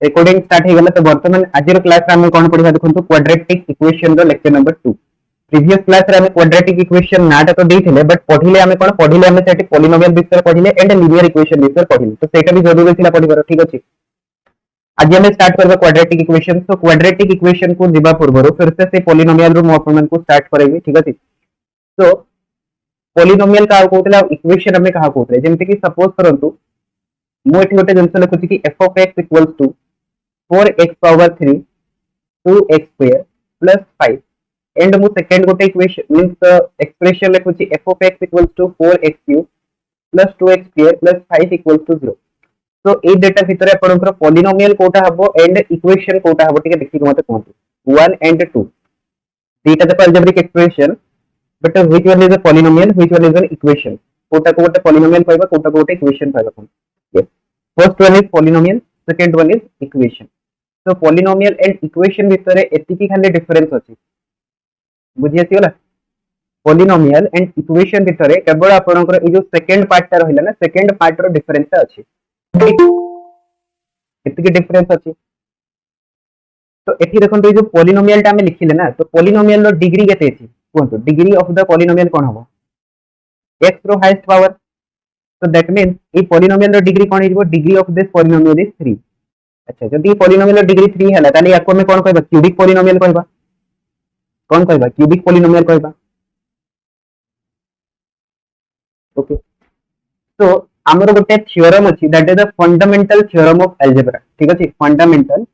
Recording start हो गला तो वर्तमान आज क्लास रे हम कोन पढिबा देखंतु क्वाड्रेटिक इक्वेशन रो लेक्चर नंबर 2 प्रीवियस क्लास रे हम क्वाड्रेटिक इक्वेशन नाटा तो देथिले बट पढिले हम कोन पढिले हम सेठी पॉलिनोमियल विषय पढिले एंड लीनियर इक्वेशन विषय पढिले तो सेटा भी जरूरी थिला पढिबार ठीक अछि। आज हम स्टार्ट करबा क्वाड्रेटिक इक्वेशन। तो क्वाड्रेटिक इक्वेशन को दिबा पूर्व फिर से पॉलिनोमियल रो म अपन को स्टार्ट करेबी ठीक अछि। तो पॉलिनोमियल का कहउतला इक्वेशन हमें कहा कहउतले जेमति कि सपोज करंतु मु एठी गोटे जंस लिखुची कि f of x equals to 4x power 3 2x square plus 5 and मु सेकंड गोटे इक्वेशन मींस एक्सप्रेशन लिखुची f of x equals to 4x cube plus 2x square plus 5 equals to 0। तो ए डेटा भितर आपनकर पॉलिनोमियल कोटा हबो एंड इक्वेशन कोटा हबो ठीक है देखि के मते कहंतु 1 एंड 2 दीटा the algebraic expression but which one is a polynomial which one is an equation कोटा को गोटे पॉलिनोमियल कहबा कोटा को गोटे इक्वेशन कहबा। Yes first one is polynomial second one is equation. तो पॉलिनोमियल एंड इक्वेशन भितर एतिकी खाली डिफरेंस अछि बुझि आसीगला। पॉलिनोमियल एंड इक्वेशन भितर केवल आपनकर ए जो सेकंड पार्ट ता रहिला ना सेकंड पार्ट रो डिफरेंस अछि एतिकी डिफरेंस अछि। तो एठी देखंतु जो पॉलिनोमियल ता हम लिखिले ना तो पॉलिनोमियल रो डिग्री केते अछि कोंतु डिग्री ऑफ द पॉलिनोमियल कोन हबो x रो हाईएस्ट पावर। तो दैट मींस ए पॉलिनोमियल रो डिग्री कोन हिबो degree of this polynomial is 3। अच्छा जदी पॉलिनोमियल रो डिग्री 3 हैला ताली याको में कोन कहबा क्यूबिक पॉलिनोमियल कहबा कोन कहबा क्यूबिक पॉलिनोमियल कहबा। ओके तो हमर गोटे थ्योरम अछि that is the fundamental theorem of algebra ठीक अछि फंडामेंटल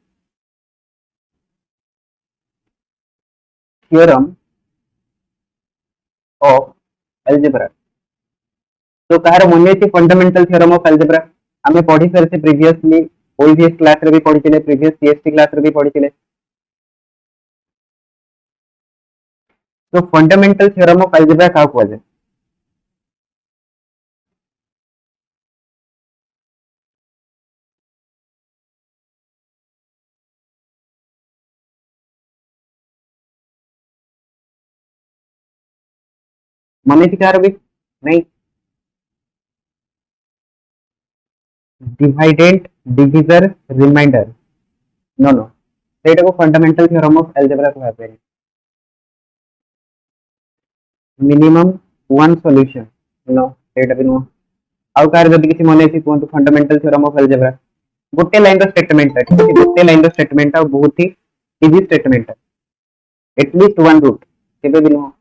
थ्योरम ऑफ अलजेब्रा। तो कहार मन अछि फंडामेंटल थ्योरम ऑफ अलजेब्रा हमें पढी करते प्रीवियसली ओईवीएस क्लास रे भी पढिथिले प्रीवियस सीएसटी क्लास रे भी पढिथिले। तो फंडामेंटल थ्योरम ऑफ अलजेब्रा का कहै छै माने कि कार भी नहीं डिवाइडेंट डिविजर रिमाइंडर नो नो सेटा को फंडामेंटल थ्योरम ऑफ अलजेब्रा कहै छै मिनिमम वन सॉल्यूशन नो सेटा भी नो आउ कार जदी किछि मने अछि कोन फंडामेंटल थ्योरम ऑफ अलजेब्रा गोटे लाइन रो स्टेटमेंट है ठीक है गोटे लाइन रो स्टेटमेंट है बहुत ही इजी स्टेटमेंट है एटलीस्ट वन रूट केबे भी नो।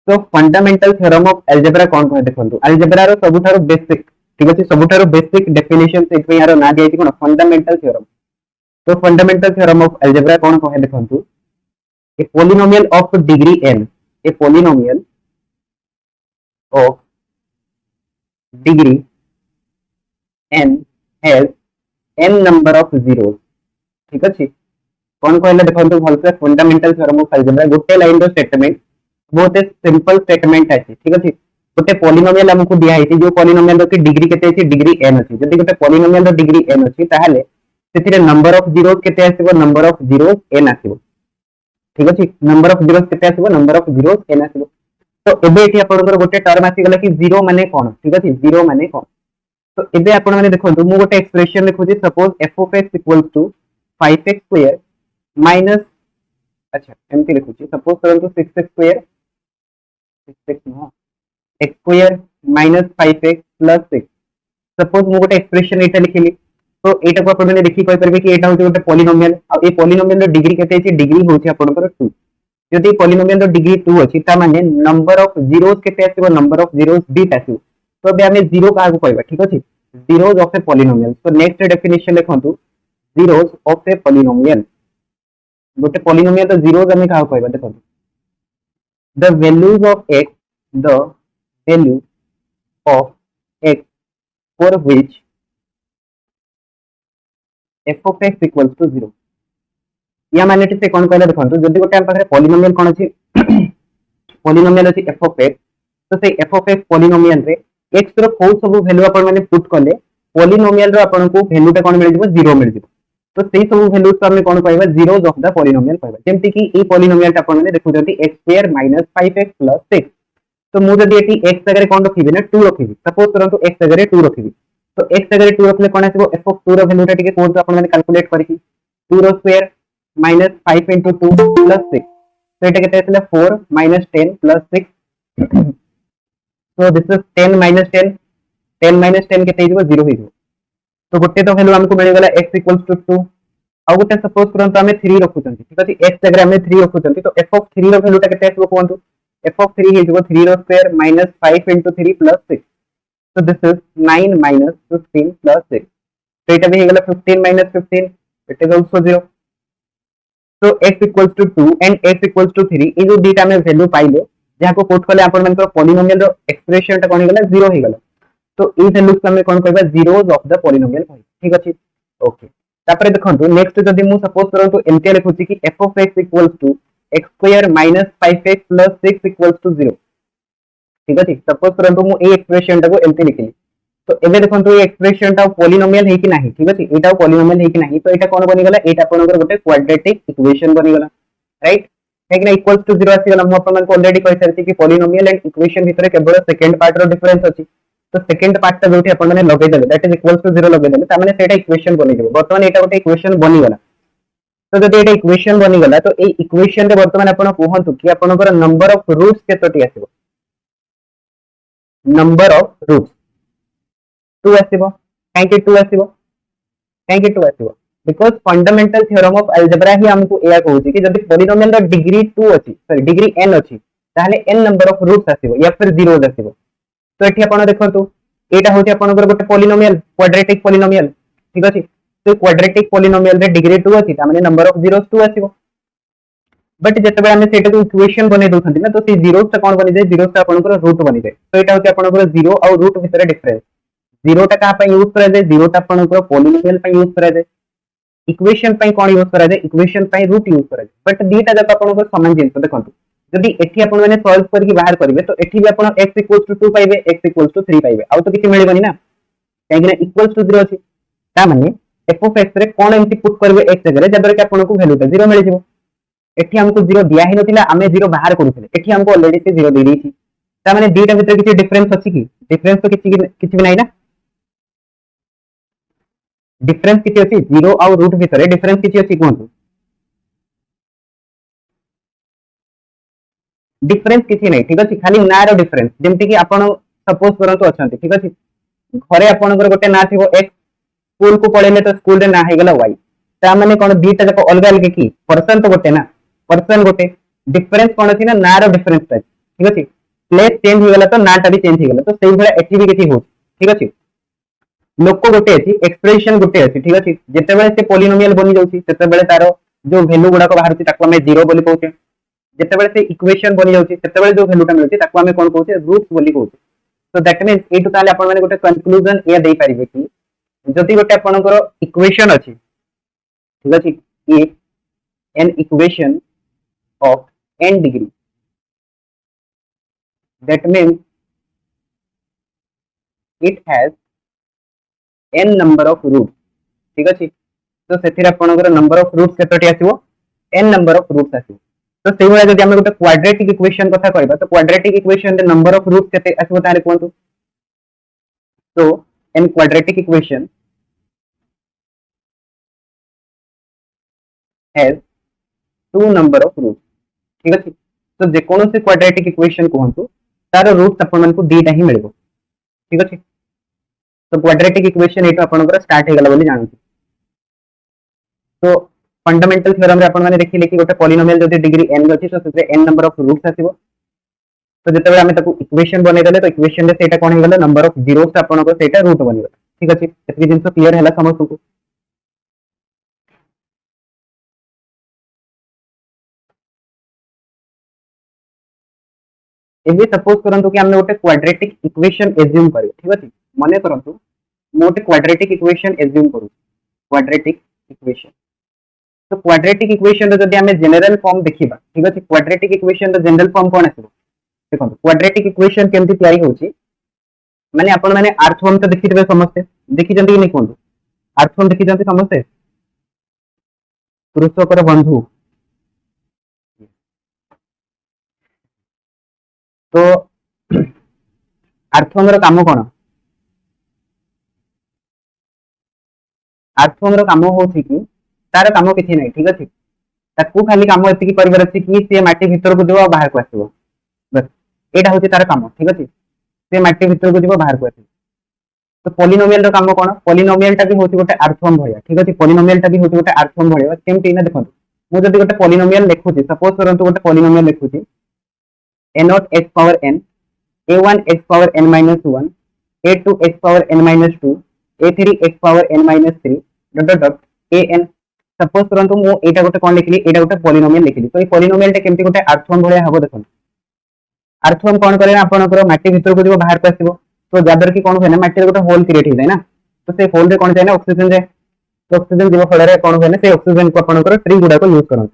तो फंडामेंटल थ्योरम ऑफ अलजेब्रा कोन कहै देखंतु अलजेब्रा रो सबुठारो बेसिक ठीक अछि सबुठारो बेसिक डेफिनेशन से एतमे यारो ना दिया कोन फंडामेंटल थ्योरम। तो फंडामेंटल थ्योरम ऑफ अलजेब्रा कोन कहै देखंतु a polynomial of degree n a polynomial of degree n has n number of zeros ठीक अछि कोन कहले देखंतु भलसे फंडामेंटल थ्योरम ऑफ अलजेब्रा गोटे लाइन रो स्टेटमेंट बहुत सिंपल स्टेटमेंट अछि ठीक अछि गोटे पॉलिनोमियल हमकु दिया हेति जो पॉलिनोमियल रो की डिग्री केते अछि डिग्री n अछि जदि गोटे पॉलिनोमियल रो डिग्री n अछि ताहाले सेतिरे नंबर ऑफ जीरोस केते आसीबो नंबर ऑफ जीरोस n आसीबो ठीक अछि नंबर ऑफ जीरोस केते आसीबो नंबर ऑफ जीरोस n आसीबो। तो एबे एठी आपनकर गोटे टर्म आसी गला कि जीरो माने कोन ठीक अछि जीरो माने कोन। तो एबे आपण माने देखंतु मु गोटे एक्सप्रेशन लिखुची suppose f of x equals to 5x square minus अच्छा एमती लिखुची सपोज करंतु 6x square 6x नो x square minus 5x plus 6 suppose मु गोटे एक्सप्रेशन एटा लिखिली तो एटा को आपण माने देखि कहि परबे कि एटा होची गोटे पॉलिनोमियल आ ए पॉलिनोमियल रो डिग्री केते अछि डिग्री होची आपनकर 2 यदि पॉलिनोमियल रो डिग्री 2 अछि ता माने नंबर ऑफ जीरोस केते आसीबो नंबर ऑफ जीरोस 2 आसीबो। तो अबे हमें जीरो का कहबा ठीक अछि zeros of a polynomial। so next definition लिखंतु zeros of a polynomial गोटे polynomial तो zeros हमें का कहबा देखंतु the values of x the value of x for which f of x equals to 0 या माने से कोन कहले देखंतु जदी गोटे हम पाखरे polynomial कोन अछि polynomial अछि f of x तो से f of x polynomial रे x रो कोन सब वैल्यू अपन माने पुट करले पॉलिनोमियल रो अपन को वैल्यू ता कोन मिल जिवो 0 मिल जिवो। तो सेही सब वैल्यूज को हम कोन कहबा जीरोस ऑफ द पॉलिनोमियल कहबा जेमति कि ए पॉलिनोमियल ता अपन माने देखु जति x2 5x 6 तो मु जदी एटी x जगह कोन रखिबी ना 2 रखिबी सपोज करंतु x जगह 2 रखिबी तो x जगह 2 रखले कोन आसीबो f ऑफ 2 रो वैल्यू टा टिके कोन अपन माने कैलकुलेट करिकि 2 रो स्क्वायर माइनस 5 into 2 plus 6 तो एटा केते आसीला 4 minus 10 plus 6 so this is 10 minus 10 10 minus 10 केते हिजो 0 हिजो तो गोटे तो वैल्यू हमको मिल गला x equals to 2 आ गोटे सपोज करंतु हमें 3 रखुचंती ठीक अछि x जगह हमें 3 रखुचंती तो f of 3 रो वैल्यू टा केते आसीबो कोनतु f of 3 हिजो 3 रो square minus 5 into 3 plus 6 so this is 9 minus 15 plus 6 तो एटा भी गला 15 minus 15 it is also 0 so x equals to 2 and x equals to 3 ए जो डेटा में वैल्यू पाइले जहा को पुट करले आपण मन पॉलिनोमियल रो एक्सप्रेशन टा कोन गला 0 हे गला तो ई वैल्यू को हमें कोन कहबा जीरोस ऑफ द पॉलिनोमियल कहि ठीक अछि ओके तापर देखंतु नेक्स्ट जदी मु सपोज करंतु एमटी लिखुची कि f of x equals to x square minus 5x plus 6 equals to 0 ठीक अछि सपोज करंतु मु ए एक्सप्रेशन टा को एमटी लिखली तो एबे देखंतु ए एक्सप्रेशन टा पॉलिनोमियल हे कि नाही ठीक अछि एटा पॉलिनोमियल हे कि नाही तो एटा कोन बनि गला एटा आपनकर गोटे क्वाड्रेटिक इक्वेशन बनि गला राइट ठीक ना इक्वल्स टू 0 आसी गला मु अपन को ऑलरेडी कहि सारती कि पॉलिनोमियल एंड इक्वेशन भितरे केवल सेकंड पार्ट रो डिफरेंस अछि तो सेकंड पार्ट ता जोठी अपन माने लगे देले दैट इज इक्वल्स टू 0 लगे देले ता माने सेटा इक्वेशन बनि जेबो वर्तमान एटा गोटे इक्वेशन बनि गला तो जदि एटा इक्वेशन बनि गला तो ए इक्वेशन रे वर्तमान अपन कहंतु कि आपनकर नंबर ऑफ रूट्स केतोटी आसीबो नंबर ऑफ रूट्स 2 आसीबो काहे कि 2 आसीबो काहे कि 2 आसीबो because fundamental theorem of algebra ही हमको एया कहूची कि जदि पॉलिनोमियल रो डिग्री 2 अछि सॉरी डिग्री n अछि ताहले n नंबर ऑफ रूट्स आसीबो या फिर 0 आसीबो तो एठी आपण देखंतु एटा होती आपनकर गोटे पॉलिनोमियल क्वाड्रेटिक पॉलिनोमियल ठीक अछि तो क्वाड्रेटिक पॉलिनोमियल रे डिग्री 2 अछि ता माने नंबर ऑफ जीरोस 2 आसीबो बट जते बेला हम सेटा को इक्वेशन बने दोथंती ना तो से जीरोस ता कोन बनि जाय जीरोस ता आपनकर रूट बनि जाय तो एटा होती आपनकर 0 और रूट भितर डिफरेंस 0 टा का पे यूज करा जाय 0 टा आपनकर पॉलिनोमियल पे यूज करा जाय इक्वेशन पे कोन यूज करा जाय इक्वेशन पे रूट यूज करा जाय बट दीटा जक आपनकर समान जिंस देखंतु जदि एठी आपण माने सॉल्व करके बाहर करिवे तो एठी भी आपण x = 2 पाइबे x = 3 पाइबे आ तो किछि मिलबनी ना काहे कि इक्वल्स टू 0 अछि ता माने f of x रे कोन एंटी पुट करबे x जगह जबर के आपण को वैल्यू 0 मिल जिवो एठी हमको 0 दिया ही नथिला हमें 0 बाहर करूथिले एठी हमको ऑलरेडी से 0 दे दैछि ता माने दीटा भीतर किछि डिफरेंस अछि कि डिफरेंस तो किछि भी नै ना डिफरेंस किछि अछि 0 और रूट भीतर डिफरेंस किछि अछि कोन डिफरेंस किछि नै ठीक अछि खाली ना रो डिफरेंस जेमति कि आपण सपोज करंतु अछंती ठीक अछि घरे आपनकर गोटे ना थिबो x स्कूल को पळेले तो स्कूल रे ना हे गेला y ता माने कोन दीटा जक अलग अलग की पर्सन तो गोटे ना पर्सन गोटे डिफरेंस कोन अछि ना रो डिफरेंस ता ठीक अछि प्लेस चेंज हो गेला तो ना ता भी चेंज हो गेला तो सेही भला एठी भी किछि हो ठीक अछि लोक गोटे अछि एक्सप्रेशन गोटे अछि ठीक अछि जेते बेले से पॉलिनोमियल बनि जाउछि तेते बेले तारो जो वैल्यू गुडा को बाहरछि ताको हमें 0 बोली कहउछे जेते बेले से इक्वेशन बनि जाउछि तेते बेले जो वैल्यू टा मिलछि ताको हमें कोन कहउछे रूट्स बोली कहउछे तो दैट मींस एटु ताले आपण माने गोटे कंक्लूजन या देई परिबे कि जति गोटे आपनकर इक्वेशन अछि ठीक अछि a an equation of n degree that means it has n number of roots ठीक अछि तो सेथिर आपनकर नंबर ऑफ रूट्स केतोटी आसीबो n नंबर ऑफ रूट्स आसीबो तो सेही वाला जदि हम गोटे क्वाड्रेटिक इक्वेशन कथा कहबा तो क्वाड्रेटिक इक्वेशन रे नंबर ऑफ रूट्स केते आसीबो तारे कोनतु तो in quadratic equation has 2 number of roots ठीक अछि तो जे कोनो से क्वाड्रेटिक इक्वेशन कहंतु तार रूट्स अपन मन को दीटा ही मिलबो ठीक अछि तो क्वाड्रेटिक इक्वेशन एटा आपनकर स्टार्ट हे गला बोली जानू तो फंडामेंटल थ्योरम रे अपन माने देखिले कि गोटे पॉलिनोमियल जदि डिग्री n अछि तो सेते n नंबर ऑफ रूट्स आसीबो तो जते बेले हमें ताको इक्वेशन बने देले तो इक्वेशन रे सेटा कोन हे गला नंबर ऑफ जीरोस आपन को सेटा रूट बनि गला ठीक अछि एतकी जिंस क्लियर हैला समझ को एबे सपोज करंतु कि हमने गोटे क्वाड्रेटिक इक्वेशन एज्यूम करियो ठीक अछि माने करंतु मोटे क्वाड्रेटिक इक्वेशन एज्यूम करू क्वाड्रेटिक इक्वेशन तो क्वाड्रेटिक इक्वेशन रो जदि हमें जनरल फॉर्म देखिबा ठीक अछि क्वाड्रेटिक इक्वेशन रो जनरल फॉर्म कोन आसीबो देखो क्वाड्रेटिक इक्वेशन केमति तयारी होची माने आपण माने अर्थ फॉर्म तो देखितबे समझते देखि जंती नै कोन अर्थ फॉर्म देखि जंती समझते कृषकर बंधु तो आर्थोम रो काम कोन आर्थोम रो काम होछि कि तार काम किछि नै ठीक अछि ताकू खाली काम एति की परिवार अछि कि से माटी भीतर को दिबो बाहर को आसीबो बस एटा होछि तार काम ठीक अछि से माटी भीतर को दिबो बाहर को आसीबो तो पॉलिनोमियल रो काम कोन पॉलिनोमियल टा भी होछि गोटे आर्थोम भलिया ठीक अछि पॉलिनोमियल टा भी होछि गोटे आर्थोम भलिया केमति ना देखो मु जदि गोटे पॉलिनोमियल लिखुछि सपोज करंतु गोटे पॉलिनोमियल लिखुछि a0 x power n a1 x power n minus 1 a2 x power n minus 2 a3 x power n minus 3 dot dot dot an suppose करंतु मु एटा गोटे कोन लिखली एटा गोटे पॉलिनोमियल लिखली तो ए पॉलिनोमियल टा केमति गोटे आर्थोम भलिया हबो देखो आर्थोम कोन करे आपनकर माटी भीतर को दिबो बाहर को आसीबो तो जादर की कोन होय ना माटी रे गोटे होल क्रिएट हो जाय ना तो से होल रे कोन जाय ना ऑक्सीजन जाय तो ऑक्सीजन जीव फल रे कोन होय ना से ऑक्सीजन को आपनकर ट्री गुडा को यूज करन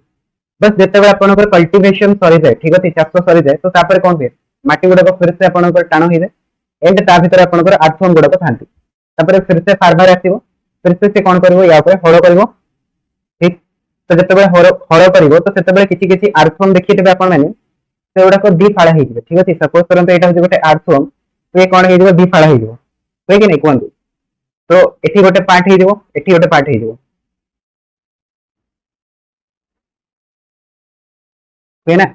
बस जते बेला आपनकर कल्टीवेशन सरी जाय ठीक अछि चाष सरी जाय तो तापर कोन होय माटी गुडा को फिर से आपनकर टाण होय जाय एंड ता भीतर आपनकर आर्थोम गुडा को थांती तापर फिर से फार्मर आसीबो फिर से कोन करबो या ऊपर हळ करबो ठीक तो जते बेला हळ करबो तो सेते बेला किछि किछि आर्थोम देखिथिबे आपन माने से गुडा को दी फाळा हेजिबे ठीक अछि सपोज करंत एटा होय गोटे आर्थोम तो ये कौन हो दी फाड़ा हो कि नहीं कहतु तो एटी गोटे पार्ट हो एटी गोटे पार्ट हो ना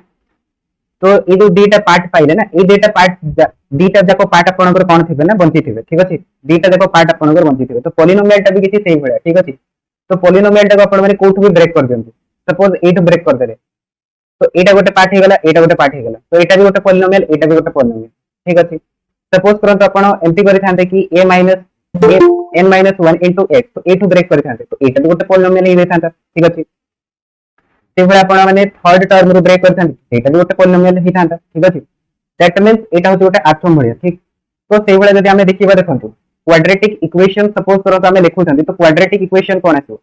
तो ये जो दीटा पार्ट पाइले ना ये दीटा जाक पार्ट आपनकर कौन थे ना बंची थे ठीक अच्छे दीटा जाक पार्ट आपनकर बंची थे तो पॉलिनोमियल टा भी किसी सेही भलिया ठीक अच्छे तो पॉलिनोमियल टा को आपण माने कोठु भी ब्रेक कर दियंतु सपोज एटु ब्रेक कर देले तो एटा गोटे पार्ट हो गला एटा गोटे पार्ट हो गला तो एटा भी गोटे पॉलिनोमियल एटा भी गोटे पॉलिनोमियल ठीक अच्छे सपोज करंतु आपण एमटी करि थांते कि a n minus 1 into x तो a टू ब्रेक करि थांते तो एटा गोटे पॉलिनोमियल ही थांता ठीक अछि से भला आपण माने थर्ड टर्म रो ब्रेक करि थांते एटा गोटे पॉलिनोमियल ही थांता ठीक अछि दैट मींस एटा होते गोटे आर्थोम भलिया ठीक तो से भला जदि हमें देखिबा देखंतु क्वाड्रेटिक इक्वेशन सपोज करंतु हमें लिखु थांते तो क्वाड्रेटिक इक्वेशन कोन आछो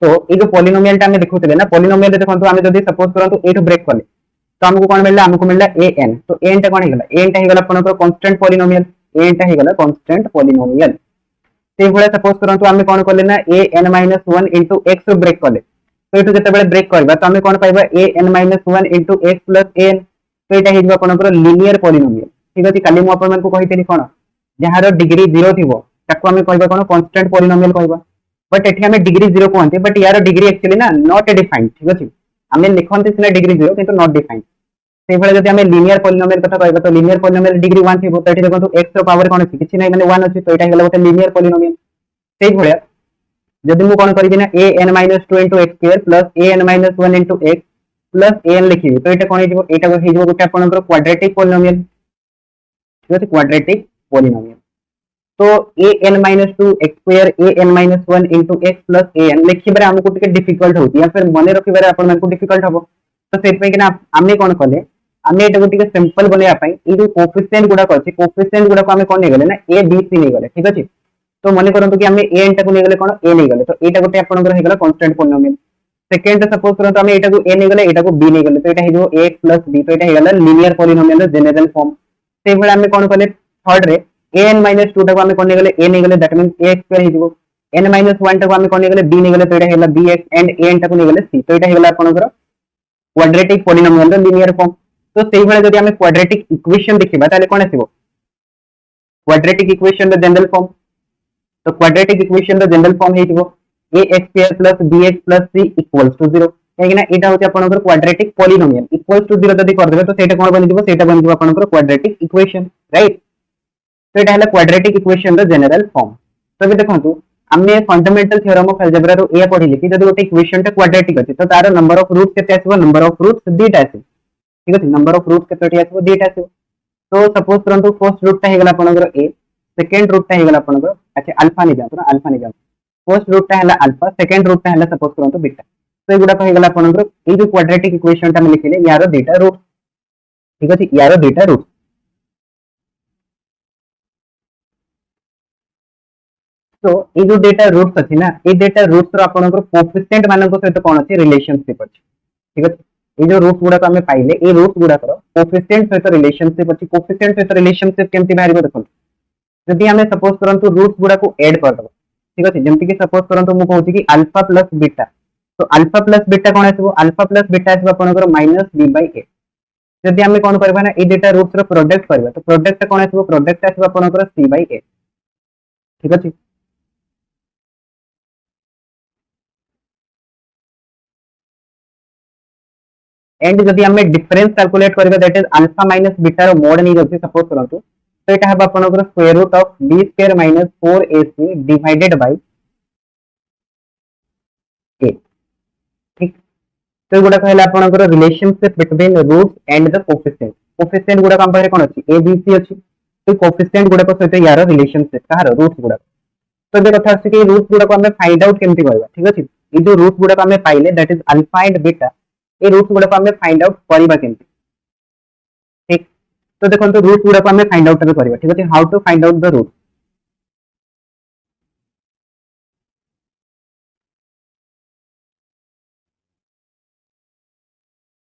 तो ए जो पॉलिनोमियल टा हमें देखुतले ना पॉलिनोमियल देखंतु हमें जदि सपोज करंतु ए टू ब्रेक कले तो हमको कौन मिलला हमको मिलला an तो an टा कौन हेगला an टा हेगला आपनकर कांस्टेंट पॉलिनोमियल an टा हेगला कांस्टेंट पॉलिनोमियल से भले सपोज करंतु हमें कौन करले ना an - 1 * x रो ब्रेक करले तो एटु जते बेले ब्रेक करबा तो हमें कौन पाइबा an - 1 * x + an तो एटा हेजबा आपनकर लीनियर पॉलिनोमियल ठीक अछि खाली मु आपन को कहितली कोन जहार डिग्री 0 थिबो ताको हमें कहबा कोन कांस्टेंट पॉलिनोमियल कहबा बट एठी हमें डिग्री 0 कहंते बट यार डिग्री एक्चुअली ना नॉट डिफाइंड ठीक अछि हमें लिखंते सिना डिग्री 0 किंतु नॉट डिफाइंड से भले जदि हमें लीनियर पॉलिनोमियल कथा कहबा तो लीनियर पॉलिनोमियल डिग्री 1 थिबो तो एठी देखंतु x रो पावर कोन अछि किछि नै माने 1 अछि तो एटा हेला गोटे लीनियर पॉलिनोमियल सेही भले जदि मु कोन करिबि ना an - 2 * x² + an - 1 * x + an लिखिबि तो एटा कोन हेजिबो एटा हेजिबो गोटे आपनकर क्वाड्रेटिक पॉलिनोमियल ठीक अछि क्वाड्रेटिक पॉलिनोमियल तो an - 2 x² an - 1 * x + an लिखिबरे हमको टिके डिफिकल्ट होती या फिर मने रखिबरे आपन मानकु डिफिकल्ट हबो तो सेट पे कि ना आमे कोन कले आमे एटा टिके सिंपल बनेया पई ई जो कोएफिशिएंट गुडा अछि कोएफिशिएंट गुडा को आमे कोन नै गले ना a b c नै गले ठीक अछि तो मने करंतु कि आमे an टा को नै गले कोन a नै गले तो एटा गोटे आपनकर हे गला कांस्टेंट पॉलिनोमियल सेकंड सपोज करंतु आमे एटा को a नै गले एटा को b नै गले तो एटा हे जो a + b तो एटा हे गला लीनियर पॉलिनोमियल जनरल फॉर्म से भले आमे कोन कले थर्ड रे an - 2 टा को आमे कोन नै गले a नै गले दैट मींस a² हे जो n - 1 टा को आमे कोन नै गले b नै गले तो एटा हे गला bx एंड an टा को नै गले c तो एटा हे गला आपनकर क्वाड्रेटिक पॉलिनोमियल रो लीनियर फॉर्म तो सेही भले जदि हमें क्वाड्रेटिक इक्वेशन देखिबा ताले कोन आसीबो क्वाड्रेटिक इक्वेशन रो जनरल फॉर्म तो क्वाड्रेटिक इक्वेशन रो general form हेतिबो ax² + bx + c = 0 काहे ना एटा होते आपनकर क्वाड्रेटिक पॉलिनोमियल = 0 जदि कर देबे तो सेटा कोन बनि दिबो सेटा बनि दिबो आपनकर क्वाड्रेटिक इक्वेशन राइट तो एटा हला क्वाड्रेटिक इक्वेशन रो जनरल फॉर्म तो भी देखंतु हमने फंडामेंटल थ्योरम ऑफ अलजेब्रा रो ए पढिले कि जदि गोटे इक्वेशन टा क्वाड्रेटिक अछि तो तार नंबर ऑफ रूट्स केते आसीबो नंबर ऑफ रूट्स दीटा आसी ठीक अछि नंबर ऑफ रूट्स केते आसीबो दीटा आसीबो तो सपोज करंतु फर्स्ट रूट टा हे गला आपनकर a सेकंड रूट टा हे गला आपनकर अच्छा अल्फा नै जातो ना अल्फा नै जातो फर्स्ट रूट टा हला अल्फा सेकंड रूट टा हला सपोज करंतु बीटा तो एगुडा हे गला आपनकर ए जो क्वाड्रेटिक इक्वेशन टा हम लिखिले यारो दीटा रूट ठीक अछि यारो दीटा रूट तो ये जो डेटा रूट्स अछि ना ये डेटा रूट्स रो आपनकर कोएफिशिएंट मानक सहित कोन अछि रिलेशनशिप अछि ठीक अछि ये जो रूट्स गुडा को हमें पाइले ये रूट्स गुडा करो कोएफिशिएंट सहित रिलेशनशिप अछि कोएफिशिएंट सहित रिलेशनशिप केमति बाहरिबो देखो जदि हमें सपोज करंतु रूट्स गुडा को ऐड कर दबो ठीक अछि जेमति कि सपोज करंतु मु कहूची कि अल्फा प्लस बीटा तो अल्फा प्लस बीटा कोन आसीबो अल्फा प्लस बीटा आसीबो आपनकर -b/a जदि आम कौन करबा ना ए दुटा रूट्स रो प्रोडक्ट करबा तो प्रोडक्ट कौन आसीबो प्रोडक्ट आसीबो आपनकर c/a ठीक अछि एंड जदि आम डिफरेंस कैलकुलेट करबा that is alpha minus beta रो मोड नहीं जति सपोज करंतु तो एटा हबा आपनकर square root of b square minus 4ac divided by a ठीक तो गुडा कहला आपनकर relationship between roots and the coefficient coefficient गुडा काम पारे कोन अछि a b c अछि तो कोफिशिएंट गुडा को सहित यार रिलेशनशिप कहार रूट्स गुडा तो जे कथा अछि कि रूट्स गुडा को हमें फाइंड आउट केमति करबा ठीक अछि ई जो रूट्स गुडा को हमें पाइले that is alpha and beta ए रूट्स गुडा को हमें फाइंड आउट करबा केमति ठीक तो देखो रूट्स गुडा को हमें फाइंड आउट करबा ठीक अछि how to find out the root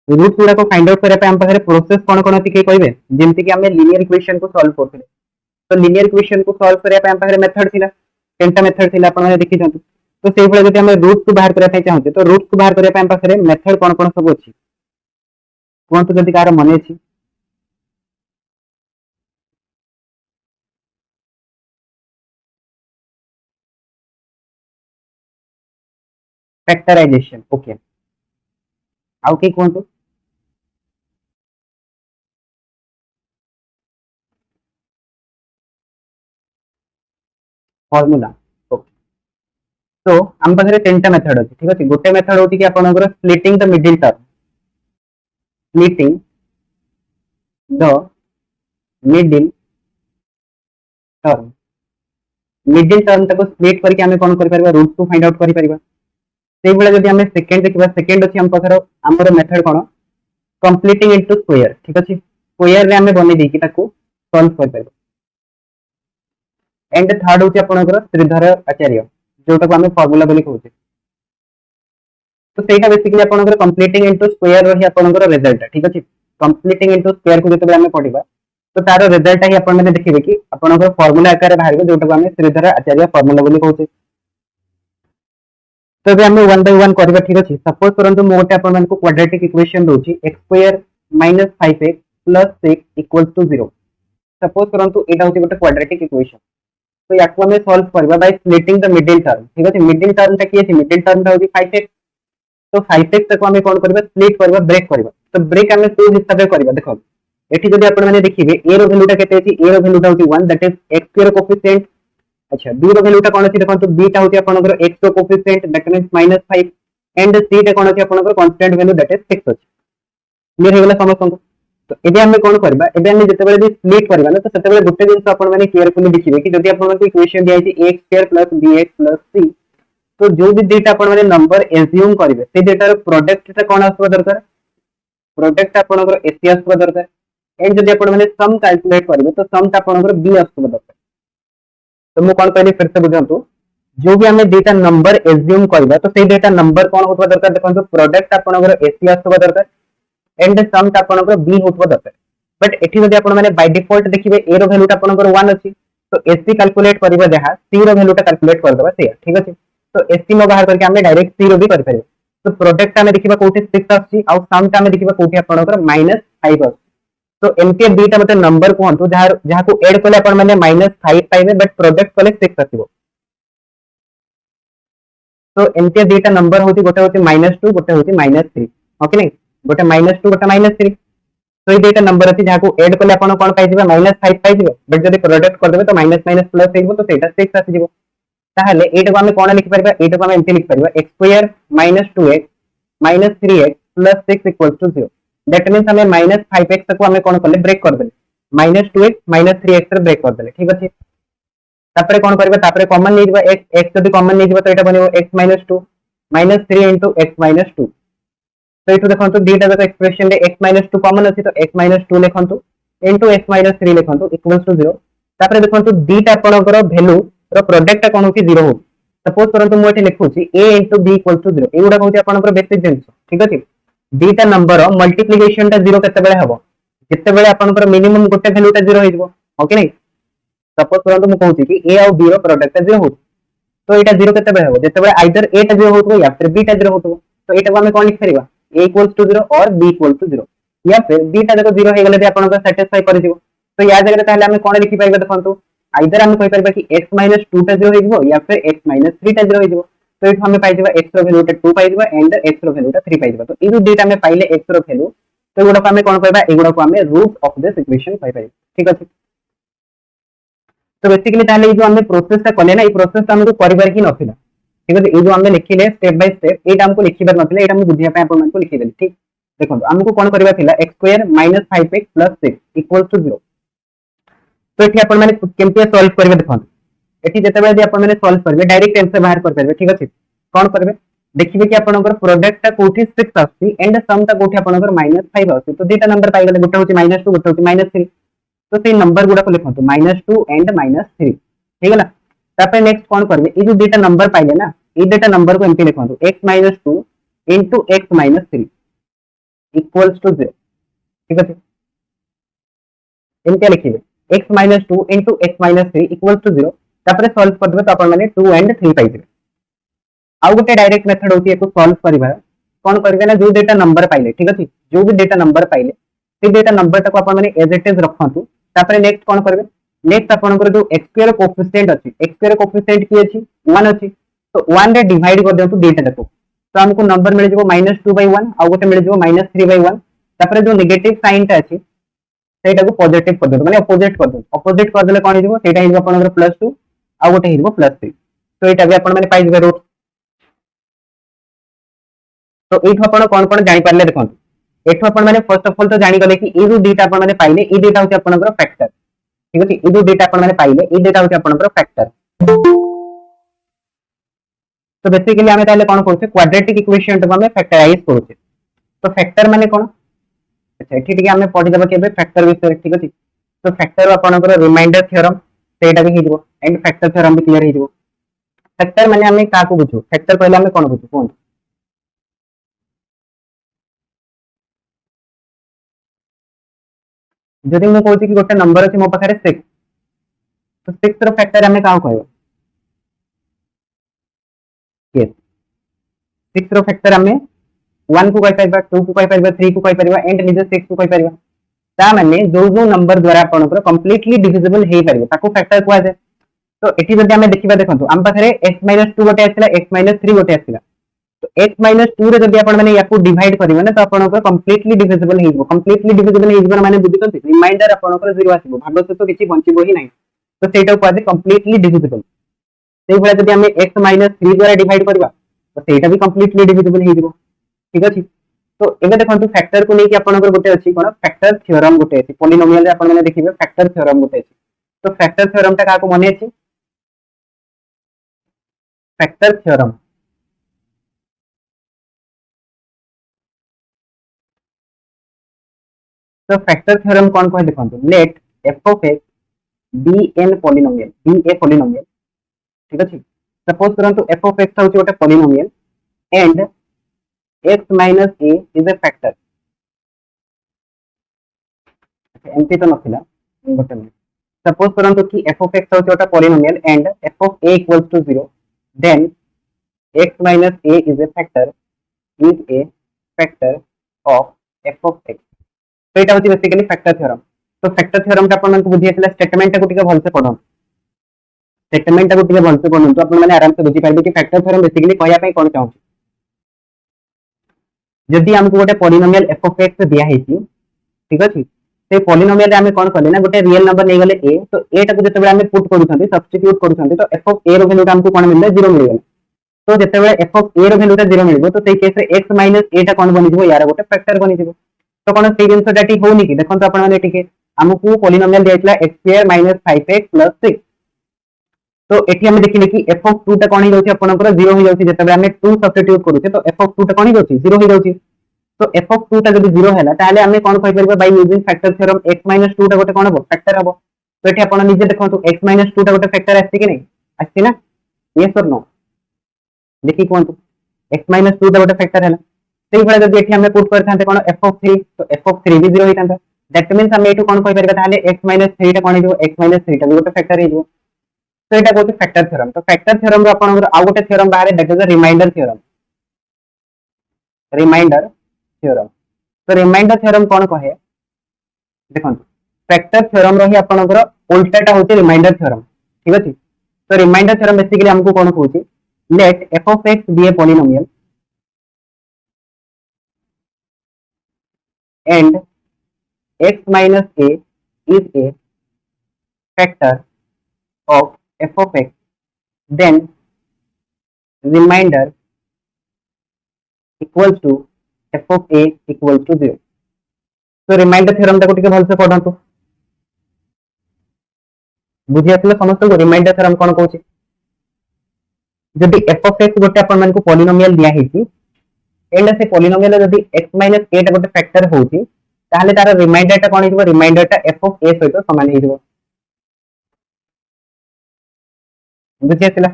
roots गुडा को फाइंड आउट करबा हम पाखरे प्रोसेस कोन कोन अछि के कहबे जेमति कि हमें लीनियर इक्वेशन को सॉल्व करथिले तो लीनियर इक्वेशन को सॉल्व करबा हम पाखरे मेथड थिला टेनटा मेथड थिला आपण माने देखि जंतु तो सेहि भले जति हम रूट को बाहर करबा चाहते तो रूट को बाहर करबा हम पाखरे मेथड कोन कोन सब अछि कोन तो जति कार मने अछि फैक्टराइजेशन ओके आउ के कोन फॉर्मूला तो हम पाखरे तीनटा मेथड अछि ठीक अछि गोटे मेथड होती कि आपनकर splitting the middle term splitting the middle term middle term तक स्प्लिट करके हमें कोन करि परबा रूट को फाइंड आउट करि परबा सेहि बेला जदि हमें सेकंड देखिबा सेकंड अछि हम पाखर हमर मेथड कोन कंप्लीटिंग इनटू स्क्वायर ठीक अछि स्क्वायर रे हमें बने देकी ताको सॉल्व कर परबा एंड थर्ड होती आपनकर श्रीधर आचार्य जोटा को हमें फार्मूला बोली कहउछे तो सेटा बेसिकली आपनकर कंप्लीटिंग इनटू स्क्वायर रही आपनकर रिजल्ट ठीक अछि कंप्लीटिंग इनटू स्क्वायर को जते हमें पढिबा तो तार रिजल्ट ही आपन माने देखिबे कि आपनकर फार्मूला आकार बाहर जोटा को हमें श्रीधर आचार्य फार्मूला बोली कहउछे तो अभी हमें 1 बाय 1 करबा ठीक अछि सपोज करंतु मो गोटे आपन मानको क्वाड्रेटिक इक्वेशन दोछि x square minus 5x plus 6 equals to 0 suppose करंतु एटा होछि गोटे क्वाड्रेटिक इक्वेशन तो याको हमें सॉल्व करबा bye splitting the middle term ठीक अछि मिडिल टर्म ता की अछि मिडिल टर्म ता होछि 5x तो 5x तक हमें कोन करबा स्प्लिट करबा ब्रेक करबा तो ब्रेक हमें टू हिसाब से करबा देखो एठी जदि आपन माने देखिबे a रो वैल्यू ता केते अछि a रो वैल्यू ता होछि 1 that is x square coefficient अच्छा b रो वैल्यू ता कोन अछि देखंतु b ता होछि आपनकर x रो coefficient that means -5 and c ता कोन अछि आपनकर कांस्टेंट वैल्यू दैट इज 6 अछि क्लियर हे गेला समस्त तो एबे हमें कोन करबा एबे हमें जते बेले भी स्प्लिट करबा ना तो सेते बेले गुटे दिन अपन माने केयरफुली देखिबे कि जदि अपन को इक्वेशन दिया अछि x square plus bx plus c तो जो भी डेटा अपन माने नंबर एज्यूम करिवे से डेटा रो प्रोडक्ट ता कोन आसबा दरकार प्रोडक्ट आपनकर ac आसबा दरकार एंड जदि अपन माने सम कैलकुलेट करिवे तो सम ता आपनकर b आसबा दरकार तो मु कोन कहली फिर से बुझंतु जो भी हमें डेटा नंबर एज्यूम करबा तो से डेटा नंबर कोन होतबा दरकार देखंतु प्रोडक्ट आपनकर ac आसबा दरकार एंड सम ता आपनकर b होतबा दरकार बट एठी जदि अपन माने बाय डिफॉल्ट देखिबे a रो वैल्यू ता आपनकर 1 अछि तो ac कैलकुलेट करबा जहा c रो वैल्यू ता कैलकुलेट कर देबा से ठीक अछि तो ac नो बाहर करके हमें डायरेक्ट c रो भी कर परिबे तो प्रोडक्ट हमें देखिबा कोठी 6 अछि और सम ता हमें देखिबा कोठी आपनकर -5 अछि तो एमके बीटा मते नंबर कोहंतु जहा को ऐड करले अपन माने -5 पाइबे बट प्रोडक्ट कले 6 आसीबो तो एमके बीटा नंबर होती गोटे होती -2 गोटे होती -3 ओके नहीं गोटे -2 गोटे -3 तो ये डेटा नंबर अछि जहा को ऐड करले अपन कोन पाइ जिबे -5 पाइ जिबे बट जदि प्रोडक्ट कर देबे तो माइनस माइनस प्लस हेइबो तो सेटा 6 आसी जिवो ताहले एटा को हम कोन लिख परबा एटा को हम एमती लिख परबा x square -2x -3x 6 0 that means हमें -5x तक हमें कोन करले ब्रेक कर देले -2x -3x रे ब्रेक कर देले ठीक अछि तापरे कोन करबा तापरे कॉमन ले जिबा x जदि कॉमन ले जिबा तो एटा बनिबो x -2 -3 x 2 तो इथु देखंतु दीटा जक एक्सप्रेशन रे x -2 कॉमन अछि तो x -2 लेखंतु इनटू x -3 लेखंतु इक्वल्स टू 0 तापरे देखंतु दीटा आपनकर वैल्यू रो प्रोडक्ट कोन होती 0 हो सपोज करंतु मो एठी लिखुची a * b = 0 एगुडा कहूची आपनकर बेसिक जिंस ठीक अछि दीटा नंबर रो मल्टीप्लिकेशन ता 0 केते बेले हबो जते बेले आपनकर मिनिमम गोटे वैल्यू ता 0 होइजबो ओके नै सपोज करंतु मो कहूची कि a और b रो प्रोडक्ट 0 हो तो एटा 0 केते बेले हबो जते बेले आइदर a ता 0 होतबो या फिर b ता 0 होतबो तो एटा को हम कोन लिख परिबा a = 0 और b = 0 या फिर बीटा जक 0 हे गले भी आपन को सैटिस्फाई कर दिबो तो या जगह ताले हमें कोन लिखि पाइबा देखंतु आइदर हम कहि परबा कि x 2 टा 0 हे दिबो या फिर x 3 टा 0 हे दिबो तो इफ हमें पाइ दिबा x रो वैल्यू 2 पाइ दिबा एंड x रो वैल्यू 3 पाइ दिबा तो ई जो डेटा हमें पाइले x रो वैल्यू तो एगुडा को हमें कोन कहबा एगुडा को हमें रूट ऑफ दिस इक्वेशन पाइ पाइ ठीक अछि तो बेसिकली ताले जो हमें प्रोसेस ता कले ना ई प्रोसेस ता हमको करिबार की नथिला ठीक अछि ई जो हमें लिखिले स्टेप बाय स्टेप एटा हमको लिखिबार नथिला एटा हम बुझिया पे आपन को लिखि देली ठीक देखो हमको कोन करबा थिला x² - 5x + 6 = 0 तो एठी अपन माने केमते सॉल्व करबे देखो एठी जते बेले अपन माने सॉल्व करबे डायरेक्ट आंसर बाहर कर परबे ठीक अछि कोन करबे देखिबे कि आपनकर प्रोडक्ट ता कोठी 6 आसी एंड सम ता कोठी आपनकर -5 आसी तो दुटा नंबर पाइ गले गोटा होची -2 गोटा होची -3 तो से नंबर गुडा को लिखंतु -2 एंड -3 ठीक है ना तापर नेक्स्ट कोन करबे ई जो दुटा नंबर पाइले ना ई दुटा नंबर को एमपी लिखंतु x - 2 * x - 3 = 0 ठीक अछि एमपी लिखिबे x - 2 * x - 3 = 0 तापर सॉल्व कर देबे तो अपन माने 2 एंड 3 पाइ देबे आउ गोटे डायरेक्ट मेथड होती है को सॉल्व करबा कोन करबे ना जो डेटा नंबर पाइले ठीक अछि जो भी डेटा नंबर पाइले से डेटा नंबर तक अपन माने एज इट इज रखंतु तापर नेक्स्ट कोन करबे नेक्स्ट आपनकर जो x स्क्वायर कोएफिशिएंट अछि x स्क्वायर कोएफिशिएंट की अछि 1 अछि तो 1 रे डिवाइड कर देंतु डेटा तक तो हमको नंबर मिल जेबो -2/1 आ गोटे मिल जेबो -3/1 तापर जो नेगेटिव साइन ता अछि सेटा को पॉजिटिव कर देबो माने अपोजिट कर देले कोन हो जेबो सेटा हिजबो आपनकर +2 आ गोटे हिजबो +3 तो एटा भी अपन माने पाइ जेबे रूट तो एठो आपण कोन कोन जानि पारले देखंतु एठो आपण माने फर्स्ट ऑफ ऑल तो जानि गले कि ए जो डेटा आपण माने पाइले ए डेटा होची आपनकर फैक्टर ठीक अछि ए जो डेटा आपण माने पाइले ए डेटा होची आपनकर फैक्टर तो बेसिकली हमें ताले कोन करछे क्वाड्रेटिक इक्वेशन तो हमें फैक्टराइज करछे तो फैक्टर माने कोन अच्छा एठी ठीक हमें पढि देबा केबे फैक्टर विषय ठीक अछि तो फैक्टर आपनकर रिमाइंडर थ्योरम सेटा भी हिजबो एंड फैक्टर थ्योरम भी क्लियर हिजबो फैक्टर माने हमें का को बुझो फैक्टर पहले हमें कोन बुझो कोन जदि मैं कहूँ कि गोटे नंबर अच्छे मो पाखे 6 तो 6 रो फैक्टर हमें क्या कहबो यस 6 रो फैक्टर हमें 1 को कहि परबा 2 को कहि परबा 3 को कहि परबा एंड निजे 6 को कहि परबा ता माने जो जो नंबर द्वारा आपनकर कंप्लीटली डिविजिबल हे परबो ताको फैक्टर कुआ जाय तो एठी जदि हमें देखिबा देखंतु हम पाखे x - 2 गोटे आसिला x - 3 गोटे आसिला तो x - 2 रे जदि आपण माने याको डिवाइड करिवे ना तो आपनकर कंप्लीटली डिविजिबल हे जिवो माने बुझितंती रिमाइंडर आपनकर 0 आसीबो भाग से तो किछि बंचिबो ही नाही तो सेटा को आदि कंप्लीटली डिविजिबल सेई भला जदि हमें x - 3 द्वारा डिवाइड करबा तो सेटा भी कंप्लीटली डिविजिबल हे जिवो ठीक अछि तो एबे देखंतु फैक्टर को लेके आपनकर गोटे अछि कोन फैक्टर थ्योरम गोटे अछि पॉलिनोमियल रे आपण माने देखिबे फैक्टर थ्योरम गोटे अछि तो फैक्टर थ्योरम ता का को माने अछि फैक्टर थ्योरम तो फैक्टर थ्योरम कौन कहे देखंतु let f of x be an polynomial be a polynomial ठीक अछि सपोज करंतु f ऑफ x होची गोटे polynomial and x minus a is a factor अच्छा एमपी तो नथिला गोटे मिनिट सपोज करंतु कि f ऑफ x होची गोटे polynomial and f of a equals to 0 then x minus a is a factor of f of x तो एटा होची बेसिकली फैक्टर थ्योरम तो फैक्टर थ्योरम का अपन को बुझियतला स्टेटमेंट को टिके भलसे पढो स्टेटमेंट को टिके भलसे पढो तो अपन माने आराम से बुझी पाइबे कि फैक्टर थ्योरम बेसिकली कहया पई कोन चाहू जदि हमको गोटे पॉलिनोमियल f ऑफ x दिया हेची ठीक अछि से पॉलिनोमियल रे हमें कोन करले ना गोटे रियल नंबर नै गले a तो a टाको जते बेला हमें पुट करूछंती सब्स्टिट्यूट करूछंती तो f ऑफ a रो वैल्यू हमको कोन मिलले 0 मिल गेल तो जते बेला f ऑफ a रो वैल्यू 0 मिलबो तो सेई केस रे x a टा कोन बनि जिवो यार गोटे फैक्टर बनि जिवो तो कोन से जिंसटा टी होनी कि देखन तो अपन माने टिके हमकु पॉलिनोमियल दियाइतला x² - 5x + 6 तो एठी हम देखिले कि f ऑफ 2 टा कोन ही जाउची आपनकर 0 हो जाउची जते हम 2 सब्स्टिट्यूट करूचे तो f ऑफ 2 टा कोन ही जाउची 0 हो जाउची तो f ऑफ 2 टा जदी 0 हैला ताले हमें कोन कहि परबा by using factor theorem x - 2 टा गोटे कोन हो फैक्टर हबो तो एठी आपण निजे देखंतु x - 2 टा गोटे फैक्टर आछि कि नै आछि ना यस और नो देखि कोन x - 2 टा गोटे फैक्टर हैला सेही भला जदी एठी हमें पुट करथांते कोन f ऑफ 3 तो f ऑफ 3 भी 0 होइतांता दैट मींस हम एठु कोन कहि परबा ताले x - 3 टा कोन हिजो x - 3 टा भी गोटे फैक्टर हिजो तो एटा कोन फैक्टर थ्योरम तो फैक्टर थ्योरम रो आपण आ गोटे थ्योरम बारे that is a remainder theorem तो रिमाइंडर थ्योरम कौन कहे देखो फैक्टर थ्योरम रही आपनकर उल्टाटा होची रिमाइंडर थ्योरम ठीक अछि तो रिमाइंडर थ्योरम बेसिकली हमको कौन कहूची late f of x be a polynomial and x minus a is a factor of f of x then remainder equals to f of a equals to 0 तो remainder theorem टाको टिके भलसे पढंतु बुझि आसले समस्त को remainder theorem कोन कहूची जदि f of x गोटे अपन मन को पॉलिनोमियल दिया हेची एंड से पॉलिनोमियल जदि x - a टा गोटे फैक्टर होची ताहले तार रिमाइंडर टा कोन हिजबो रिमाइंडर टा f of a सहित समान हिजबो बुझि आसला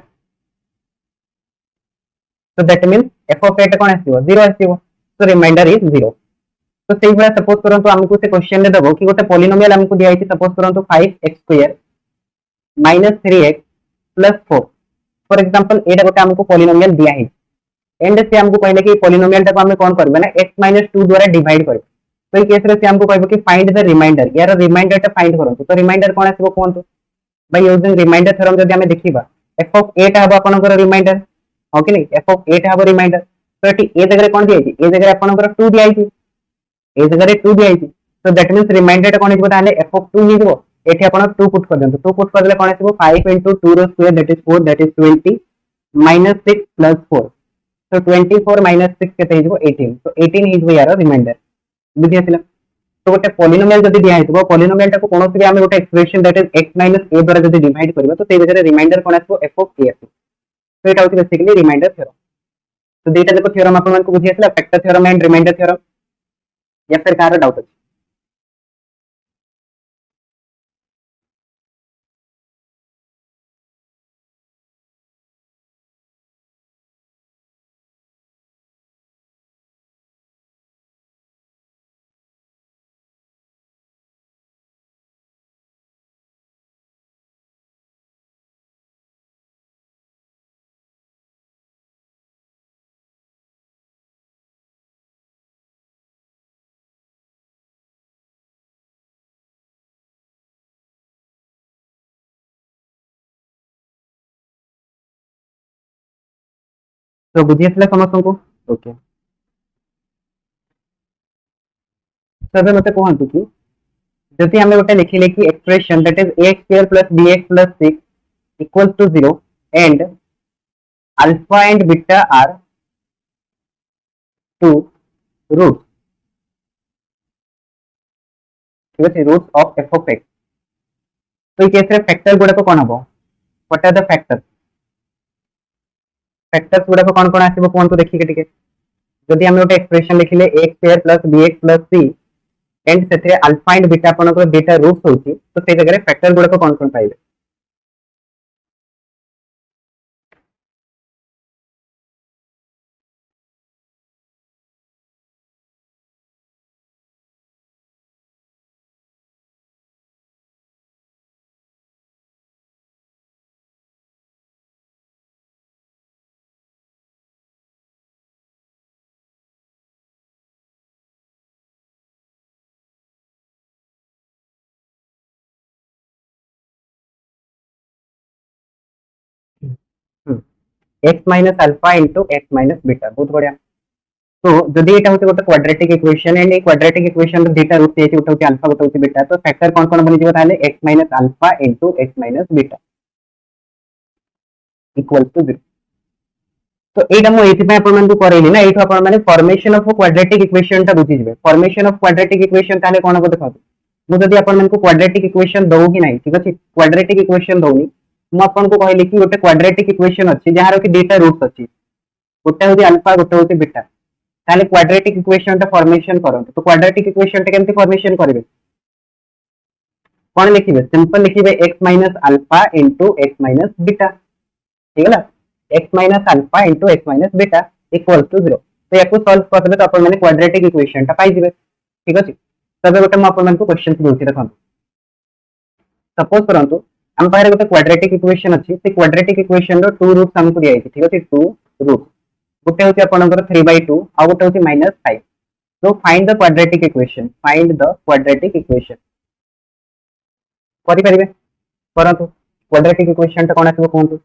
so that means f of a टा कोन आसीबो 0 आसीबो so remainder is 0 तो सेही भला सपोज करंतु हमको से क्वेश्चन ने दबो कि गोटे पॉलिनोमियल हमको दिया है सपोज करंतु 5x² - 3x + 4 फॉर एग्जांपल एटा गोटे हमको पॉलिनोमियल दिया है एंड से हमको कहले कि पॉलिनोमियल टा को हम कोन करबे ना x - 2 द्वारा डिवाइड करबे तो ई केस रे से हमको कहबो कि फाइंड द रिमाइंडर यार रिमाइंडर टा फाइंड करंतु तो रिमाइंडर कोन आसीबो कोन भाई यूजिंग रिमाइंडर थ्योरम जदि हमें देखिबा f of a टा हबो आपनकर रिमाइंडर हो कि नहीं f of a टा हबो रिमाइंडर तो एटी ए जगह कोन दिया है ए जगह आपनकर 2 दिया है ए जगह 2 दिया है तो दैट मींस रिमाइंडर टा कोन हिजबो ताले f of 2 हिजबो एठी आपण 2 पुट कर देंतो 2 पुट कर देले कोन आसीबो 5 * 2 रो square that is 4 that is 20 - 6 + 4 तो 24 - 6 केते हिजबो 18 तो 18 हिजबो यार रिमाइंडर बुझि आसिला तो गोटे पॉलिनोमियल जदि दिया हिजबो पॉलिनोमियल टा को कोनोसी भी हम गोटे expression that is x - a द्वारा जदि डिवाइड करबा तो से जगह रिमाइंडर कोन आसीबो f of a आसीबो तो एटा होची बेसिकली रिमाइंडर थ्योरम तो देटा देखो थ्योरम आपण मन को बुझि आसिला factor theorem and remainder theorem या फिर कार डाउट अछि तो बुझी आसला समस्त को ओके तबे मते कहंतु कि जदि हमें गोटे लिखिले कि expression that is ax² + bx + 6 equals to 0 and alpha and beta are two roots ठीक है roots of f of x तो ये केस रे फैक्टर गुडा को कोन हबो व्हाट आर द फैक्टर्स गुडा को कोन आसीबो कोन तो देखि के टिके जदि हम गोटे एक्सप्रेशन लिखिले ax² + bx + c एंड सेथरे अल्फा एंड बीटा अपन को डेटा रूट्स होची तो से जगह फैक्टर गुडा को कोन पाइबे x - अल्फा * x - बीटा बहुत बढ़िया तो जदि एटा होते गोटे quadratic equation and a quadratic equation रो डेटा रूट होती उठौती अल्फा उठौती बीटा तो फैक्टर कोन बनि जिवो ताले x - alpha * x - beta equal to 0 तो एटा मो एथि पे अपन मन को करैली ना एठो अपन माने फॉर्मेशन ऑफ क्वाड्रेटिक इक्वेशन ता बुझि जिवे फॉर्मेशन ऑफ क्वाड्रेटिक इक्वेशन ताले कोन को देखो मु जदि अपन मन को क्वाड्रेटिक इक्वेशन दउ कि नाही ठीक अछि क्वाड्रेटिक इक्वेशन दउनी मु अपन को कहली कि गोटे क्वाड्रेटिक इक्वेशन अछि जहार कि डेटा रूट्स अछि गोटे होती अल्फा गोटे होती बीटा ताले क्वाड्रेटिक इक्वेशन ता फॉर्मेशन करंत तो क्वाड्रेटिक इक्वेशन ता केमति फॉर्मेशन करिवे कोन लिखिबे सिंपल लिखिबे x - अल्फा * x - बीटा ठीक है ना x - alpha * x - beta equal to 0 तो याको सॉल्व करबे तो अपन माने क्वाड्रेटिक इक्वेशन ता पाई जिवे ठीक अछि तबे गोटे म अपन मन को क्वेश्चन देउछि देखन सपोज करंतु हम पारे गोटे क्वाड्रेटिक इक्वेशन अछि से क्वाड्रेटिक इक्वेशन रो टू रूट्स हमको दिया है ठीक अछि टू रूट्स गोटे होती आपनकर 3/2 आ गोटे होती -5 तो find the quadratic equation, find the quadratic equation करि परिबे परंतु क्वाड्रेटिक इक्वेशन टा कोन आसीबो कोंतु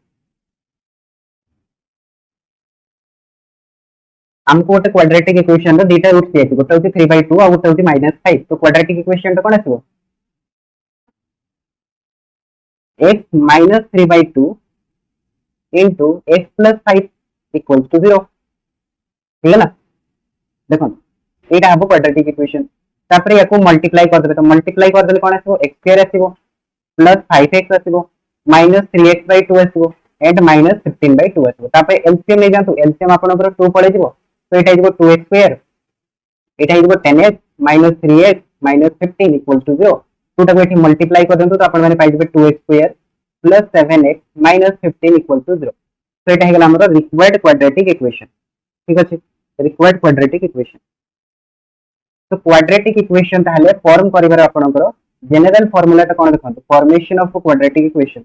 हमको गोटे क्वाड्रेटिक इक्वेशन रो दुटा रूट्स दिया गोटे होची 3/2 आ गोटे होची -5 तो क्वाड्रेटिक इक्वेशन टा कोन आसीबो x minus 3/2 into x plus 5 equals to 0 ठीक है ना देखो एटा हबो क्वाड्रेटिक इक्वेशन तापर याको मल्टीप्लाई कर देबे तो मल्टीप्लाई कर देले कोन आसीबो x स्क्वायर आसीबो प्लस 5x आसीबो माइनस 3x/2 आसीबो एंड माइनस 15/2 आसीबो तापर एलसीएम ले जानतो एलसीएम आपनकर 2 पड़े जिवो तो एटा हिजबो 2x square Etah हिजबो 10x minus 3x minus 15 equals to 0 2 टाको एठी मल्टीप्लाई कर देंतो तो आपण माने पाइ जेबे 2x square plus 7x minus 15 equals to 0 तो एटा हेगला हमर रिक्वायर्ड क्वाड्रेटिक इक्वेशन ठीक अछि रिक्वायर्ड क्वाड्रेटिक इक्वेशन तो क्वाड्रेटिक इक्वेशन ताहले फॉर्म करिबार आपनकर जनरल फार्मूला ता कोन देखंतु formation of quadratic equation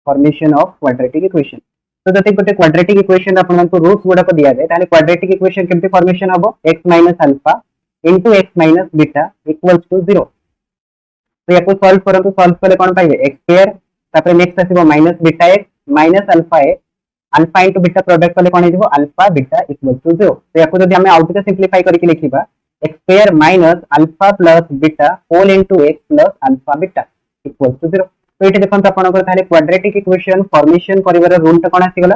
formation of quadratic equation तो जति गोटे क्वाड्रेटिक इक्वेशन आपनकर रूट्स गुडा को दिया जाय ताले क्वाड्रेटिक इक्वेशन केमति फॉर्मेशन हबो x minus alpha into x minus beta equals to 0 तो याको सॉल्व करंतु सॉल्व करले कोन पाइबे x स्क्वायर तापर नेक्स्ट आसीबो minus beta x minus alpha x alpha into beta product करले कोन हिजबो अल्फा बीटा इक्वल टू 0 तो याको जदि हमें आउट के सिंपलीफाई करके लिखिबा x square minus alpha plus beta whole into x plus alpha beta equal to 0 तो एटे देखंत आपनकर ताले क्वाड्रेटिक इक्वेशन फॉर्मेशन करिवार रूल त कोन आसीगला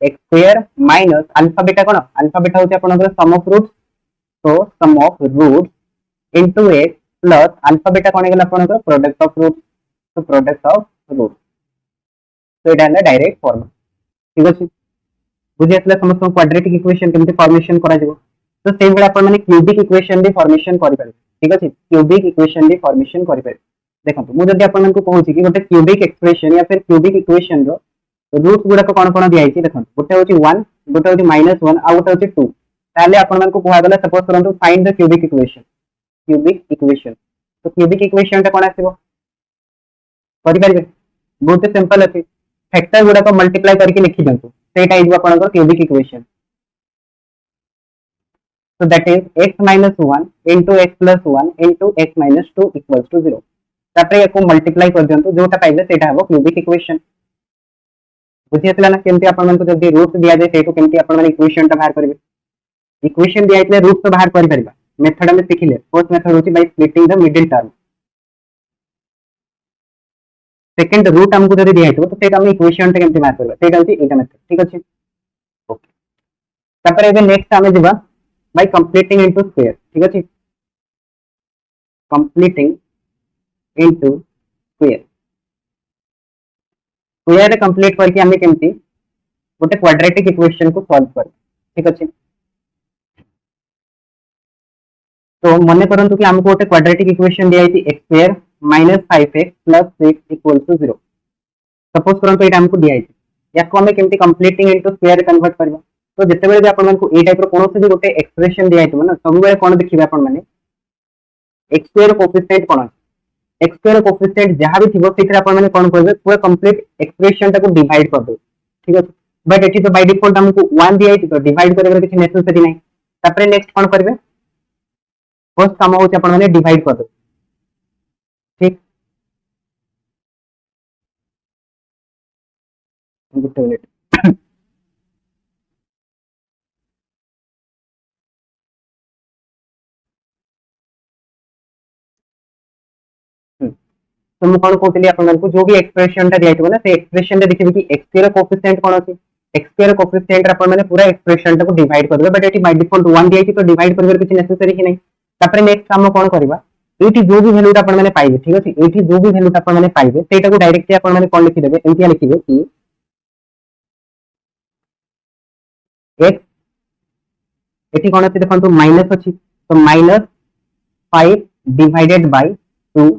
x square minus alpha beta होची आपनकर सम ऑफ रूट्स तो sum of roots into x plus alpha beta कोन गेला आपनकर प्रोडक्ट ऑफ रूट्स तो प्रोडक्ट ऑफ रूट्स तो एटा है डायरेक्ट फॉर्म ठीक अछि बुझि आसला समस्त क्वाड्रेटिक इक्वेशन केमते फॉर्मेशन करा जेबो तो सेम बेला अपन माने क्यूबिक इक्वेशन भी फॉर्मेशन करि पारे ठीक अछि क्यूबिक इक्वेशन भी फॉर्मेशन करि पारे देखंतु मु जदि अपन को कहूची कि गोटे क्यूबिक एक्सप्रेशन या फिर क्यूबिक इक्वेशन रो रूट्स गुडा को कोन कोन दिया आइछि देखंतु गोटे होची 1 गोटे होची -1 आ गोटे होची 2 ताले अपन मन को कहआ गला सपोज करंतु फाइंड द क्यूबिक इक्वेशन तो क्यूबिक इक्वेशन ता कोन आसीबो करि पारिबे बहुत सिंपल अछि फैक्टर गुडा को मल्टीप्लाई करके लिखि दंतु सेटा इज अपन को cubic equation so that is x minus 1 into x plus 1 into x minus 2 equals to 0 तापर याको मल्टीप्लाई कर दियंतु जोटा पाइबे सेटा हबो क्यूबिक इक्वेशन बुझि आसला ना केमति अपन मन को जदी रूट्स दिया जाय सेटो केमति अपन मन इक्वेशन ता बाहर करबे इक्वेशन दिया इतले रूट्स तो बाहर कर परबा मेथड में सिखिले फर्स्ट मेथड होची by splitting the middle term second root हमको जदी दिया तो सेटा हम इक्वेशन ता केमति बाहर करबा सेटा होची एटा मेथड ठीक अछि ओके तापर एबे नेक्स्ट हमें जेबा by completing into square ठीक अछि completing into square square complete करके हमें केमती गोटे क्वाड्रेटिक इक्वेशन को सॉल्व कर ठीक अछि तो मन करंतु कि हमको गोटे क्वाड्रेटिक इक्वेशन दिया आइछि x square minus 5x plus 6 equal to 0 suppose करंतु एटा हमको दिया आइछि याको हमें केमती कंप्लीटिंग इनटू स्क्वायर कन्वर्ट करबा तो जिते बेले आपण को ए टाइप रो कोनो से भी गोटे एक्सप्रेशन दिया आइतो ना सब बेले कोन देखिबे आपण माने x स्क्वायर कोएफिशिएंट कोन x स्क्वायर कोएफिशिएंट जहां भी थिबो सेकरे आपण माने कोन करबे पूरा कंप्लीट एक्सप्रेशन टा को डिवाइड कर दो ठीक है बट एटी तो बाय डिफॉल्ट हमको 1 दिया आइतो तो डिवाइड करबे किछ नेसेसरी नै तापरे नेक्स्ट कोन करबे फर्स्ट काम होचे आपण माने डिवाइड कर दो ठीक गुड मिनट तो मु कोन कहतली आपन को जो भी एक्सप्रेशन ता दियाइतो ना से एक्सप्रेशन ता देखिबे कि x स्क्वायर कोएफिशिएंट कोन अछि x स्क्वायर कोएफिशिएंट आपन माने पूरा एक्सप्रेशन ता को डिवाइड कर देबे बट एटी बाय डिफॉल्ट 1 दियाइतो तो डिवाइड करबे किछ नेसेसरी ही नै तापर नेक्स्ट काम कोन करबा एटी जो भी वैल्यू आपन माने पाइबे ठीक अछि एटी जो भी वैल्यू आपन माने पाइबे सेटा को डायरेक्टली आपन माने कोन लिखि देबे एंटिया लिखिबे कि x एटी कोन अछि देखंतु माइनस अछि तो माइनस 5 डिवाइडेड बाय 2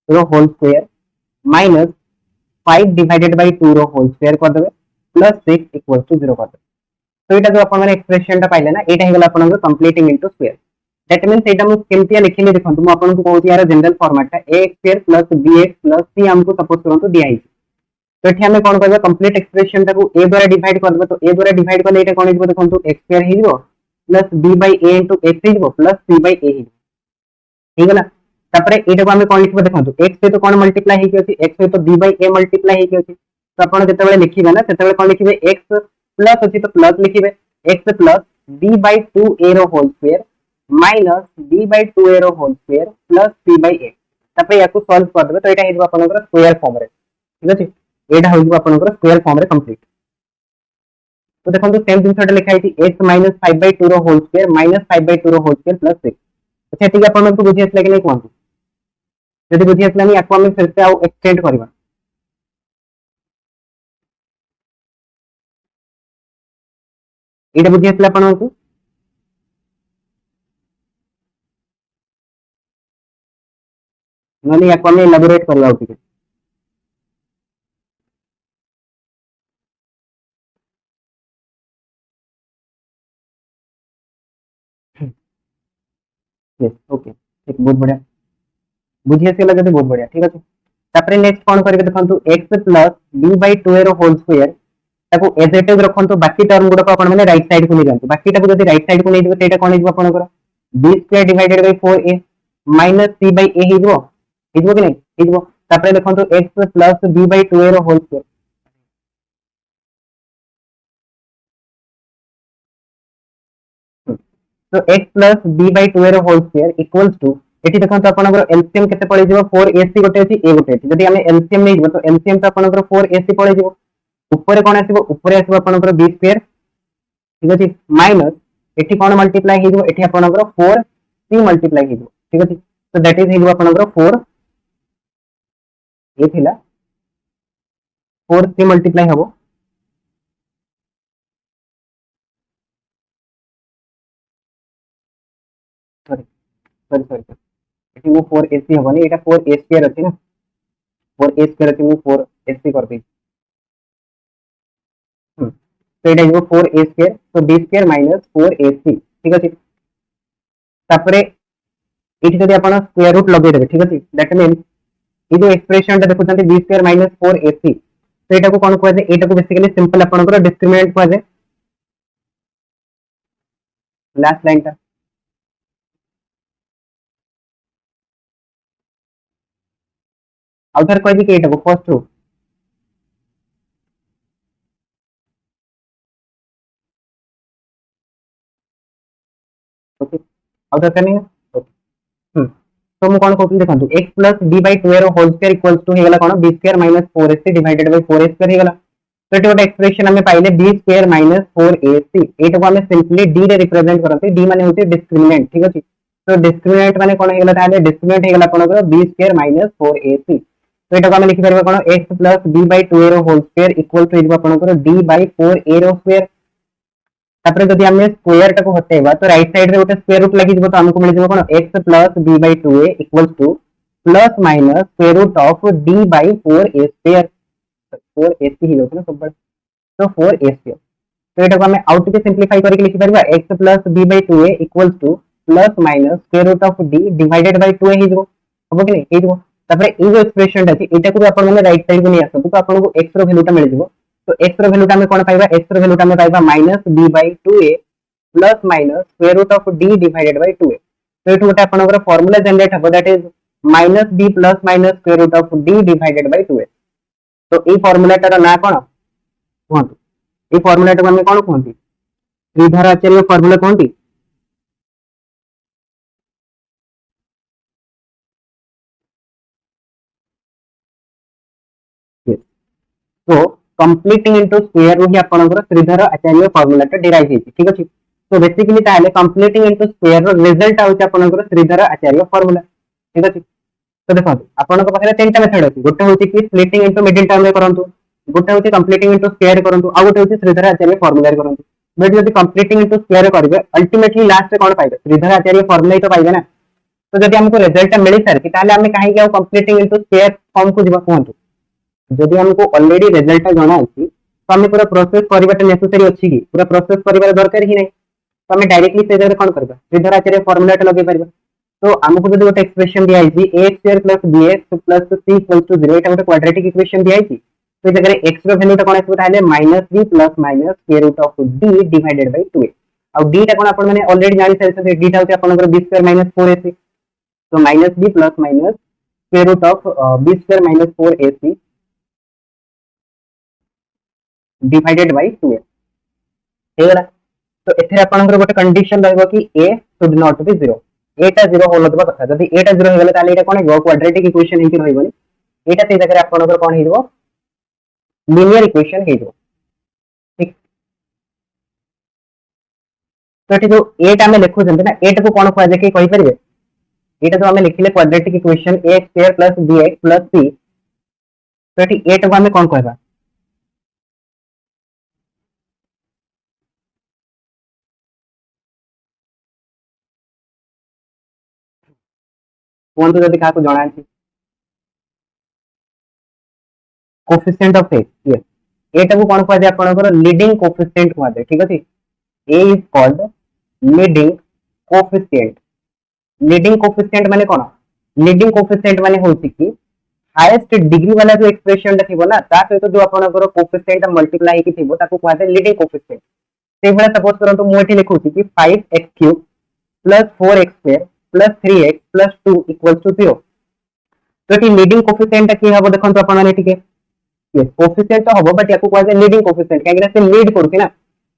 रो whole square minus 5 divided by 2 रो होल स्क्वायर कर देबे प्लस 6 इक्वल टू 0 कर देबे तो एटा जो अपन माने एक्सप्रेशन ता पाइले ना एटा हेगला अपन completing into square that means एटा मु केमतिया लिखिले देखंतु मु अपन को कहूची यार जनरल फॉर्मेट ता a square plus bx plus c हमको सपोज करंतु दिया है तो एठी हमें कोन करबा कंप्लीट एक्सप्रेशन ता को a द्वारा डिवाइड कर देबे तो a द्वारा डिवाइड करले एटा कोन हिजबो देखंतु x स्क्वायर हिजबो plus b by a into x हिजबो प्लस c बाय a हिजबो ठीक है ना तापरे एटा को हम कोन लिखबो देखंतु x से तो कोन मल्टीप्लाई हे कि x से तो b बाय a मल्टीप्लाई हे कि तो आपण जते बेले लिखिबे ना तते बेले कोन लिखिबे x प्लस अछि तो प्लस लिखिबे x plus b bye 2a रो whole square minus b bye 2a रो whole square plus c by a तापरे याकू सॉल्व कर देबे तो एटा हेजबो आपनकर स्क्वायर फॉर्म रे ठीक अछि एटा होइबो आपनकर स्क्वायर फॉर्म रे कंप्लीट तो देखो सेम जिनसटा लिखा है x माइनस 5/2 रो होल स्क्वायर माइनस 5/2 रो होल स्क्वायर प्लस 6 अच्छा ठीक है अपन को बुझी असला कि नहीं कोन यदि बुझी असला नहीं याको हम फिर से आउ एक्सटेंड करबा एटा बुझी असला अपन को नले याको हम एलाबोरेट करबा ठीक है यस ओके ठीक बहुत बढ़िया बुझी असला जदी बहुत बढ़िया ठीक है तापरे नेक्स्ट कोन करबे देखंतु x plus b bye 2a रो होल स्क्वायर ताको एज इट इज रखंतु बाकी टर्म गुडा को अपन माने राइट साइड को ले जानतु बाकी टाको जदी राइट साइड को ले दिबो तेटा कोन हिजबो अपन कर b square divided by 4a minus c by a हिजबो हिजबो कि नहीं हिजबो तापरे देखंतु x plus b bye 2a रो होल स्क्वायर तो x plus b bye 2a रो होल स्क्वायर इक्वल्स टू एठी देखंतु आपनकर एलसीएम केते पड़े जिवो 4ac गोटे अछि a गोटे अछि जदी हमें एलसीएम नै जिवो तो एलसीएम तो आपनकर 4ac पड़े जिवो ऊपर कोन आसीबो ऊपर आसीबो आपनकर b स्क्वायर ठीक अछि माइनस एठी कोन मल्टीप्लाई हिजबो एठी आपनकर 4c मल्टीप्लाई हिजबो ठीक अछि तो दैट इज हिजबो आपनकर 4 ए थिला 4c मल्टीप्लाई हबो सॉरी सॉरी सॉरी एठी वो 4ac हबनी एटा 4a स्क्वायर अछि ना 4a स्क्वायर अछि मु 4ac कर दे तो एटा हिजबो 4a स्क्वायर तो b स्क्वायर माइनस 4ac ठीक अछि तापरे एठी जदी आपण स्क्वायर रूट लगे देबे ठीक अछि दैट मींस ये जो एक्सप्रेशन देखो b स्क्वायर माइनस 4ac तो एटा को कोन कहै छै एटा को बेसिकली सिंपल आपनकर डिस्क्रिमिनेंट कहै छै लास्ट लाइन का आउथर कहै छै कि एटा को फर्स्ट रो ओके आउथर करनी है ओके तो मु कोन कहू देखंतु x प्लस b बाय 2 रो होल स्क्वायर इक्वल्स टू हेगला कोन b square minus 4ac divided by 4a square हेगला तो एटा गोटे एक्सप्रेशन हमें पाइले b स्क्वायर माइनस 4ac एटा को हमें सिंपली d रे रिप्रेजेंट करते d माने होते डिस्क्रिमिनेंट ठीक अछि तो डिस्क्रिमिनेंट माने कोन हेगला ताले डिस्क्रिमिनेंट हेगला आपनकर b स्क्वायर माइनस 4ac तो एटा को हमें लिखि परबा कोन x प्लस b बाय 2 रो होल स्क्वायर इक्वल टू हिजबा आपनकर d by 4a row square तापरे जदि हमें स्क्वायर टाको हटेबा तो राइट साइड रे गोटे स्क्वायर रूट लागि जबो तो हमको मिल जबो कोन x plus b bye 2a equals to plus minus square root of d by 4a square 4ac ही होत ना सब तो 4a स्क्वायर तो एटा को हमें आउट के सिंपलीफाई करके लिखि परबा x plus b bye 2a equals to plus minus square root of d divided by 2a ही जबो हबो कि नहीं हे जबो तापरे ई जो एक्सप्रेशन अछि एटा को अपन माने राइट साइड को नहीं आसतो तो आपन को x रो वैल्यूटा मिल जबो तो x रो वैल्यूटा में कोन पाइबा x रो वैल्यूटा में पाइबा minus b bye 2a plus minus square root of d divided by 2a तो एटु गोटे आपनकर फार्मूला जनरेट हबो that is minus b plus minus square root of d divided by 2a तो ई फार्मूलाटार ना कोन कहंतु ई फार्मूलाटा हम कोन कहंती श्रीधर आचार्य फार्मूला कहंती तो कंप्लीटिंग इनटू स्क्वायर रू ही आपनकर श्रीधर आचार्य फार्मूलाटा डिराइव हेछि ठीक अछि तो बेसिकली ताले completing into square rho result आउछ आपनकर श्रीधर आचार्य फार्मूला ठीक अछि तो देखो आपनकर पाखरे तीनटा मेथड अछि गोटे होछि कि स्प्लिटिंग इनटू मिडिल टर्म रे करंतु गोटे होछि कंप्लीटिंग इनटू स्क्वायर करंतु आ गोटे होछि श्रीधर आचार्य फार्मूला रे करंतु बट जदि कंप्लीटिंग इनटू स्क्वायर करबे अल्टीमेटली लास्ट रे कोन पाइबे श्रीधर आचार्य फार्मूला ही तो पाइबे ना तो जदि हमको रिजल्ट मिलि सार कि ताले हमें काहे कि कंप्लीटिंग इनटू स्क्वायर फॉर्म को जिबा कहंतु जदि हमको ऑलरेडी रिजल्ट जाना अछि तो हमें पूरा प्रोसेस करबाटा नेसेसरी अछि कि पूरा प्रोसेस करबा दरकार ही नहीं तो हमें डायरेक्टली से जगह कोन करबा श्रीधर आचार्य फार्मूलाटा लगे परबा तो हमको जदि गोटे एक्सप्रेशन दिया आइछि a² + bx + c = 0 एटा गोटे क्वाड्रेटिक इक्वेशन दिया आइछि तो जगह x रो वैल्यूटा कोन आइछि ताले -b + minus square root of d divided by 2a और डी टा कोन आपण माने ऑलरेडी जानि सारि डी टा होते आपनकर b स्क्वायर माइनस 4ac तो minus b plus minus square root of b square minus 4ac divided by 2a हेगला। तो एथे आपनकर गोटे कंडीशन रहबो कि a should not be 0 a टा 0 होल दबा कथा जदी a टा 0 हेगले ताले एटा कोन हेबो क्वाड्रेटिक इक्वेशन हेकि रहइबोनी एटा से जगह आपनकर कोन हेइबो लीनियर इक्वेशन हेइबो ठीक। तो एठी जो a टा में लिखु जंते ना a टा को कोन खोआ जे के कहि परिबे एटा तो हमें लिखिले quadratic equation a square plus bx plus c तो एठी a टा को हमें कोन कहबा कोन तो जदी का को जणा अछि कोफिशिएंट ऑफ x यस एटा को कोन कहबा जे आपनकर लीडिंग कोफिशिएंट कहबा जे ठीक अछि a is called leading coefficient leading coefficient माने कोन लीडिंग कोफिशिएंट माने होछि कि हाईएस्ट डिग्री वाला जो एक्सप्रेशन थिबो ना ता सहित जो आपनकर कोफिशिएंट मल्टीप्लाई हेकि थिबो ताको कहबा जे लीडिंग कोफिशिएंट से भला सपोज करंतु मु एठी लिखुछि कि 5x³ plus 4x² plus 3x plus 2 equal to 0 तो एठी लीडिंग कोफिशिएंट की हबो देखंतु आपण माने ठीक है यस कोफिशिएंट तो हबो बट याकू कहबा जे लीडिंग कोफिशिएंट काहे कि से लीड करछि ना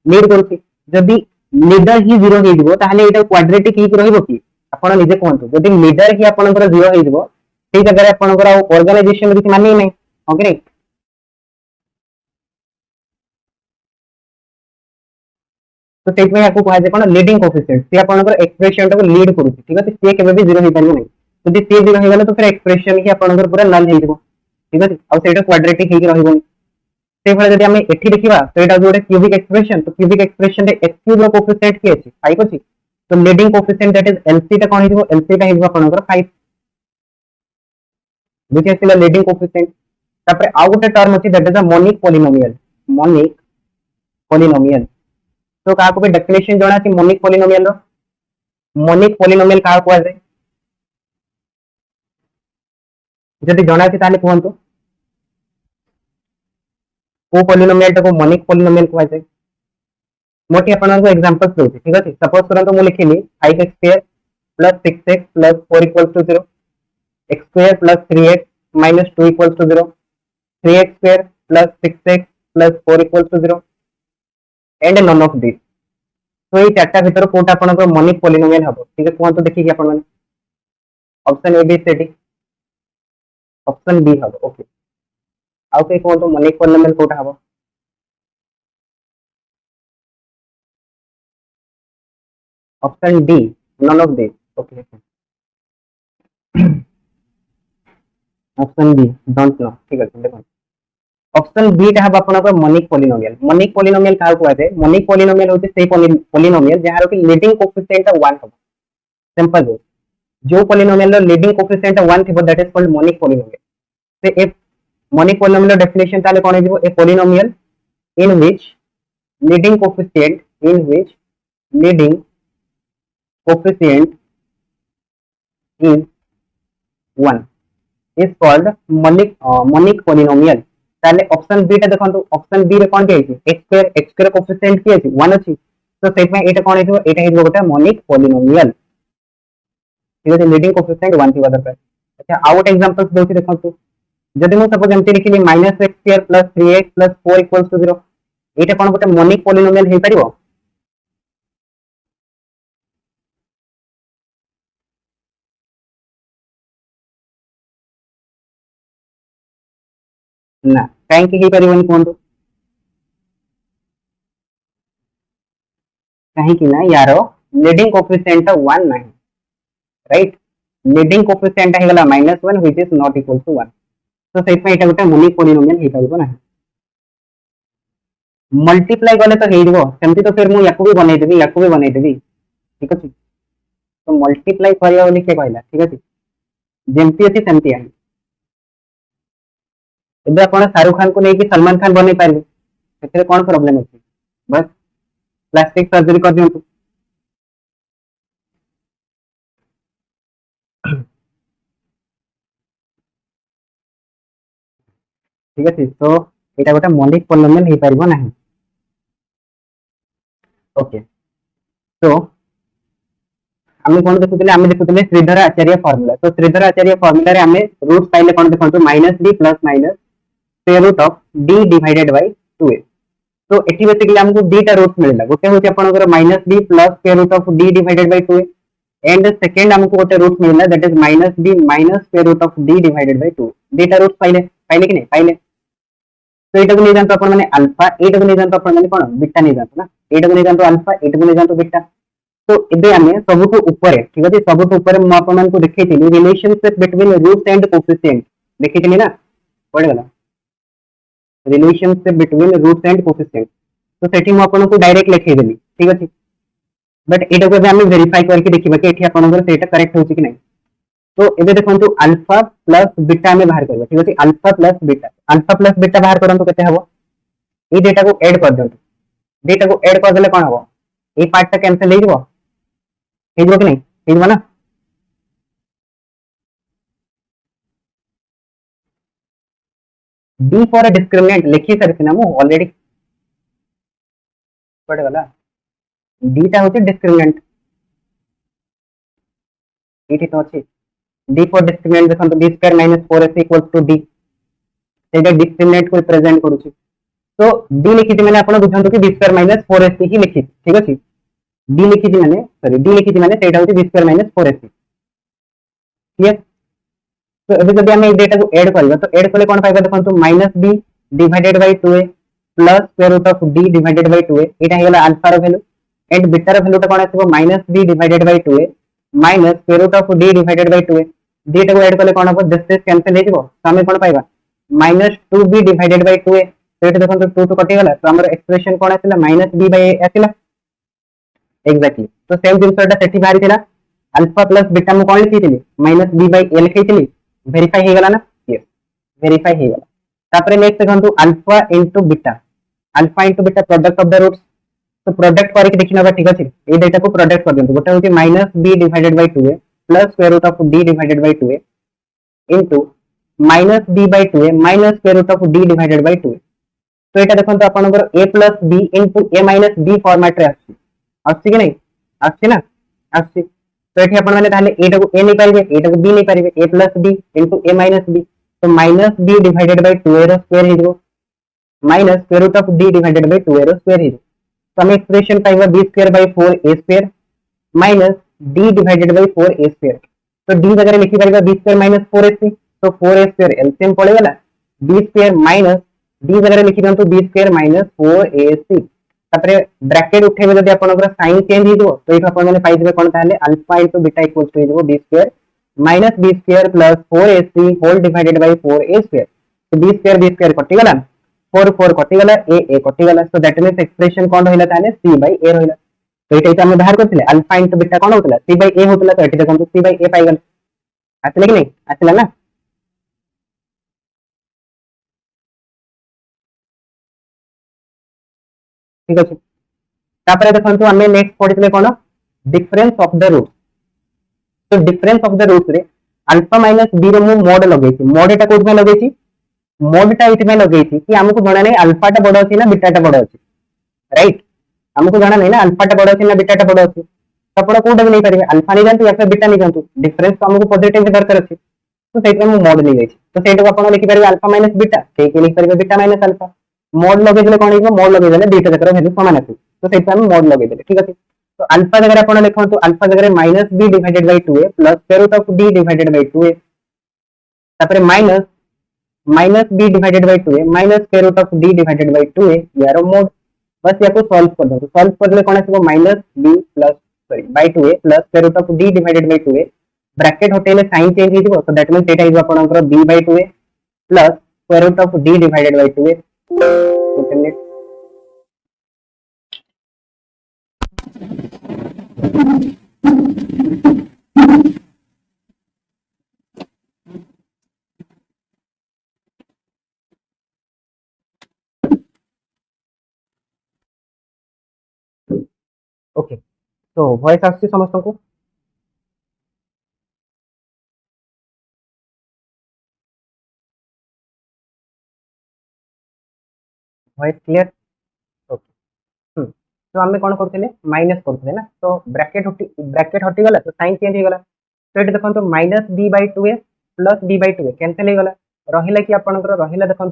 लीड करछि जदी लीडर ही 0 हे दिबो ताहले एटा क्वाड्रेटिक ही रहइबो कि आपण निजे कहंतु जदी लीडर ही आपनकर 0 हे दिबो सेही जगह आपनकर ऑर्गेनाइजेशन किछि माने नै ओके तो सेट में याकू कहै जे कोन लीडिंग कोफिशिएंट से आपनकर एक्सप्रेशन को लीड करूछि ठीक अछि से केबे भी 0 हे पारिबो नै जदी से 0 हे गेले तो फिर एक्सप्रेशन ही आपनकर पूरा नल हे दिबो ठीक अछि और सेटा क्वाड्रेटिक हे रहइबो से भले जदी हमें एठी देखिबा तो एटा जोडे क्यूबिक एक्सप्रेशन तो क्यूबिक एक्सप्रेशन रे x क्यूब रो कोफिशिएंट की अछि 5 अछि तो leading coefficient that is LC टा कोन हिबो LC टा हिबो आपनकर 5 which is the leading coefficient तापर आ गोटे टर्म अछि that is a monic polynomial तो का को भी डेफिनेशन जणा अछि मोनिक पोलिनोमियल का को आसे जदी जणा अछि ताले कोहंतु को पोलिनोमियल टा को मोनिक पोलिनोमियल को आसे मोटी अपन को एग्जांपल्स दउछि ठीक अछि सपोज करंतु मु लिखिली 5x² plus 6x plus 4 equals to 0 x² plus 3x minus 2 equals to 0 3x² plus 6x plus 4 equals to 0 and none of this तो ये चारटा भीतर कोटा अपन को मोनिक पोलिनोमियल हबो ठीक है कोन तो देखि कि अपन माने option A B C D option B हबो ओके आउ के कोन तो मोनिक पोलिनोमियल कोटा हबो option D none of this okay option B don't know ठीक है देखो ऑप्शन बी टा हबो अपन को मोनिक पोलिनोमियल का को आसे मोनिक पोलिनोमियल होते से पोलिनोमियल जहार कि लीडिंग कोफिशिएंट 1 हबो सिंपल है जो पोलिनोमियल रो लीडिंग कोफिशिएंट 1 थिबो that is called monic polynomial से ए मोनिक पोलिनोमियल डेफिनेशन ताले कोन हिबो a polynomial in which leading coefficient is 1 is called monic polynomial ताले ऑप्शन बी टा देखंतु ऑप्शन बी रे कोन के अछि x² कोफिशिएंट की अछि 1 अछि तो सेट में एटा कोन हिबो एटा हिबो गोटा मोनिक पोलिनोमियल ठीक है लीडिंग कोफिशिएंट 1 थिबा दरकार अच्छा आउट एग्जांपल्स दोछि देखंतु जदि मु सपोज एमती लिखिली -x² plus 3x plus 4 equals to 0 एटा कोन गोटा मोनिक पोलिनोमियल हे परिबो ना काहे कि हे परिबोनी कोन कहीं कि ना यारो लीडिंग कोफिशिएंट 1 नहीं राइट लीडिंग कोफिशिएंट हेगला -1 which is not equal to 1 तो सेट में एटा गोटे मोनिक पोलिनोमियल हे परिबो ना मल्टीप्लाई गले तो हे दिबो सेमति तो फिर मु याकू भी बनै देबी ठीक अछि तो मल्टीप्लाई करिया बोली के कहला ठीक अछि जेमति अछि सेमति आइ एबे आपण शाहरुख खान को नै कि सलमान खान बनै पारबे एते कोन प्रॉब्लम अछि बस प्लास्टिक सर्जरी कर दियंतु ठीक है तो एटा गोटे मोनिक पोलिनोमियल हे परिबो नाही ओके तो आम कौन देखुले आम देखुले श्रीधर आचार्य फर्मुला। तो श्रीधर आचार्य फर्मुला रे आम रूट पाइले कौन देखो minus D plus minus square root of D divided by 2a। तो एटी बेसिकली हमको दीटा रूट्स मिलला। गोटे होची आपनकर minus D plus square root of D divided by 2a and second हमको गोटे रूट मिलला that is minus d minus square root of D divided by 2। दीटा रूट्स पाइले पाइले कि नहीं पाइले। तो एटा को नै जानतो अपन माने अल्फा, एटा को नै जानतो अपन माने कोन बीटा नै जानतो ना। एटा को नै जानतो अल्फा, एटा को नै जानतो बीटा। तो एबे हमें सबुठु ऊपर ठीक अछि सबुठु ऊपर म आपन मन को देखैतिली relationship between roots and coefficient देखैतिली ना पढे गला relationship between roots and coefficient. तो सेठी म आपन को डायरेक्ट लिखै देली ठीक अछि। बट एटा को हमें वेरीफाई करके देखिबा कि एठी आपनकर सेटा करेक्ट होछि कि नै। तो एबे देखंतु अल्फा प्लस बीटा में बाहर करबा ठीक अछि। अल्फा प्लस बीटा बाहर करंतु केते हबो ए डेटा को ऐड कर दंतु। डेटा को ऐड कर देले कोन हबो ए पार्ट ता कैंसिल हे जबो कि नै हे जबो ना। डी फॉर डिस्क्रिमिनेंट लिखि सरछि ना मु ऑलरेडी पढ़े वाला डी ता होछि डिस्क्रिमिनेंट एठी तो अछि डी फॉर डिस्क्रिमिनेंट देखंतु D square minus 4ac equals to D सेटा डिस्क्रिमिनेंट को रिप्रेजेंट करूछि। तो डी लिखिति माने आपण बुझंतु कि b स्क्वायर माइनस 4ac ही लिखि ठीक अछि। डी लिखिति माने सॉरी डी लिखिति माने सेटा होछि b square minus 4ac clear. तो अभी जब हम डेटा को ऐड करबा तो ऐड करले कोन पाइबा देखंतु minus b divided by 2a plus square root of d divided by 2a एटा हेला अल्फा रो वैल्यू एंड बीटा रो वैल्यू ता कोन आसीबो minus b divided by 2a minus square root of d divided by 2a डेटा को add करले कोन हो दिस इज कैंसिल हे जिवो तो हमें कोन पाइबा minus 2b divided by 2a। तो एटा देखंतु 2 तो कटि गला तो हमर एक्सप्रेशन कोन आसिला माइनस b बाय a आसिला एग्जैक्टली। तो सेम जिंसटा सेठी बाहरी थिला अल्फा प्लस बीटा मु कोन लिखितिली माइनस b बाय a लिखितिली वेरीफाई हे गला ना यस वेरीफाई हे गला। तापरे नेक्स्ट देखंतु alpha into beta product of the roots. तो प्रोडक्ट करके देखिनबा ठीक अछि ए डेटा को प्रोडक्ट कर देंतु गोटे होची minus b divided by 2a plus square root of d divided by 2a into minus b bye 2a minus square root of d divided by 2a। तो एटा देखंतु आपनकर a plus b into a minus b format रे आछि आछि कि नै आछि ना आछि। तो एठी अपन माने ताले एटा को a नै पारिबे एटा को b नै पारिबे a plus b into a minus b। तो minus b divided by 2a रो स्क्वायर हे जबो minus square root of d divided by 2a रो स्क्वायर हे। तो हम एक्सप्रेशन पाइबा b square by 4a square minus d divided by 4a square. तो d जगह लिखि परिबा b स्क्वायर माइनस 4ac तो 4a स्क्वायर एलसीएम पड़े वाला b स्क्वायर माइनस d जगह लिखि दंतु b स्क्वायर माइनस 4ac। तापरे ब्रैकेट उठेबे जदि आपनकर साइन चेंज हो जबो तो एठ अपन माने पाइ जेबे कोन ताले alpha into beta equals to हो जबो b square minus b square plus 4ac whole divided by 4a square. तो b स्क्वायर कटि गला 4 कटि गला a कटि गला। सो दैट मींस एक्सप्रेशन कोन होइला ताले c बाय a होइला। तो एटा हम बाहर करथिले अल्फा इनटू बीटा कोन होतला c बाय a होतला। तो एठी देखंतु c बाय a पाइ गला आसले कि नै आसला ना ठीक अछि। तापरे देखंतु हमें नेक्स्ट पढितले कोन डिफरेंस ऑफ द रूट। तो डिफरेंस ऑफ द रूट रे अल्फा माइनस b रो मु मोड लगेछि मोड एटा कोड में लगेछि मोड टा इति में लगेछि कि हमको जणा नै अल्फा टा बड अछि ना बीटा टा बड अछि राइट। हमको जणा नै ना अल्फा टा बड अछि ना बीटा टा बड अछि तो आपण कोड नै परिबे अल्फा नै जानतु या फिर बीटा नै जानतु डिफरेंस तो हमको पॉजिटिव दरकार अछि। तो सेटा मु मोड नै जाइछि तो सेटा को आपण लिखि परिबे अल्फा माइनस बीटा सेके लिखि परिबे बीटा माइनस अल्फा। मोड लगे देले कोन हिबो मोड लगे देले बीटा जकर वैल्यू समान अछि तो सेटा हम मोड लगे देले ठीक अछि। तो अल्फा जगह आपण लिखंतु अल्फा जगह minus b divided by 2a plus square root of d divided by 2a तापरे minus minus b divided by 2a minus square root of d divided by 2a यारो मोड बस याको सॉल्व कर दो। सॉल्व करले कोन आसीबो minus b plus sorry by 2a plus square root of d divided by 2a bracket हटेले sign change हे जिवो तो दैट मींस एटा इज आपनकर b bye 2a plus square root of d divided by 2a। तो okay तो voice आछि समस्त को वॉइस क्लियर ओके। तो आम कौन करते माइनस करते ना, तो ब्राकेट हटिगला तो साइन चेंज हो गला। तो ये देखो minus b by two a plus b by two a cancel हो गला, रहा कि आपंकर रहा देखो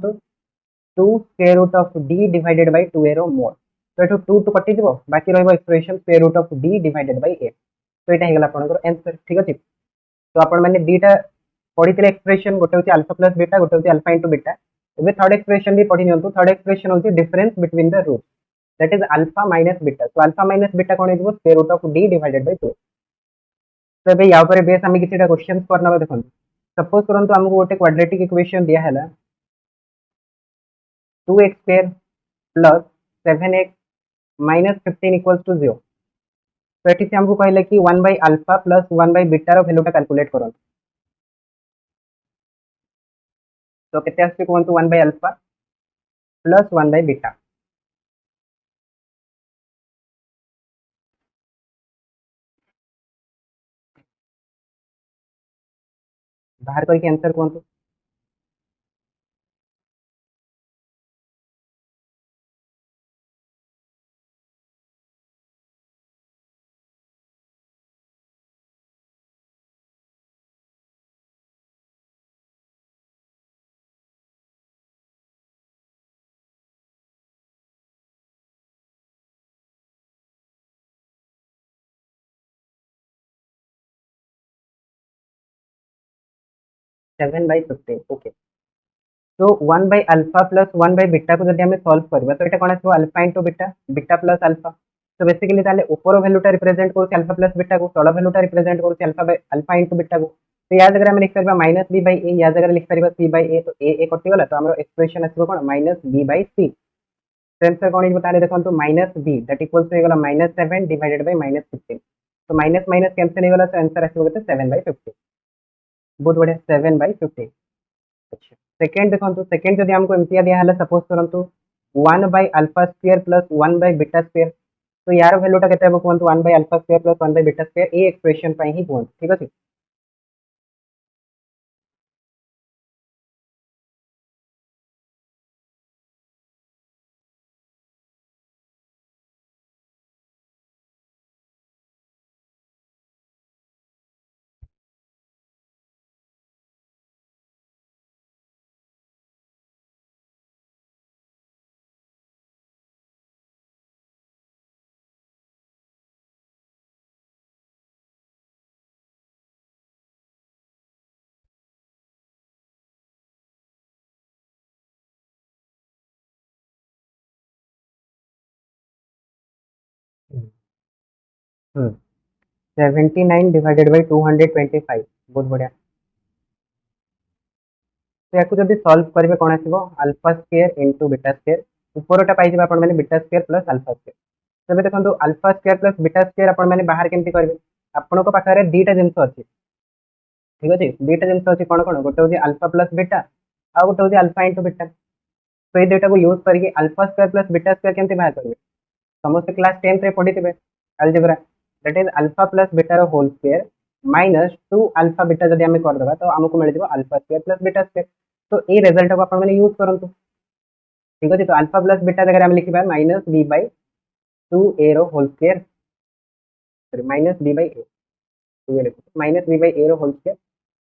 two square root of D divided by two a रो मोड। तो ये टू टू कटिज बाकी रहा expression square root of D divided by a. तो यहाँ होगा आपंकर आंसर। ठीक अच्छे, तो आपण मैंने दीटा पढ़ी एक्सप्रेशन, गोटे हूँ अल्फा प्लस बीटा, गोटे हूँ अल्फा इंटू बीटा। ଏବେ थर्ड एक्सप्रेशन भी पढ़ी नियंतु। थर्ड एक्सप्रेशन होची difference between the root, that is alpha minus beta. तो अल्फा माइनस बीटा कोन हेजो square root of D divided by 2। तो ଏବେ या ऊपर बेस हम किछटा क्वेश्चंस करना देखो। सपोज करंतु हमको गोटे क्वाड्रेटिक इक्वेशन दिया हैला 2x square plus 7x minus 15 equals to 0। तो एठी से हमको कहले कि 1 by alpha plus 1 by beta रो वैल्यूटा कैलकुलेट करन। तो केते आसी कोनतु 1 by alpha plus 1 by beta. बाहर करके आंसर कोनतु। 7 bye 15 okay. तो 1 by alpha plus 1 by beta को जब हमें सॉल्व करबा तो एटा कोन आसबो alpha into beta, beta plus alpha. तो बेसिकली ताले ऊपर वैल्यूटा रिप्रेजेंट करू अल्फा प्लस बीटा को, तळ वैल्यूटा रिप्रेजेंट करू alpha by alpha into beta को। तो या जगह हम लिख परबा माइनस बी बाय ए, या जगह लिख परबा सी बाय ए। तो ए कटि गला, तो हमरो एक्सप्रेशन आसबो कोन माइनस बी बाय सी। तो आंसर कोन हिजो ताले देखंतु minus B that equals to हो गला माइनस 7 डिवाइडेड बाय माइनस 15। तो माइनस माइनस कैंसिल हो गला, तो आंसर आसबो केते 7 बाय 15। बहुत बढ़िया 7 बाय 15। अच्छा सेकंड देखो, सेकंड जब हमको एमती दिया है सपोज करूँ 1 by alpha square plus 1 by beta square. तो यार वैल्यूटा केते हम कहतु 1 by alpha square plus 1 by beta square A expression पे ही कहतु। ठीक अछि। हम्म 79 डिवाइडेड बाय 225। बहुत बढ़िया। तो याकू जब सॉल्व करेंगे कौन आसो alpha square into beta square. ऊपरटा पाई आपने beta square plus alpha square. तबे देखो alpha square plus beta square आपने बाहर केमती करेंगे। आपण पाखे दीटा जिनस अच्छी। ठीक अच्छे, दीटा जिनस अच्छी कौन कौन, गोटे हूँ अल्फा प्लस बीटा, आ गोटे हूँ अल्फा इंटू बीटा। तो ये दुईटा को यूज करके alpha square plus beta square केमती बाहर करेंगे। समस्त क्लास 10th रे पढ़ी थे algebra, that is alpha plus beta whole square minus 2 alpha beta जब आम करदे तो आमको मिल जाए alpha square plus beta square. तो ये रिजल्ट को आपने यूज करूँ। ठीक अच्छे, तो अल्फा प्लस बीटा जगह हम लिखा minus b by two a रो whole square, sorry minus b by a, two a लिखो माइनस बी बै ए रो whole square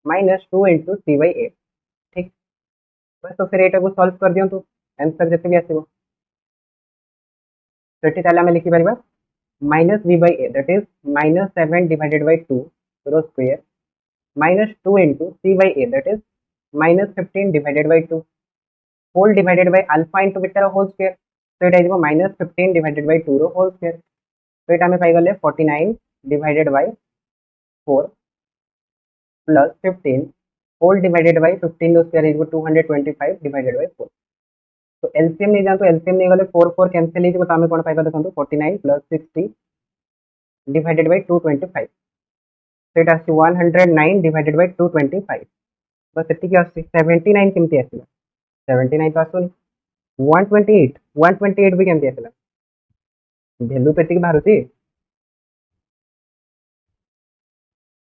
minus 2 into c by a. ठीक, बस तो फिर एटा को सॉल्व कर दियंतु, आंसर जते भी आसीबो। तो एठी ताले हम लिखि परिबा minus b by a that is minus 7 divided by 2 रो square minus 2 into c by a that is minus 15 divided by 2 whole divided by alpha into beta रो होल स्क्वायर। तो एटा आइबो माइनस 15 डिवाइडेड बाय 2 रो whole square. तो एटा हमें पाई गले 49 divided by 4 plus 15 whole divided by 15 रो स्क्वायर इज 225 डिवाइडेड बाय 4। तो एलसीएम नहीं जानतो, एलसीएम नहीं गले 4 4 कैंसिल हो, तो आम कौन पाइबा देखो 49 प्लस 60 डिवाइडेड बाय 225। तो एटा 109 डिवाइडेड बाय 225। बस एतिकी आसी 79 केमती आसीला, 79 तो आसुनी 128, 128 भी केमती आसीला, वैल्यू तो एतिकी बाहरुची,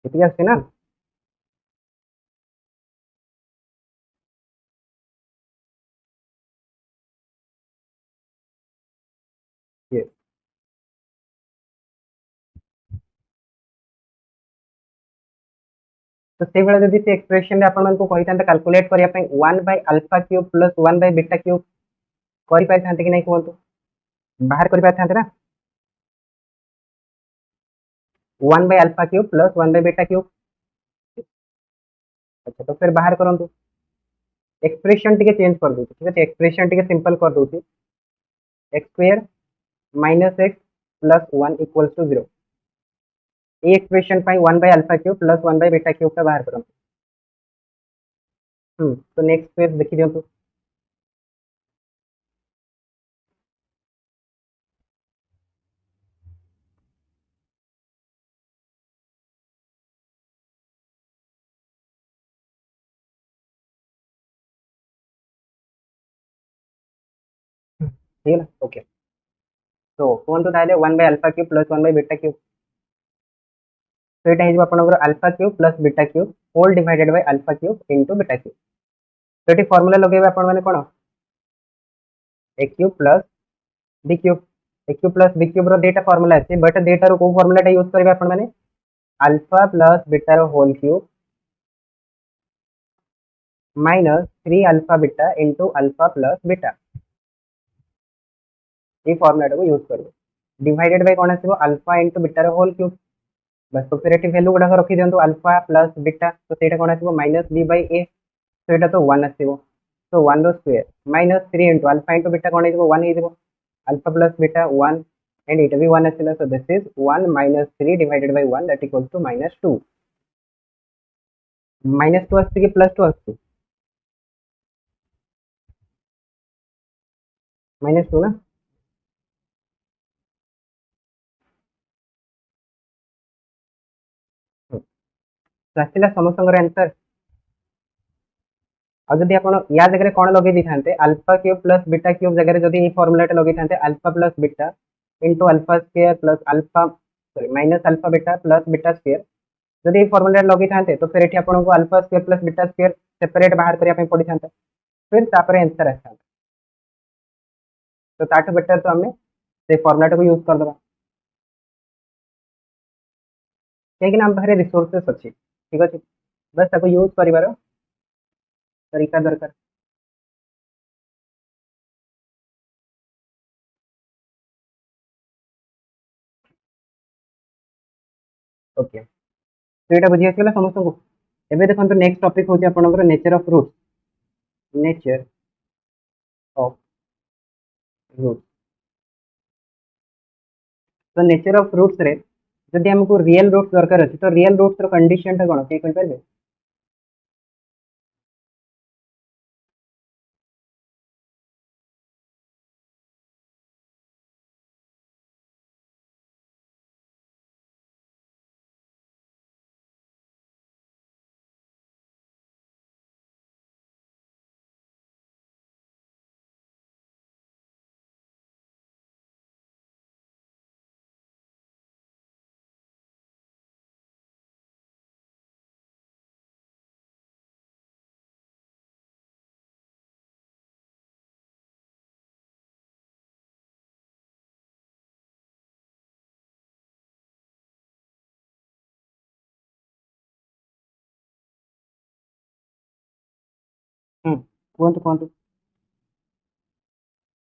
एतिकी आसी ना। ये तो से भाई जदि से एक्सप्रेशन रे आपण मानको कहि थांते कैलकुलेट करिया पई 1 by alpha cube plus 1 by beta cube करि पाइ थांते कि नहीं कहंतु बाहर करि पाइ थांते ना 1 by alpha cube plus 1 by beta cube. अच्छा तो फिर बाहर करंतु एक्सप्रेशन टिके चेंज कर दउची ठीक है एक्सप्रेशन टिके सिंपल कर दउची x square minus x plus 1 equals to 0 ये एक्सप्रेशन पाई 1 by alpha cube plus 1 by beta cube का बाहर करंतु। तो नेक्स्ट पेज देखि दियंतु ठीक है ना ओके। तो कहंतु ताले 1 by alpha cube plus 1 by beta cube तो एटा हेजो आपनकर alpha cube plus beta cube whole divided by alpha cube into beta cube. तो एटी फार्मूला लगेबे आपण माने कोन a cube plus b cube a cube plus b cube रो डेटा फार्मूला अछि बट डेटा रो को फार्मूला टा यूज करबे आपण माने अल्फा प्लस बीटा रो whole cube minus 3 alpha beta into alpha plus beta ये फार्मूला टा को यूज करबे डिवाइडेड बाय कोन आसीबो अल्फा इनटू बीटा रो होल क्यूब बस तो फिर एटी वैल्यू गुडा रखि दियंतु अल्फा प्लस बीटा तो सेटा कोन आसीबो माइनस b बाय a तो एटा तो 1 आसीबो तो 1 रो square minus 3 into alpha into beta कोन आसीबो 1 आसीबो alpha plus beta 1 and it will be 1 आसिला so this is 1 minus 3 divided by 1 that equals to minus 2 आस्ते कि plus 2 आस्ते minus 2 ना आसिला समस्तंकर आंसर आ जदि आपण या जगह कोन लगे दी थांते alpha cube plus beta cube जगह जदि ई फार्मूला टा लगे थांते alpha plus beta into alpha square plus alpha sorry minus alpha beta plus beta square जदि फॉर्मूला लगे थांते तो फिर एठी आपन को alpha square plus beta square separate बाहर करिया पे पड़ी थांता फिर तापर आंसर आथा तो ताठ बेटर तो हमें से फॉर्मूला को यूज कर दबा कहीं हम पाखे रिसोर्सेस अच्छी ठीक अच्छे बस ताको यूज करिवार तरीका दरकार। ओके तो ये बुझी आसगला समस्त को एबे देखंतु नेक्स्ट टॉपिक होची आपनकर nature of roots nature of roots तो नेचर ऑफ रूट्स रे जदि हमको रियल रूट्स दरकार अछि तो रियल रूट्स रो कंडीशन ता कोन के कहि परबे कोन तो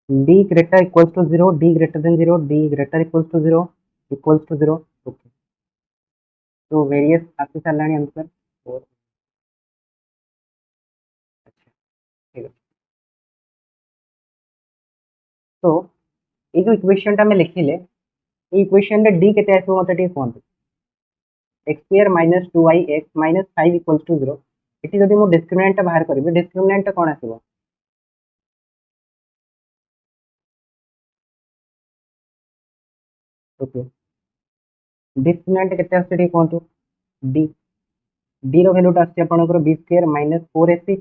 d greater equals to 0 d greater than 0 d greater equals to 0 equals to 0 okay तो वेरियस आपके सालानी आंसर और अच्छा ठीक है तो ये जो इक्वेशन टा मैं लिखिले ये इक्वेशन रे d केते आसो मते टी कोन x square minus 2x minus 5 equals to 0 एटी जदि मो डिस्क्रिमिनेंट बाहर करिवे डिस्क्रिमिनेंट कोन आसीबो ओके डिस्क्रिमिनेंट केते आसे टी कोन d d रो वैल्यू टा आसे आपनकर b square minus 4ac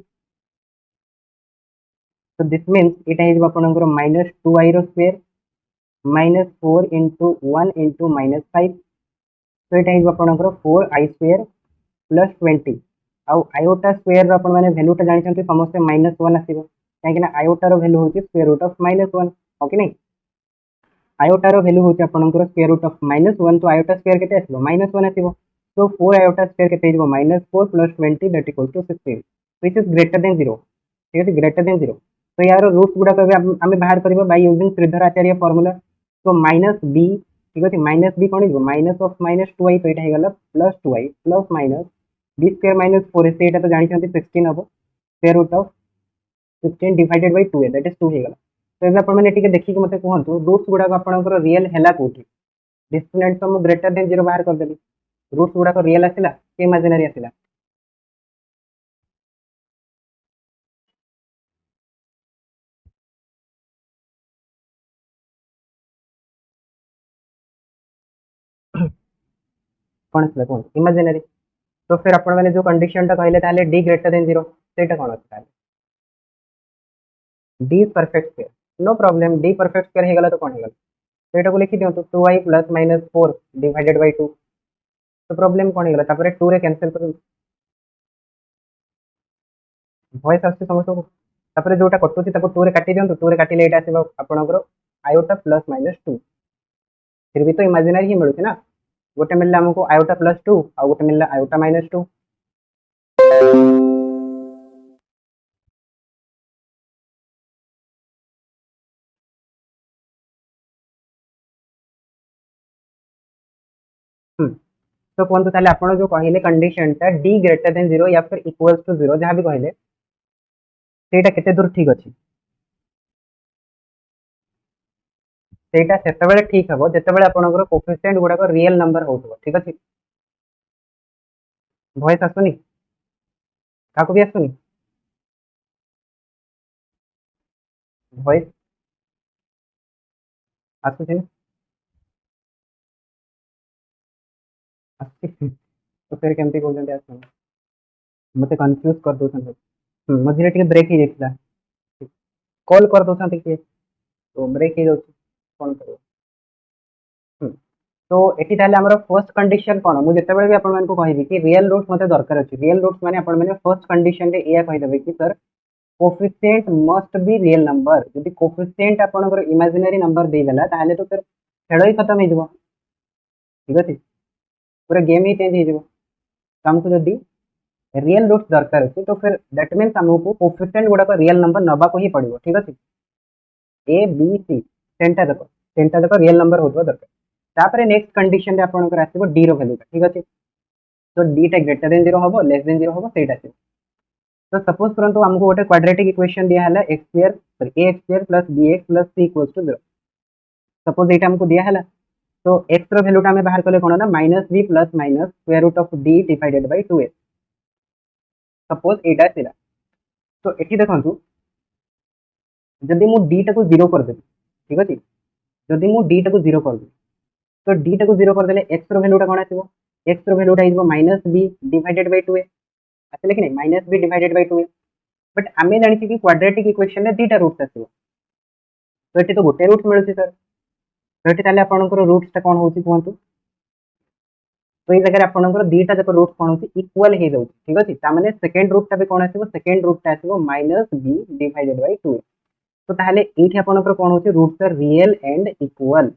so this means it is आपनकर माइनस 2i रो square minus 4 into 1 into minus 5 तो ये आपंकर 4i स्क्वायर प्लस 20 आउ आयोटा स्क्वायर आपण मैंने भैल्यूटा जानते समस्त माइनस 1 आसो कहीं आयोटार भैल्यू हूँ square root of minus 1 okay नहीं आयोटार भैल्यू हूँ आपंकर स्क्वायर रूट ऑफ माइनस 1 तो आयोटा स्क्वायर के माइनस 1 आसो तो 4 आयोटा स्क्वायर केते हिजबो -4 + 20 that equal to 16 which is greater than 0 ठीक है ग्रेटर देन 0 तो यार रूट्स गुडा को हम बाहर करबो by using Shridhar Acharya formula तो -b ठीक है -b कोन हिजबो -2i तो एटा हे गला +2i plus minus b square -4ac एटा तो जानि छथि 16 हबो square root of 16 divided by 2a that is 2 हे गला तो एबे आपण माने टिके देखि के मते कहंतु रूट्स गुडा को आपनकर रियल हैला कोठी डिस्क्रिमिनेंट तो मु ग्रेटर देन 0 बाहर कर देली रूट्स गुडा को रियल आसिला कि इमेजिनरी आसिला कोन आसिला कोन इमेजिनरी तो फिर आपण माने जो कंडीशन टा कहले ताले d ग्रेटर देन 0 सेटा कोन अछि ताले d perfect square no problem d perfect square हे गला तो कोन हे गला तो एटा को लिखि दियौ तो 2i + -4 डिवाइडेड बाय 2 तो प्रॉब्लम कोन हे गला तापरे 2 रे कैंसिल कर वॉइस आसी समस्त को तापरे जोटा कटुची ताको 2 रे काटी दियौ तो 2 रे काटिले एटा आसीबो आपनकर आयोटा +-2 फिर भी तो इमेजिनरी ही मिलुछि ना गोटे मिलला हमको आयोटा +2 आ गोटे मिलला आयोटा -2 तो कोन तो ताले आपण जो कहिले कंडीशन ता d ग्रेटर देन 0 या फिर इक्वल्स टू 0 जहां भी कहिले सेटा केते दूर ठीक अछि सेटा सेतेबेले ठीक हबो जेतेबेले आपनकर कोएफिशिएंट गुडा को रियल नंबर होतबो ठीक अछि वॉइस आसुनी काको भी आसुनी वॉइस आसुछि आसुछि तो फिर केमती बोलते आसुनी मते कंफ्यूज कर दोछन मझिरे टिके ब्रेक ही जेतला कॉल कर दोछन टिके तो ब्रेक ही जाउछि कोन करियो तो एटी ताले हमर फर्स्ट कंडीशन कोन मु जेतेबेले भी आपण मानको कहिबी कि रियल रूट्स मते दरकार अछि रियल रूट्स माने आपण माने फर्स्ट कंडीशन रे एया कहि देबे कि sir coefficient must be real number यदि कोएफिशिएंट आपनकर इमेजिनरी नंबर दे देला ताले तो फिर खेल ही खत्म हो ठीक अछि पूरा गेम ही चेंज हो हमको जदी रियल रूट्स दरकार अछि तो फिर दैट मींस हमको कोएफिशिएंट गुडा को रियल नंबर नबा को ही पड़िबो ठीक अछि ए बी सी सेंटा देखो रियल नंबर होतबो दरकार तापरे नेक्स्ट कंडीशन रे आपनकर आसीबो डी रो वैल्यू ठीक अछि तो डी टा ग्रेटर देन 0 होबो लेस देन 0 होबो सेटा आसीबो तो सपोज करंतु हमको गोटे क्वाड्रेटिक इक्वेशन दिया हला x square sorry a square plus bx plus c equals to 0 suppose एटा हमको दिया हला तो x रो वैल्यू टा हमें बाहर करले कोन ना -b plus minus square root of d divided by 2a suppose एटा सिला तो एठी देखंतु जदि मु d टा को 0 कर देबी ठीक अछि जदि मु d टा को 0 कर देबी तो d टा को 0 कर देले x रो वैल्यू टा कोन आसीबो x रो वैल्यू टा आइबो -b डिवाइडेड बाय 2a आसिले कि नहीं -b divided by 2a but आमे जानि कि क्वाड्रेटिक इक्वेशन रे दीटा रूट्स आसीबो तो एठी तो गोटे रूट्स मिलुछि सर तो एठी ताले आपनकर रूट्स ता कोन होछि कोहंतु तो ए जगह आपनकर दीटा जक रूट्स कोन होछि इक्वल हे जाउछि ठीक अछि ता माने सेकंड रूट ता भी कोन आसीबो सेकंड रूट ता आसीबो -b डिवाइडेड बाय 2 तो ताले एठी आपनकर कोन होछि roots are real and equal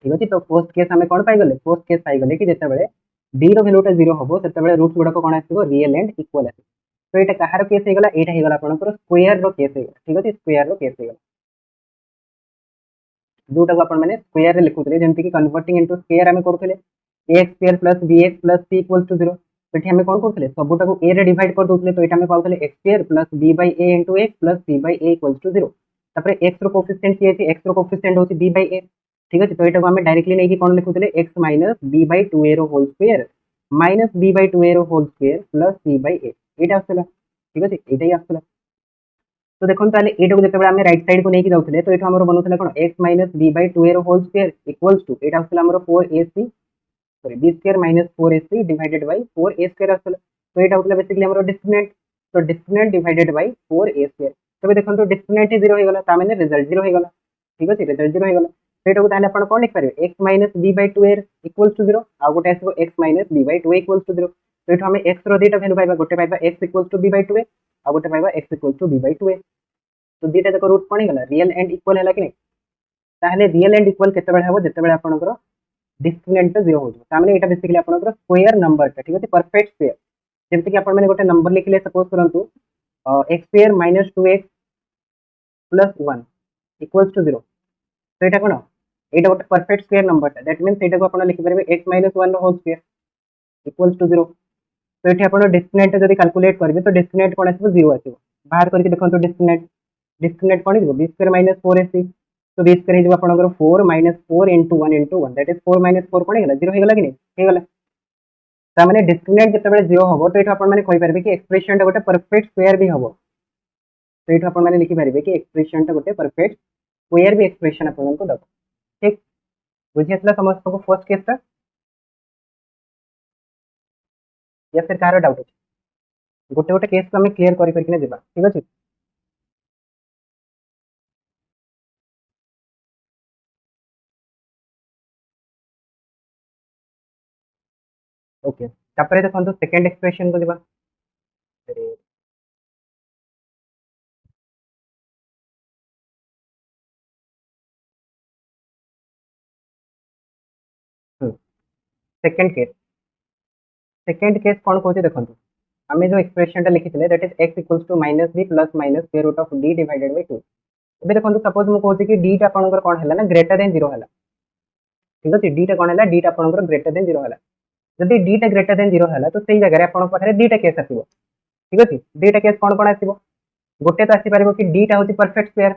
ठीक अछि तो फर्स्ट केस हमें कोन पाइ गले फर्स्ट केस पाइ गले कि जेते बेले d रो वैल्यू ता 0 होबो सेते बेले रूट्स गुडा को कोन आसीबो रियल एंड इक्वल आसीबो तो एटा कहार केस हे गला एटा हे गला आपनकर स्क्वायर रो केस हे ठीक अछि स्क्वायर रो केस हे गला जोटा को अपन माने स्क्वायर रे लिखुतले जेंति कि कन्वर्टिंग इनटू स्क्वायर हमें करथले a square plus bx plus c equal to 0 एठी हमें कोन करथले सबुटा को a रे डिवाइड कर दोथले तो एटा हमें पाउथले x square plus b by a into x plus c by a equal to 0 तापर x रो कोएफिशिएंट की अछि x रो कोएफिशिएंट होछि b बाय a ठीक अछि तो एटा को हमें डायरेक्टली नै कि कोन लिखुतले x minus b bye 2a रो whole square minus b bye 2a रो whole square plus c by a एटा आछला ठीक अछि एटा ही आछला तो देखो ताले एटा को जते आमे राइट साइड को नै कि जाउथले तो एटा हमर बनउथले कोन x - b / 2a रो होल स्क्वायर इक्वल्स टू एटा आछला हमर 4ac sorry b square - 4ac divided by 4a square आछला तो एटा होतला बेसिकली हमर डिस्क्रिमिनेंट तो discriminant divided by 4a square तबे देखो तो डिस्क्रिमिनेंट 0 हो गला ता माने रिजल्ट 0 हो गला ठीक अछि रिजल्ट 0 हो गला तो एटा को ताले आपण कोन लिख परिबे x - b / 2a equals to 0 आ गोटे आसीबो x - b / 2a equals to 0 तो एटा हमें x रो देटा वैल्यू पाइबा गोटे पाइबा x equals to b / 2a आ गोटे पाइबा x equals to b / 2a तो दीटा जक रूट कोन गला रियल एंड इक्वल हैला कि नै ताहले रियल एंड इक्वल केते बेले हबो जते बेले आपनकर डिस्क्रिमिनेंट जीरो हो तामें एटा बेसिकली आपनकर स्क्वायर नंबर टा ठीक अछि परफेक्ट स्क्वायर जेमति कि आपण माने गोटे नंबर लिखले सपोज करंतु x square minus 2x plus 1 equals to 0 तो एटा कोन एटा गोटे परफेक्ट स्क्वायर नंबर टा दैट मींस एटा को आपण लिखि परबे x माइनस 1 रो होल स्क्वायर इक्वल्स टू 0 तो एठी आपण डिस्क्रिमिनेंट जदि कैलकुलेट करबे तो डिस्क्रिमिनेंट कोन आसीबो 0 आसीबो बाहर करके देखंतु डिस्क्रिमिनेंट डिस्क्रिमिनेंट कोन दिबो b स्क्वायर माइनस 4ac तो b स्क्वायर हिजबो आपनकर 4 minus 4 into 1 into 1 that is 4 minus 4 कोन हेला 0 हेगला कि नहीं हेगला ता माने डिस्क्रिमिनेंट जते बेले 0 होबो तो एठी आपण माने कहि परबे कि एक्सप्रेशन टा गोटे परफेक्ट स्क्वायर भी होबो तो एठी आपण माने लिखि परबे कि एक्सप्रेशन टा गोटे परफेक्ट स्क्वायर भी एक्सप्रेशन आपण को दबो ठीक बुझि आसला समस्त को फर्स्ट केस टा या फिर कार डाउट अछि गोटे गोटे केस को हम क्लियर करि परकिने जेबा ठीक अछि ओके तापरे देखंतु सेकंड एक्सप्रेशन को जेबा सेकंड केस कौन कहते देखो आम जो एक्सप्रेशन लिखी that is x equals to minus B plus minus square root of D divided by 2 ଏବେ ଦେଖନ୍ତୁ सपोज मु कहूँ कि डी टा आपनकर कोन हैला ना ग्रेटर देन 0 हैला ठीक अछि डी टा कोन हैला डी टा आपनकर ग्रेटर देन 0 हैला जदि डी टा ग्रेटर देन 0 हैला तो सेही जगह रे आपन पाखरे डी टा केस आसीबो ठीक अछि डी टा केस कोन कोन आसीबो गोटे तो आसी परबो कि डी टा होची परफेक्ट स्क्वायर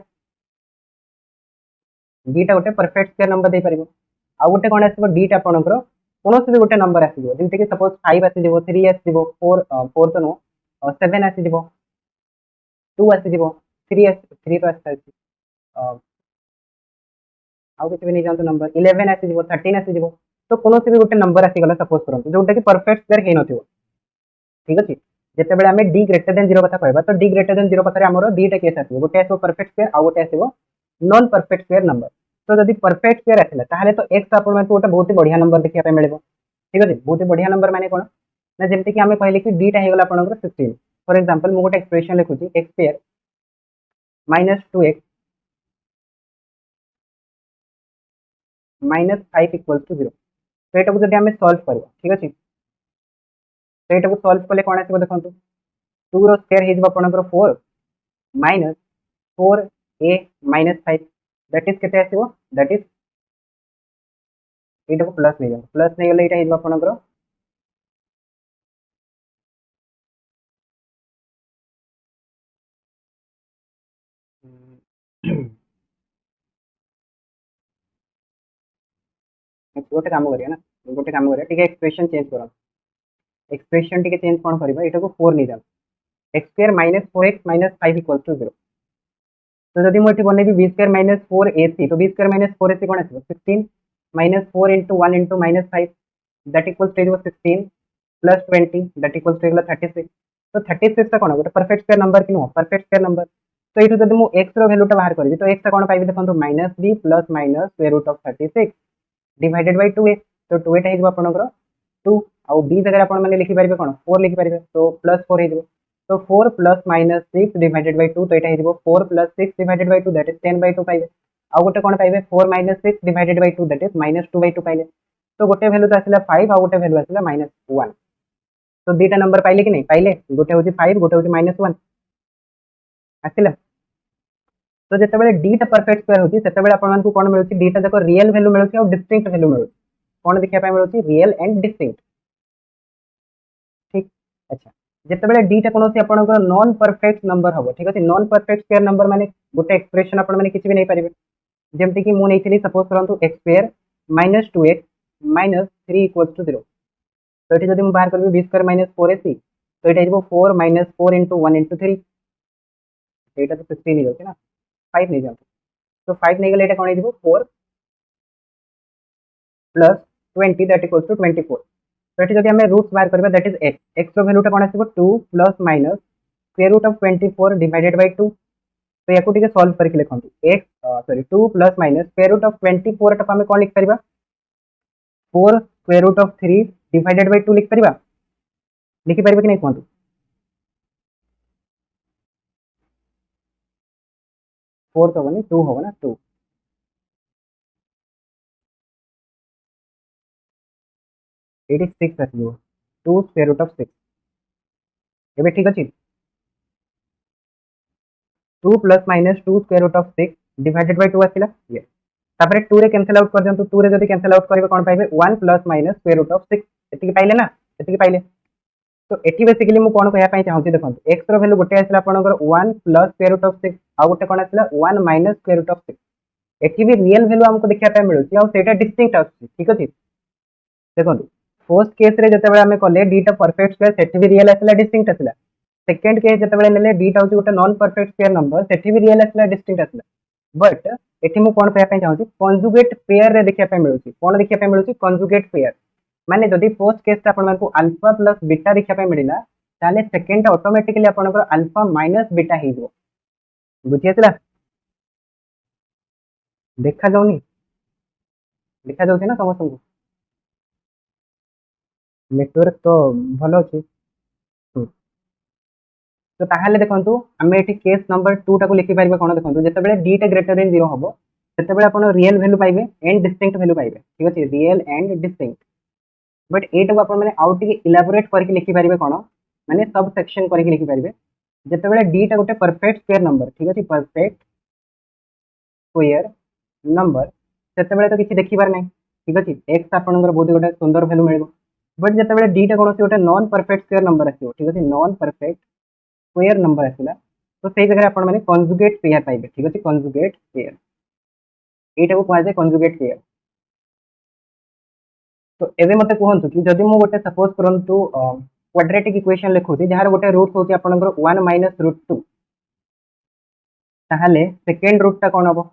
डी टा गोटे परफेक्ट स्क्वायर नंबर दे परबो आ गोटे कोन आसीबो डी टा आपनकर कोनोसी भी गोटे नंबर आसीबो जेमति कि सपोज 5 आसीबो 3 आसीबो 4 4 तो नो 7 आसीबो 2 आसीबो 3 3 तो आसी आउ किसी भी नहीं जानते नंबर 11 आसीबो 13 आसीबो तो कोनोसी भी गोटे नंबर आसी गला सपोज करंतु जोटा कि परफेक्ट स्क्वायर हे नथिबो ठीक अछि जेते बेले हमें डी ग्रेटर देन 0 कथा कहबा तो डी ग्रेटर देन 0 पाखरे हमरो दीटा केस आसीबो गोटे आसीबो परफेक्ट स्क्वायर आ गोटे आसीबो नॉन परफेक्ट स्क्वायर नंबर तो जदि परफेक्ट स्क्वायर आथिला ताहाले तो x आपण माने गोटे बहुत ही बढ़िया नंबर देखिया पे मिलबो ठीक अछि बहुत ही बढ़िया नंबर माने कोन ना जेमति कि हमें कहले कि डी टा हे गला आपनकर 16 फॉर एग्जांपल मु गोटे एक्सप्रेशन लिखुची x square minus 2x minus 5 equals to 0 तो एटा को जदि हमें सॉल्व करबा ठीक अछि तो एटा को सॉल्व करले कोन आसीबो देखंतु 2 रो स्क्वायर हे जबो आपनकर 4 minus 4a minus 5 that is केते आसीबो दैट इज एटा को प्लस नै जाऊ प्लस नै गले एटा हे जबो आपनकर गोटे काम करिया ना गोटे काम करिया ठीक है एक्सप्रेशन चेंज करा एक्सप्रेशन ठीक है चेंज कोन करबा एटा को 4 नै जाऊ x square minus 4x minus 5 equal to 0 तो जदि मु एठी बनेबी b स्क्वायर माइनस 4ac तो b स्क्वायर माइनस 4ac कोन आसीबो 16 minus 4 into 1 into minus 5 that equals to 16 plus 20 that equals to 36 तो 36 टा कोन गोटे परफेक्ट स्क्वायर नंबर कि नो परफेक्ट स्क्वायर नंबर तो एठु जदि मु x रो वैल्यू टा बाहर करबी तो x टा कोन पाइबे देखंतु minus b plus minus square root of 36 divided by 2a तो 2a टा हे जबो आपनकर 2 आ b जगह आपण माने लिखि पारिबे कोन 4 लिखि पारिबे तो प्लस 4 हे जबो तो 4 प्लस माइनस 6 डिवाइडेड बाय 2 तो एटा हे जबो 4 plus 6 divided by 2 that is 10 by 2 पाइबे आ गोटे कोन पाइबे 4 minus 6 divided by 2 that is minus 2 by 2 पाइले तो गोटे वैल्यू तो आसिला 5 आ गोटे वैल्यू आसिला माइनस 1 तो दीटा नंबर पाइले कि नहीं पाइले गोटे होची 5 गोटे होची माइनस 1 आसिला तो जते बेले डी टा परफेक्ट स्क्वायर होची सेते बेले आपण मानकु कोन मिलुची डी टा देखो रियल वैल्यू मिलुची और डिस्टिंक्ट वैल्यू मिलुची कोन देखिया पाए मिलुची रियल एंड डिस्टिंक्ट ठीक अच्छा जते बेले डी टा कोनोसी आपनकर नॉन परफेक्ट नंबर हबो ठीक अछि नॉन परफेक्ट स्क्वायर नंबर माने गोटे एक्सप्रेशन आपण माने किछि भी नहीं पारिबे जेमति कि मु नेइथिली सपोज करंतु x square minus 2x minus 3 equals to 0 तो एठी जदि मु बाहर करबी b स्क्वायर माइनस 4ac तो एटा हिजबो 4 माइनस 4 into 1 into 3 एटा तो 16 ही होचे ना 5 नहीं जातो तो 5 नहीं गले एटा कोन हिजबो 4 प्लस 20 दैट इक्वल्स टू 24 तो एठी जदि हमें रूट्स बाहर करबा दैट इज x x रो वैल्यू टा कोन आसीबो 2 plus minus square root of 24 divided by 2 तो याको टिके सॉल्व करके लिखंतु x sorry 2 plus minus square root of 24 टा हमें कोन लिख परबा 4 square root of 3 divided by 2 लिख परबा लिखि परबा कि नहीं कहंतु 4 तो बनी 2 होगा ना 2 एटी 6 आसीबो 2 स्क्वायर रूट ऑफ 6 एबे ठीक अछि 2 plus minus 2 square root of 6 divided by 2 आसिला ये तापर 2 रे कैंसिल आउट कर दियंतु 2 रे जदी कैंसिल आउट करबे कोन पाइबे 1 plus minus square root of 6 एतिकी पाइले ना एतिकी पाइले तो एठी बेसिकली मु कोन कहया पई चाहूची देखंतु x रो वैल्यू गोटे आसिला आपनकर 1 प्लस स्क्वायर रूट ऑफ 6 आ गोटे कोन आसिला 1 माइनस स्क्वायर रूट ऑफ 6 एठी भी रियल वैल्यू हमको देखिया पई मिलुची आ सेटा डिस्टिंक्ट आछि ठीक अछि देखंतु फर्स्ट केस रे जते बेला हमें कले डीटा परफेक्ट स्क्वायर सेठी भी रियल आसिला डिस्टिंक्ट आसिला सेकंड केस जते बेला नेले डीटा होची गोटे नॉन परफेक्ट स्क्वायर नंबर सेठी भी रियल आसिला डिस्टिंक्ट आसिला बट एठी मु कोन कहया पई चाहूची कंजुगेट पेयर रे देखिया पई मिलुची कोन देखिया पई मिलुची कंजुगेट पेयर माने जदी फर्स्ट केस ता आपण मानकु अल्फा प्लस बीटा देखिया पई मिलिला ताले सेकंड ऑटोमेटिकली आपनकर अल्फा माइनस बीटा हेइबो बुझी आसिला देखा जाउनी देखा जाउची ना समस्त को नेटवर्क तो भलो अछि तो ताहाले देखंतु हमें एठी केस नंबर 2 टाको लिखि पारिबे कोन देखंतु जते बेले d टा ग्रेटर देन 0 हबो तते बेले आपण रियल वैल्यू पाइबे एंड डिस्टिंक्ट वैल्यू पाइबे ठीक अछि रियल एंड डिस्टिंक्ट बट एटा को आपण माने आउट टी इलैबोरेट करके लिखि पारिबे कोन माने सब सेक्शन करके लिखि पारिबे जते बेले d टा गोटे परफेक्ट स्क्वायर नंबर ठीक अछि परफेक्ट स्क्वायर नंबर तते बेले तो किछि देखिबार नै ठीक अछि x आपणकर बहुत गोटे सुंदर वैल्यू मिलबो बट जते बेले d टा कोनोसी गोटे नॉन परफेक्ट स्क्वायर नंबर आसीबो ठीक अछि नॉन परफेक्ट स्क्वायर नंबर आसिला तो सेही जगह आपण माने कंजुगेट पेयर पाइबे ठीक अछि कंजुगेट पेयर एटा को कहै छै कंजुगेट पेयर तो एबे मते कहंतु कि जदि मु गोटे सपोज करंतु क्वाड्रेटिक इक्वेशन लिखुची जहार गोटे रूट होची आपनकर 1 माइनस रूट 2 ताहाले सेकंड रूट ता कोन हबो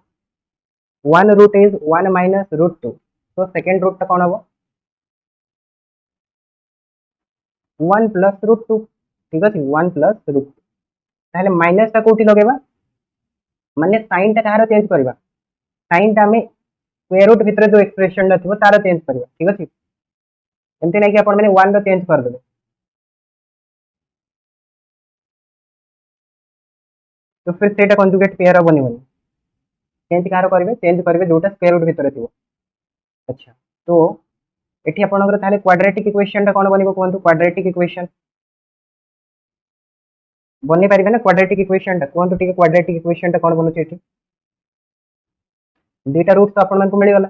1 रूट इज 1 माइनस रूट 2 तो सेकंड रूट ता कोन हबो 1 प्लस रूट 2 ठीक अछि 1 प्लस रूट 2 ताहाले माइनस ता कोठी लगेबा माने साइन ता कहार चेंज करबा साइन ता हमें स्क्वायर रूट भितर जो एक्सप्रेशन नथिबो तार चेंज करबा ठीक अछि एमते नै कि आपण माने 1 रो चेंज कर देबे तो फिर सेटा कंजुगेट पेयर बनी बनी चेंज कहार करबे चेंज करबे जोटा स्क्वायर रूट भितर थिबो अच्छा तो एठी आपनकर ताले क्वाड्रेटिक इक्वेशन ता कोन बनिबो कोंतु क्वाड्रेटिक इक्वेशन बनि पारिबे ना क्वाड्रेटिक इक्वेशन ता कोंतु ठीक क्वाड्रेटिक इक्वेशन ता कोन बनुची एठी डेटा रूट्स आपण मानकु मिली गला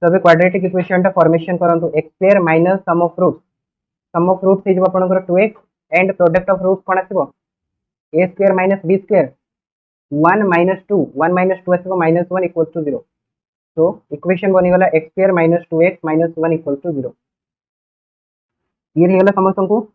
तो क्वाड्रेटिक इक्वेशन टा फॉर्मेशन करंतु x square minus sum of roots is आपनकर 2x and product of roots कोन आसीबो a square minus b square 1 minus 2 1 minus 2 आसीबो माइनस 1 इक्वल्स टू 0 तो इक्वेशन बनि गला x square minus 2x minus 1 equals to 0 ये रही गला समस्तन को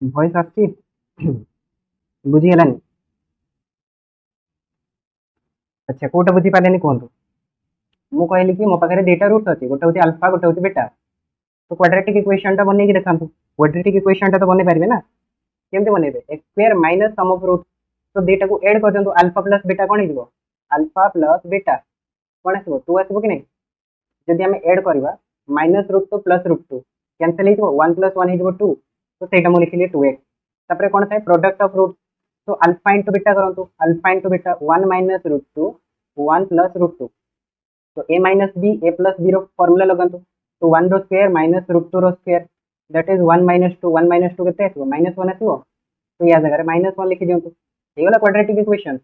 वॉइस आछि बुझी गलानी अच्छा कोटा बुझी पालेनी कोंतु मु कहली कि मो पाखरे डेटा रूट्स अछि गोटे होती अल्फा गोटे होती बीटा तो क्वाड्रेटिक इक्वेशन टा बनै कि देखांतु क्वाड्रेटिक इक्वेशन टा तो बनै पारिबे ना केमते बनेबे x square minus sum of root तो डेटा को ऐड कर दंतु अल्फा प्लस बीटा कोन हिजबो अल्फा प्लस बीटा कोन आसीबो 2 आसीबो कि नै जदि हम ऐड करबा minus root 2 plus root 2 cancel हिजबो 1 प्लस 1 हिजबो 2 तो सेटा मु लिखिली 2x तापरे कोन थाय प्रोडक्ट ऑफ रूट तो अल्फा इनटू बीटा करंतु alpha into beta 1 minus root 2 1 plus root 2 तो a minus b a plus b रो फार्मूला लगंतु तो 1 रो स्क्वायर माइनस रूट 2 रो square that is 1 minus 2 1 minus 2 केते आसीबो माइनस 1 आसीबो तो या जगह रे माइनस 1 लिखि दियंतु हे वाला क्वाड्रेटिक इक्वेशन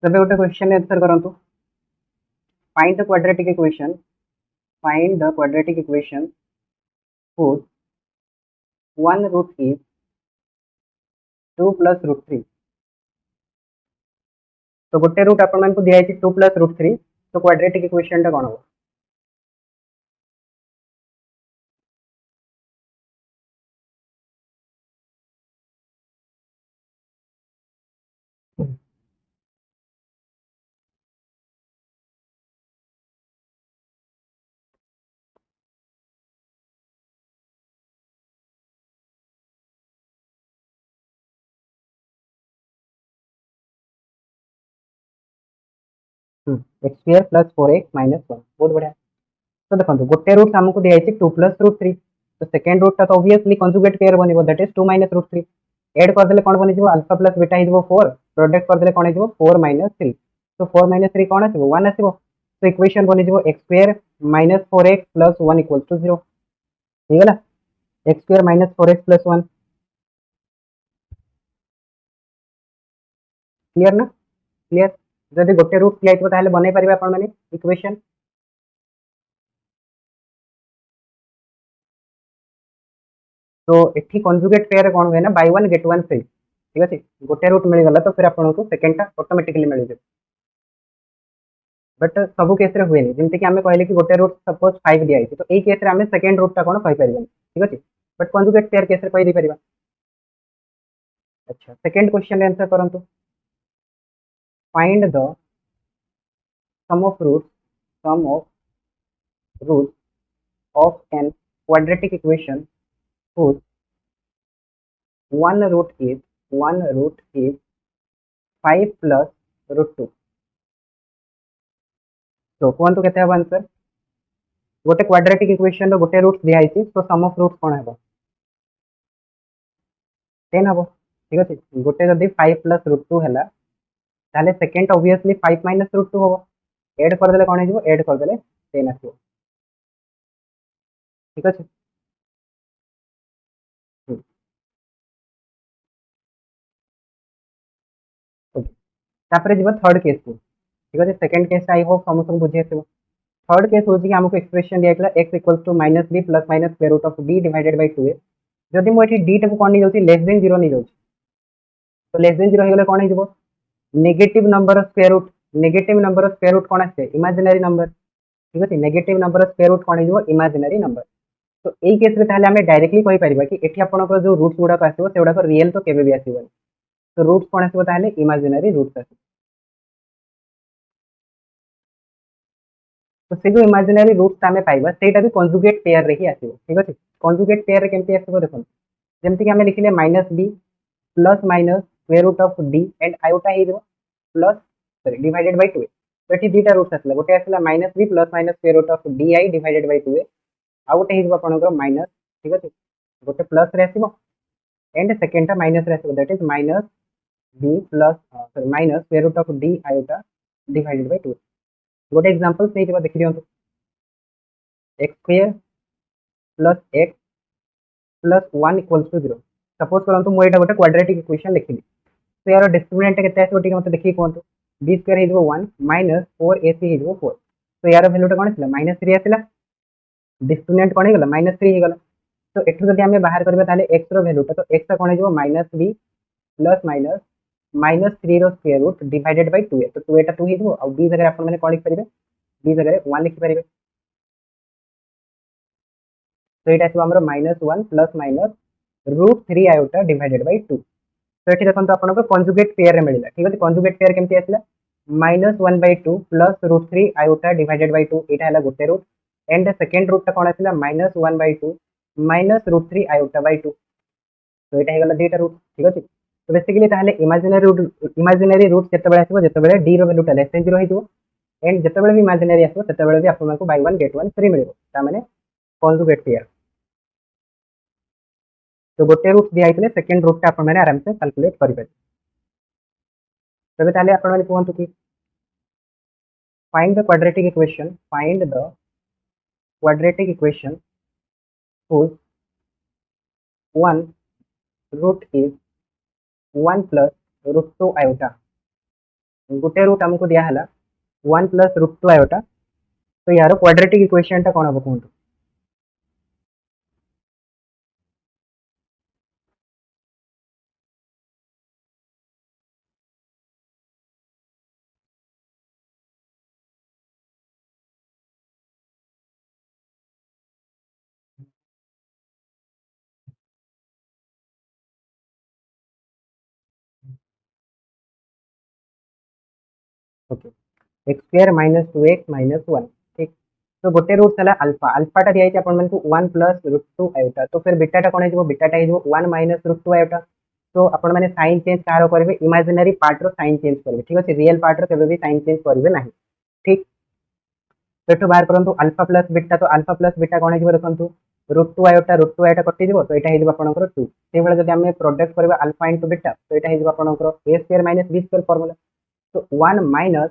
तबे गोटे क्वेश्चन आंसर करंतु find the quadratic equation find the quadratic equation whose one root is 2 plus root 3 तो गोटे रूट आपण मानकु दिया है 2 प्लस रूट 3 तो क्वाड्रेटिक इक्वेशन टा कोन हो x square plus 4x minus 1 बहुत बढ़िया तो देखो गोटे रूट आमको दिखाई 2 प्लस रूट 3, तो सेकेंड रूट तो ऑब्वियसली कंजुगेट पेयर बनिबो, that is 2 minus root 3। Add कर देले कोन बनि जिवो अल्फा प्लस बीटा हिजबो 4, प्रोडक्ट कर देले कोन हिजबो 4 माइनस 3, तो 4 माइनस 3 कोन आसीबो 1 आसीबो। तो इक्वेशन बनि जिवो x square minus 4x plus 1 equals to 0 ठीक है ना, x square minus 4x plus 1 clear ना, क्लियर। जदि गोटे रूट दिया ताहले बनै परिबे आपण माने इक्वेशन। तो एठी कंजुगेट पेयर कोन होय ना बाय 1 गेट 1 फ्री, ठीक अछि। गोटे रूट मिल गला तो फिर आपन को सेकंड टा ऑटोमेटिकली मिल जे, बट सब केस रे हुए नहीं, जेमति कि हमें कहले कि गोटे रूट सपोज 5 दिया है, तो एई केस रे हमें सेकंड रूट टा कोन कहि परिबे, ठीक अछि। बट कंजुगेट पेयर केस रे कहि दी परिबा। अच्छा सेकंड क्वेश्चन आंसर करंतु, find the sum of roots, sum of roots of an quadratic equation whose one root is 5 plus root 2। तो कहतु केते हबो आंसर, गोटे क्वाड्रेटिक इक्वेशन रो गोटे रूट्स दिया है, तो सम ऑफ रूट्स कोन हबो 10 हबो, ठीक अछि। गोटे जदी 5 प्लस रूट 2 हैला ताले सेकंड ऑब्वियसली 5 माइनस रूट 2 हबो, ऐड कर देले कोन हिजबो, ऐड कर देले 10 आसीबो, ठीक अछि। तापरे जीव थर्ड केस को, ठीक है। सेकंड केस आई होप समस्त बुझे थो। थर्ड केस होची कि हमको एक्सप्रेशन दिया x equals to minus b plus minus square root of d divided by 2a। जदि मो एठी d टाको कोन नहीं जाउची लेस देन 0 नहीं जाउची, तो लेस देन 0 हे गेले कोन हे जिवो negative number of square root. Negative number of square root कोन आसे इमेजिनरी नंबर, ठीक है। Negative number of square root कोन हे जिवो इमेजिनरी नंबर। तो एई केस रे ताले हमें डायरेक्टली कहि परिबा कि एठी आपन को जो रूट्स गुडा का आसीबो सेउडा को रियल तो केबे भी आसीबो, तो रूट्स कोन आसीबो ताले इमेजिनरी रूट्स आसीबो। तो से जो इमेजिनरी रूट्स आमे पाइबा सेटा भी कंजुगेट पेयर रे ही आसीबो, ठीक अछि। कंजुगेट पेयर रे केमति आसीबो देखो, जेमति कि हमें लिखिले minus b plus minus square root of d and iota ही जो प्लस सॉरी डिवाइडेड बाय 2। तो एठी दुटा रूट्स आसला, गोटे आसला minus b plus minus square root of di divided by 2 आ गोटे ही आपन को माइनस, ठीक अछि। गोटे प्लस रे आसीबो एंड सेकंड टा माइनस रे आसीबो, that is minus b plus sorry minus square root of d iota divided by 2। गोटे एग्जांपल से ही देखि दियंतु, x square plus x plus 1 equals to 0। Suppose करंतु मो एटा गोटे क्वाड्रेटिक इक्वेशन लिखिली, तो यार डिस्क्रिमिनेंट केते आसीबो ठीक मते देखि कोंतु, b स्क्वायर हिजबो 1 माइनस 4ac हिजबो 4। तो यार वैल्यू टा कोन आसिला माइनस 3 आसिला, डिस्क्रिमिनेंट कोन हेगला माइनस 3 हेगला। तो एठु जदि हमें बाहर करबा ताले x रो वैल्यू टा, तो x टा कोन हिजबो minus b plus minus minus 3 रो square root divided by 2a। तो 2a टा 2 हिजबो आ b जगह आपन माने कोन लिख परिबे, b जगह 1 लिख परिबे। तो एटा आसीबो हमरो minus 1 plus minus root 3 iota divided by 2। तो ये देखो आपन को कंजुगेट पेयर रे मिलला, ठीक है। कंजुगेट पेयर केमती आसला minus 1/2 plus root 3 iota divided by 2, एटा हला गोटे रूट एंड सेकंड रूट टा कोन आसला minus 1/2 minus root 3 iota by 2। तो एटा हेगला दुटा रूट, ठीक है। तो बेसिकली ताहले इमेजिनरी रूट जते बेले आसीबो जते बेले d रो वैल्यू टा लेस देन 0 हिजबो एंड जते बेले भी इमेजिनरी आसीबो तते बेले भी आपन को बाय 1 गेट 1 फ्री मिलिबो, ता माने कंजुगेट पेयर। तो गोटे रूट दिया है, सेकंड रूट टा आपण माने आराम से कैलकुलेट करि पारे। तबे ताले आपण माने कहंतु कि find the quadratic equation, find the quadratic equation whose one root is 1 plus root 2 iota। गोटे रूट हमको दिया हला 1 प्लस रूट 2 आयोटा। तो यार क्वाड्रेटिक इक्वेशन टा कोन हबो कहंतु, okay x square minus 2x minus 1, ठीक। तो गोटे रूट हला अल्फा, अल्फा टा दिया है आपण मन को 1 प्लस रूट 2 आयोटा। तो फिर बीटा टा कोन हिजबो, बीटा टा हिजबो 1 माइनस रूट 2 आयोटा। तो आपण माने साइन चेंज कार करबे, imaginary part rho sine change करबे, ठीक अछि। रियल पार्ट रो केबे भी साइन चेंज करबे नाही, ठीक। तो एठो बाहर करंतु अल्फा प्लस बीटा, तो अल्फा प्लस बीटा कोन हेजिबो देखंतु रूट 2 आयोटा कटि जिवो, तो एटा हेजिबो आपनकर 2। से बेला जदि हम प्रोडक्ट करबा अल्फा इनटू बीटा, तो एटा हेजिबो आपनकर a square minus b square formula. तो 1 माइनस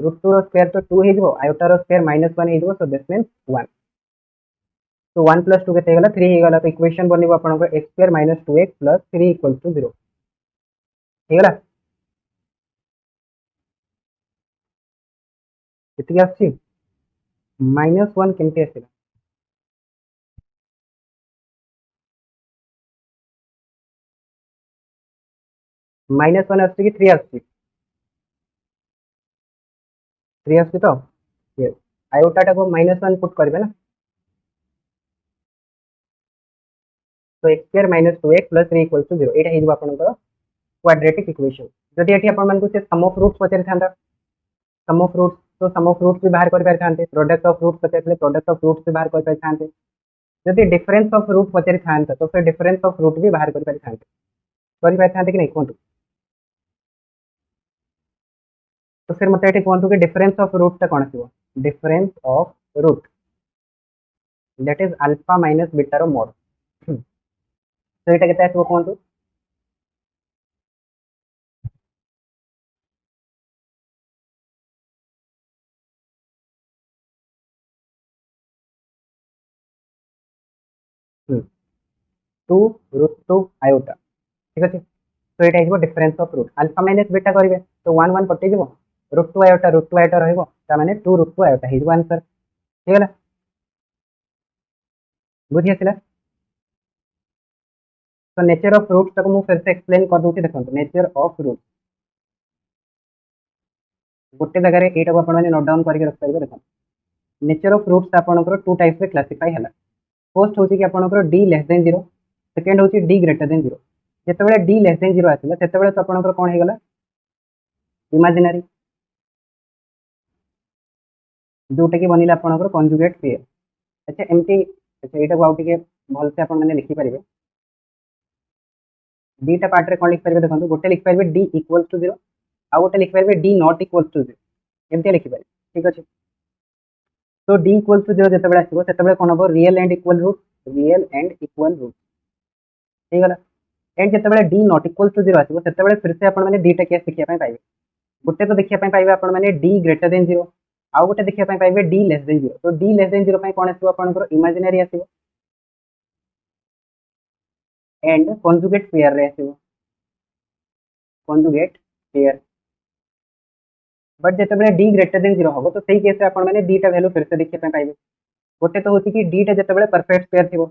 रूट 2 रो स्क्वायर तो 2 हेजिबो, आयोटा रो स्क्वायर माइनस 1 हेजिबो, सो दिस मीन्स 1। तो 1 प्लस 2 केते हेगला 3 हेगला, तो इक्वेशन बनिबो आपनकर x square minus 2x plus 3 equal to 0 हेगला। एतिक आछि -1 केमते आसिला -1 आछि कि 3 आछि 3 आछि तो यस आयोटा को -1 पुट करबे ना, तो x square minus 2x plus 3 equal to 0 एटा हेजिबो आपनकर क्वाड्रेटिक इक्वेशन। जदि एठी आपण मानकु से सम ऑफ रूट्स पचारि थांता, सम ऑफ रूट्स, तो सम ऑफ रूट्स भी बाहर कर पारि थांते, प्रोडक्ट ऑफ रूट्स पचारले प्रोडक्ट ऑफ रूट्स भी बाहर कर पारि थांते। जदि डिफरेंस ऑफ रूट पचारि थांता, तो फिर डिफरेंस ऑफ रूट भी बाहर कर पारि थांते, कर पारि थांते कि नहीं कोंतु। तो फिर मते एठी कोंतु कि डिफरेंस ऑफ रूट ता कोन आसीबो, difference of root that is alpha minus beta रो मोड। तो एटा केते आसीबो कोंतु, 2 रूट 2 आयोटा, ठीक अछि। तो एटा हेजिबो difference of root, alpha minus beta करिवे तो 1 1 कटि जिवो, रूट 2 आयोटा रहइबो, ता माने 2 रूट 2 आयोटा हेजिबो आंसर, ठीक है। बुझि आसिला। तो नेचर ऑफ रूट्स तक मु फिर से एक्सप्लेन कर दूची, देखंतु नेचर ऑफ रूट गोटे जगह रे एटा को आपण माने नोट डाउन करके रख पाइबे। देखंतु नेचर ऑफ रूट्स आपनकर टू टाइप्स रे क्लासिफाई हला। फर्स्ट होची कि आपनकर d लेस देन 0, सेकंड होची d greater than 0। जेतेबेले d less than 0 आसिला सेतेबेले तो आपनकर कोन हे गला इमेजिनरी, जोटा कि बनिला आपनकर कंजुगेट पेयर। अच्छा एमती, अच्छा एटा को आउट के भल से आपण माने लिखि परिबे। d टा पार्ट रे कोन लिख परिबे, देखंतु गोटे लिख परिबे d इक्वल टू 0, आ गोटे लिख परिबे d नॉट इक्वल टू 0, एमती लिखि परिबे, ठीक अछि। तो d इक्वल टू 0 जेतेबेले आसीबो सेतेबेले कोन हबो real and equal root, real and equal root हे गला। एंड जेतेबेले d नॉट इक्वल टू 0 आसीबो सेतेबेले फिर से आपण माने दीटा केस देखिया पय पाइबे। गोटे तो देखिया पय पाइबे आपण माने d ग्रेटर देन 0, आ गोटे देखिया पय पाइबे d लेस देन 0। तो d लेस देन 0 पय कोन आसीबो आपनकर इमेजिनरी आसीबो एंड कंजुगेट पेयर रे आसीबो, कंजुगेट पेयर। बट जेतेबेले d ग्रेटर देन 0 हबो तो सेही केस रे आपण माने d टा वैल्यू फिर से देखिया पय पाइबे। गोटे तो होची कि d टा जेतेबेले परफेक्ट पेयर थिबो,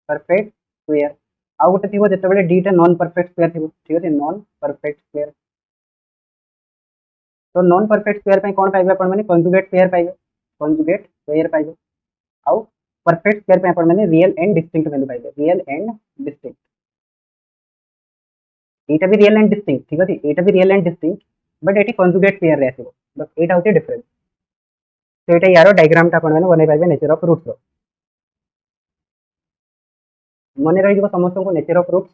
परफेक्ट पेयर, आ गोटे थिबो जेतेबेले d टा नॉन परफेक्ट पेयर थिबो, ठीक अछि, नॉन परफेक्ट पेयर। तो नॉन परफेक्ट पेयर पे कोन पाइबे आपण माने कंजुगेट पेयर पाइबे, कंजुगेट पेयर पाइबे। आउ परफेक्ट पेयर पे आपण माने रियल एंड डिस्टिंक्ट वैल्यू पाइबे, रियल एंड डिस्टिंक्ट। एटा भी रियल एंड डिस्टिंक्ट, ठीक अछि, एटा भी रियल एंड डिस्टिंक्ट, बट एटी कंजुगेट पेयर रे आसीबो, बस एटा होते डिफरेंस। तो एटा यारो डायग्राम ता आपण माने बनै पाइबे नेचर ऑफ रूट्स रो। मने रहि जबो समस्त को नेचर ऑफ रूट्स।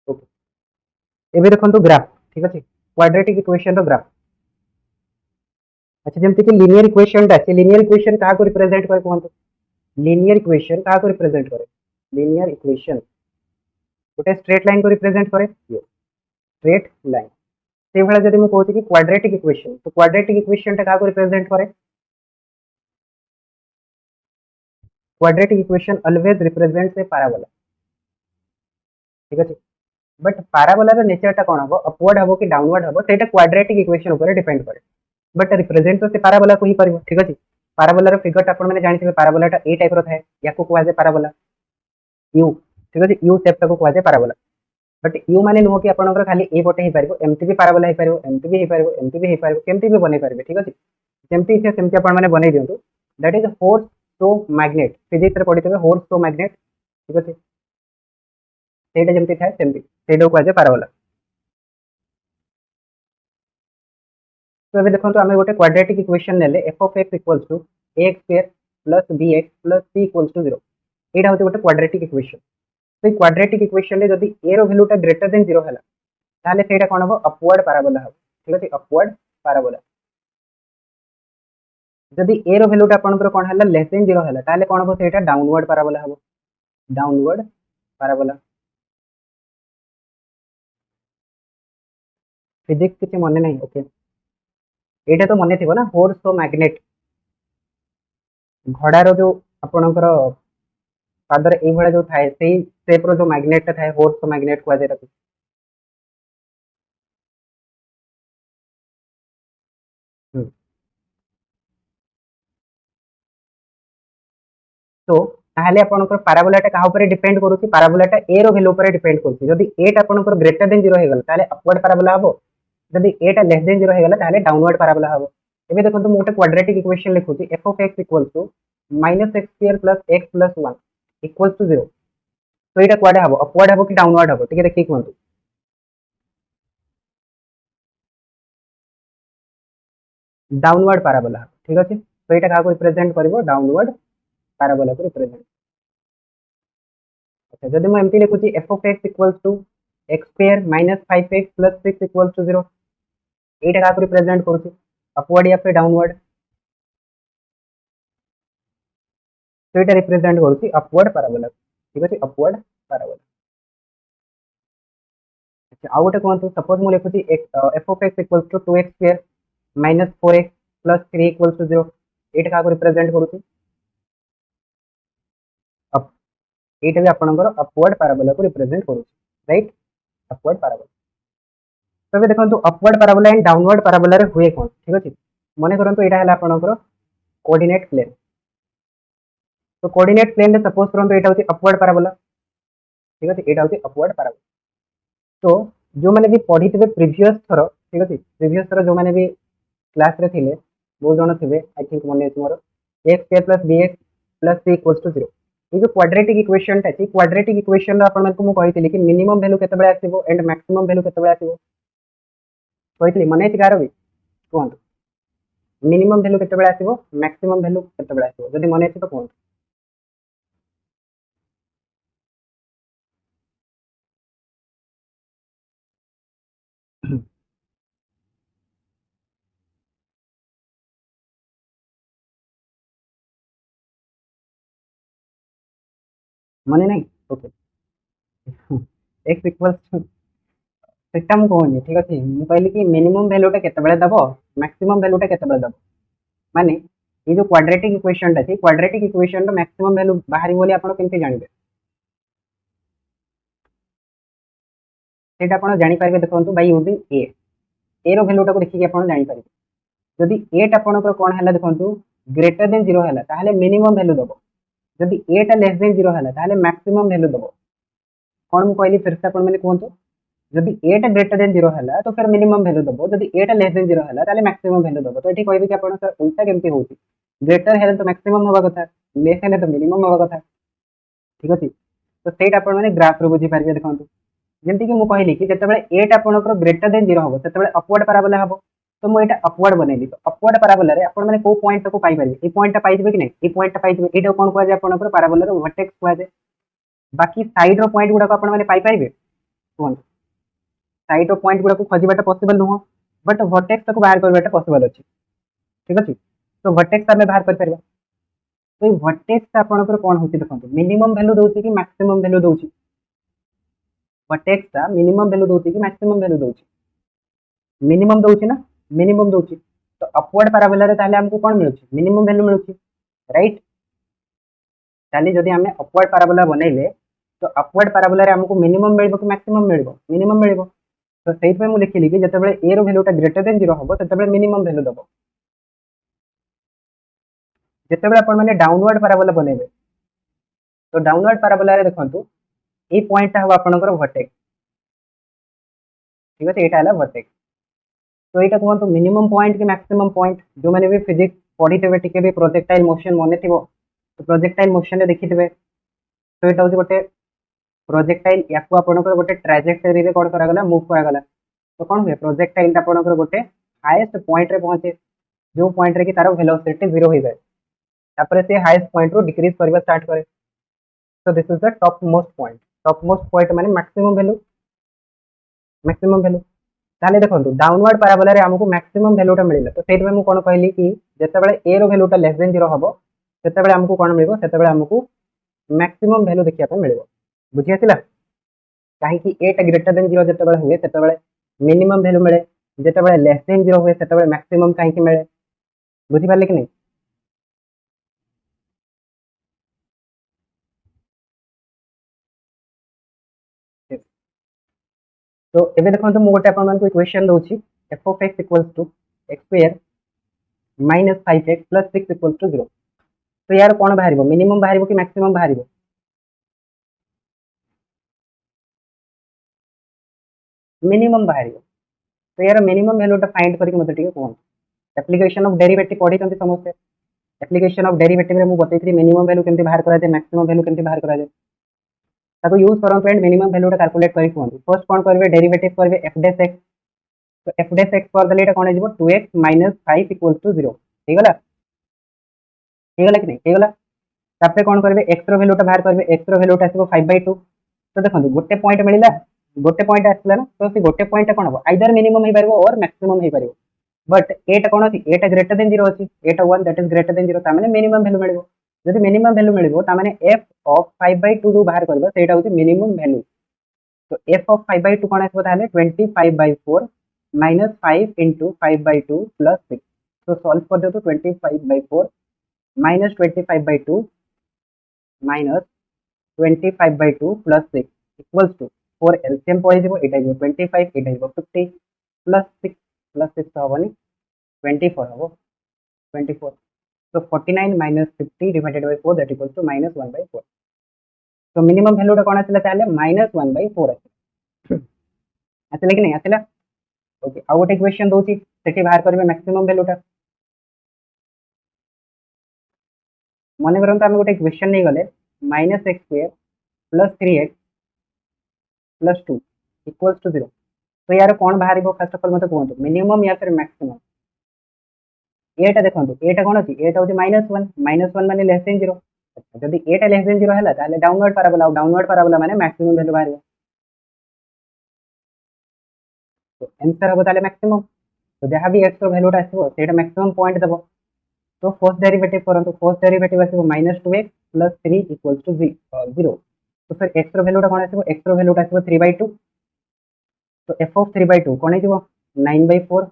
ओके एबे देखंतु ग्राफ, ठीक अछि, क्वाड्रेटिक इक्वेशन रो ग्राफ। अच्छा जेमति कि लीनियर इक्वेशन ता अछि, लीनियर इक्वेशन का को रिप्रेजेंट करे कोनतो, लीनियर इक्वेशन का को रिप्रेजेंट करे, लीनियर इक्वेशन गोटे स्ट्रेट लाइन को रिप्रेजेंट करे, ये स्ट्रेट लाइन। से भला जदि मु कहूची कि क्वाड्रेटिक इक्वेशन, तो क्वाड्रेटिक इक्वेशन ता का को रिप्रेजेंट करे, क्वाड्रेटिक इक्वेशन ऑलवेज रिप्रेजेंट्स ए पैराबोला, ठीक अछि। बट पैराबोला रो नेचर ता कोन हबो, अपवर्ड हबो कि डाउनवर्ड हबो, सेटा क्वाड्रेटिक इक्वेशन ऊपर डिपेंड करे। बट रिप्रेजेंट तो से पैराबोला को ही करबो, ठीक अछि। पैराबोला रो फिगर ता आपण माने जानिथिबे, पैराबोला ता ए टाइप रो थाए, याको को आजे पैराबोला यू, ठीक अछि, यू शेप ता को आजे पैराबोला। बट यू माने नुह कि आपनकर खाली ए पटे ही पारिबो, एमटी भी पैराबोला ही पारिबो, एमटी भी ही पारिबो, एमटी भी ही पारिबो, केमती भी बनै पारिबे, ठीक अछि। जेमती इच्छा सेमती आपण माने बनै दियंतु, that is force to magnet, physics रे पढितबे फोर्स टू मैग्नेट, ठीक अछि। सेटा जेमती थाए सेमती सेडो को आजे पैराबोला। तो अभी देखो आम गोटे क्वाड्रेटिक इक्वेशन नेले f of x equals to a x square plus b x plus c equals to 0 यहाँ हूँ गोटे क्वाड्रेटिक इक्वेशन। तो क्वाड्रेटिक इक्वेशन जब ए रो वैल्यूटा ग्रेटर देन 0 है ताहले सेटा कौन हम अपवर्ड पाराबोला हम। ठीक अच्छे अपवर्ड पाराबोला जदि ए रो वैल्यूटा आपनकर कौन है लेस देन 0 है ताहले कौन हम सेटा डाउनवर्ड पाराबोला हम डाउनवर्ड पाराबोला। फिजिक्स किसी मन नहीं ओके एटा तो मन थी ना फोर्स तो मैग्नेट घड़ार जो आपणकर पादर ये जो थाए से सेप रो जो मैग्नेट थाए फोर्स तो मैग्नेट कह जाए। तो ताहले आपनकर पाराबोलाटा कहा ऊपर डिपेंड करूची पाराबोलाटा ए रो वैल्यू ऊपर डिपेंड करूची जदि ए टा आपनकर ग्रेटर देन 0 हे गला ताहले अपवर्ड पाराबोला हबो जदि ए टा लेस देन 0 हे गला ताहले डाउनवर्ड पाराबोला हबो। एबे देखो तो मोटे क्वाड्रेटिक इक्वेशन लिखुची f of x equal to -x square plus x plus 1 equal to 0। तो एटा क्वाडे हबो अपवर्ड हबो कि डाउनवर्ड हबो ठीक है देखि कोंतु डाउनवर्ड पाराबोला ठीक अछि। तो एटा का को रिप्रेजेंट करबो डाउनवर्ड पाराबोला को रिप्रेजेंट। अच्छा जदि मैं एमती लिखुची f of x equal to x square minus 5x plus 6 equal to 0 एटा का को रिप्रेजेंट करूची अपवर्ड या फिर डाउनवर्ड। तो एटा रिप्रेजेंट करूची अपवर्ड पाराबोला ठीक अछि अपवर्ड पाराबोला। अच्छा आ गोटे कहतु सपोज मु लिखुची f of x equal to 2x square minus 4x plus 3 equal to 0 एटा का को रिप्रेजेंट करूची अप एटा भी आपनकर अपवर्ड पाराबोला को रिप्रेजेंट करूची राइट अपवर्ड पाराबोला। तबे देखो upward parabola and downward parabola रे हुए कोन ठीक अछि मने करंतु एटा हला आपनकर कोऑर्डिनेट प्लेन। तो कोऑर्डिनेट प्लेन रे सपोज करंतु एटा होची अपवर्ड पाराबोला ठीक अछि एटा होची अपवर्ड पाराबोला। तो जो माने भी पढ़ी थे प्रीवियस थरो ठीक अछि प्रीवियस थरो जो माने भी क्लास रे थिले बहुत जण थिबे आई थिंक मने अछि मोर x square plus bx plus c equals to 0 ये जो क्वाड्रेटिक इक्वेशन ता क्वाड्रेटिक इक्वेशन आपण मन को मु कहितली कि मिनिमम वैल्यू केते बळे आसीबो एंड मैक्सिमम वैल्यू केते बळे आसीबो कहितली मने अछि कार भी कोन मिनिमम वैल्यू केते बळे आसीबो मैक्सिमम वैल्यू केते बळे आसीबो जदि मने अछि तो कोन मने नहीं ओके x इक्वल्स टू सेटा मु कहनी ठीक अछि मु कहली कि मिनिमम वैल्यूटा केते बळे दबो मैक्सिमम वैल्यूटा केते बळे दबो माने ये जो क्वाड्रेटिक इक्वेशन ता क्वाड्रेटिक इक्वेशन रो मैक्सिमम वैल्यू बाहरी बोली आपण केमते जानिबे सेटा आपण जानि पारबे देखंतु बाय यूजिंग ए रो वैल्यूटा को देखि कि आपण जानि पारबे जदि ए टा आपण कोन हला देखंतु ग्रेटर देन 0 हला ताहले मिनिमम वैल्यू दबो जदि ए टा लेस देन 0 हला ताहले मैक्सिमम वैल्यू दबो कोन मु कहली फिर से आपण माने कोंतु जदि ए टा ग्रेटर देन 0 हला तो फिर मिनिमम वैल्यू दबो जदि ए टा लेस देन 0 हला ताले मैक्सिमम वैल्यू दबो। तो एठी कहबे कि आपण सर उल्टा केमती होची ग्रेटर हेले तो मैक्सिमम होबा कथा लेस हेले तो मिनिमम होबा कथा ठीक अछि। तो सेट आपण माने ग्राफ रो बुझी पारबे देखंतु जेमति कि मु कहली कि जते बेले ए टा आपणकर ग्रेटर देन 0 होबो तते बेले अपवर्ड पाराबोला हबो। तो मु एटा अपवर्ड बनेली तो अपवर्ड पाराबोला रे आपण माने को पॉइंट को पाई परिबे ए पॉइंट टा पाई दिबे कि नै ए पॉइंट टा पाई दिबे एटा कोन कहै जे आपणकर पाराबोला रो वर्टेक्स कहै जे बाकी साइड रो पॉइंट गुडा को आपण माने पाई परिबे कोन साइड रो पॉइंट गुडा को खोजिबाटा पॉसिबल नुहो बट वर्टेक्स को बाहर करबाटा पॉसिबल अछि ठीक अछि। तो वर्टेक्स हमें बाहर कर परबा तो ये वर्टेक्स आपणकर कोन होची देखंतु मिनिमम वैल्यू दोची कि मैक्सिमम वैल्यू दोची वर्टेक्स ता मिनिमम वैल्यू दोची कि मैक्सिमम वैल्यू दोची मिनिमम दोची ना मिनिमम दोची। तो अपवर्ड पाराबोला रे ताले हमको कोन मिलुची मिनिमम वैल्यू मिलुची राइट ताले जदी हमें अपवर्ड पाराबोला बनेले तो अपवर्ड पाराबोला रे हमको मिनिमम मिलबो कि मैक्सिमम मिलबो मिनिमम मिलबो। तो सेहि पे मु लिखिली कि जते बेले ए रो वैल्यूटा ग्रेटर देन 0 होबो तते बेले मिनिमम वैल्यू दबो जते बेले आपण माने डाउनवर्ड पाराबोला बनेबे तो डाउनवर्ड पाराबोला रे देखंतु ए पॉइंट ता हबो आपनकर वर्टेक्स ठीक अछि एटा हला वर्टेक्स। तो एटा कहंतु मिनिमम पॉइंट कि मैक्सिमम पॉइंट जो माने भी फिजिक्स पढितबे टिके भी प्रोजेक्टाइल मोशन मने थिबो तो प्रोजेक्टाइल मोशन रे देखितबे तो एटा होची गोटे प्रोजेक्टाइल याकू आपनकर गोटे ट्रैजेक्टरी रे कोड करा गला मूव करा गला तो कोन हुए प्रोजेक्टाइल ता आपनकर गोटे हाईएस्ट पॉइंट रे पहुंचे जो पॉइंट रे कि तार वेलोसिटी 0 हो जाए तापर से हाईएस्ट पॉइंट रो डिक्रीज करबा स्टार्ट करे so this is the top most point माने मैक्सिमम वैल्यू ताले देखो डाउनवर्ड पैराबोला रे हमको मैक्सिमम वैल्यूटा मिलिला तो सेट में मु कोन कहली कि जेतेबेले ए रो वैल्यूटा लेस देन 0 हबो सेतेबेले हमको कोन मिलिबो सेतेबेले हमको मैक्सिमम वैल्यू देखिया पे मिलिबो बुझि आसिला काहे कि ए टा ग्रेटर देन 0 जेतेबेले हुए सेतेबेले मिनिमम वैल्यू मिले जेतेबेले लेस देन 0 हुए सेतेबेले मैक्सिमम काहे कि मिले बुझि पाले कि नहीं तो एबे देखो तो मु गोटे अपन को equation दोछि f of x equals to x square minus 5x plus 6 equals to 0 तो यार कौन बाहर मिनिमम बाहर कि मैक्सिमम बाहर मिनिमम बाहर तो यार मिनिमम वैल्यूटा फाइंड करके मते ठीक कोन एप्लीकेशन ऑफ डेरिवेटिव पढ़ी कंती समझते एप्लीकेशन ऑफ डेरिवेटिव रे मु बतैथि मिनिमम वैल्यू केमती बाहर करा जाय मैक्सिमम वैल्यू केमती बाहर करा जाय ताको यूज करन फ्रेंड मिनिमम वैल्यूटा कैलकुलेट करी कोन फर्स्ट कोन करबे डेरिवेटिव करबे f dash x तो f dash x कर देले एटा कोन आइबो 2x 5 0 ठीक गला कि नहीं ठीक गला तापर कोन करबे x रो वैल्यूटा बाहर करबे x रो वैल्यूटा आसीबो 5/2 तो देखो गोटे पॉइंट मिलिला गोटे पॉइंट आसला ना तो से गोटे पॉइंट कोन हो आइदर मिनिमम हे परबो और मैक्सिमम हे परबो बट एटा कोन अछि एटा ग्रेटर देन 0 अछि एटा 1 दैट इज ग्रेटर देन 0 ता माने मिनिमम वैल्यू मिलिबो जदि मिनिमम वैल्यू मिलिबो ता माने f ऑफ 5/2 जो बाहर करबो सेटा होछि मिनिमम वैल्यू तो f ऑफ 5/2 कोन आसबो ताले 25/4 minus 5 into 5/2 plus 6 तो सॉल्व कर दो तो 25/4 minus 25/2 minus 25/2 plus 6 equals to 4 LCM पॉइजिबो Etah is 25 Etah is 50 plus 6 तो हबनी 24 हबो 24 तो 49 minus 50 divided by 4 that equals to minus 1/4 तो मिनिमम वैल्यूटा कोन आसिला ताले -1/4 आसिला कि नहीं आसिला ओके आ गोटे इक्वेशन दोची सेठी बाहर करबे मैक्सिमम वैल्यूटा मने करन हम गोटे इक्वेशन नहीं गले -x² + 3x + 2 = 0 तो यार कौन बाहर फर्स्ट ऑफ ऑल मत कहतु मिनिमम या फिर मैक्सिमम एटा देखो एटा कौन अच्छी एटा हूँ -1 माने लेस देन 0 जदि एटा लेस देन 0 है ताले डाउनवर्ड पाराबोला माने मैक्सिमम वैल्यू बाहर तो आंसर हम ताले मैक्सिमम तो जहाँ भी x रो वैल्यूटा आसो सेटा मैक्सिमम पॉइंट देबो तो फर्स्ट डेरिवेटिव करंतु फर्स्ट डेरिवेटिव आसो -2x + 3 = 0 तो फिर x रो वैल्यूटा कौन आसो x रो वैल्यूटा आसो 3/2 तो f of 3/2 कौन है 9/4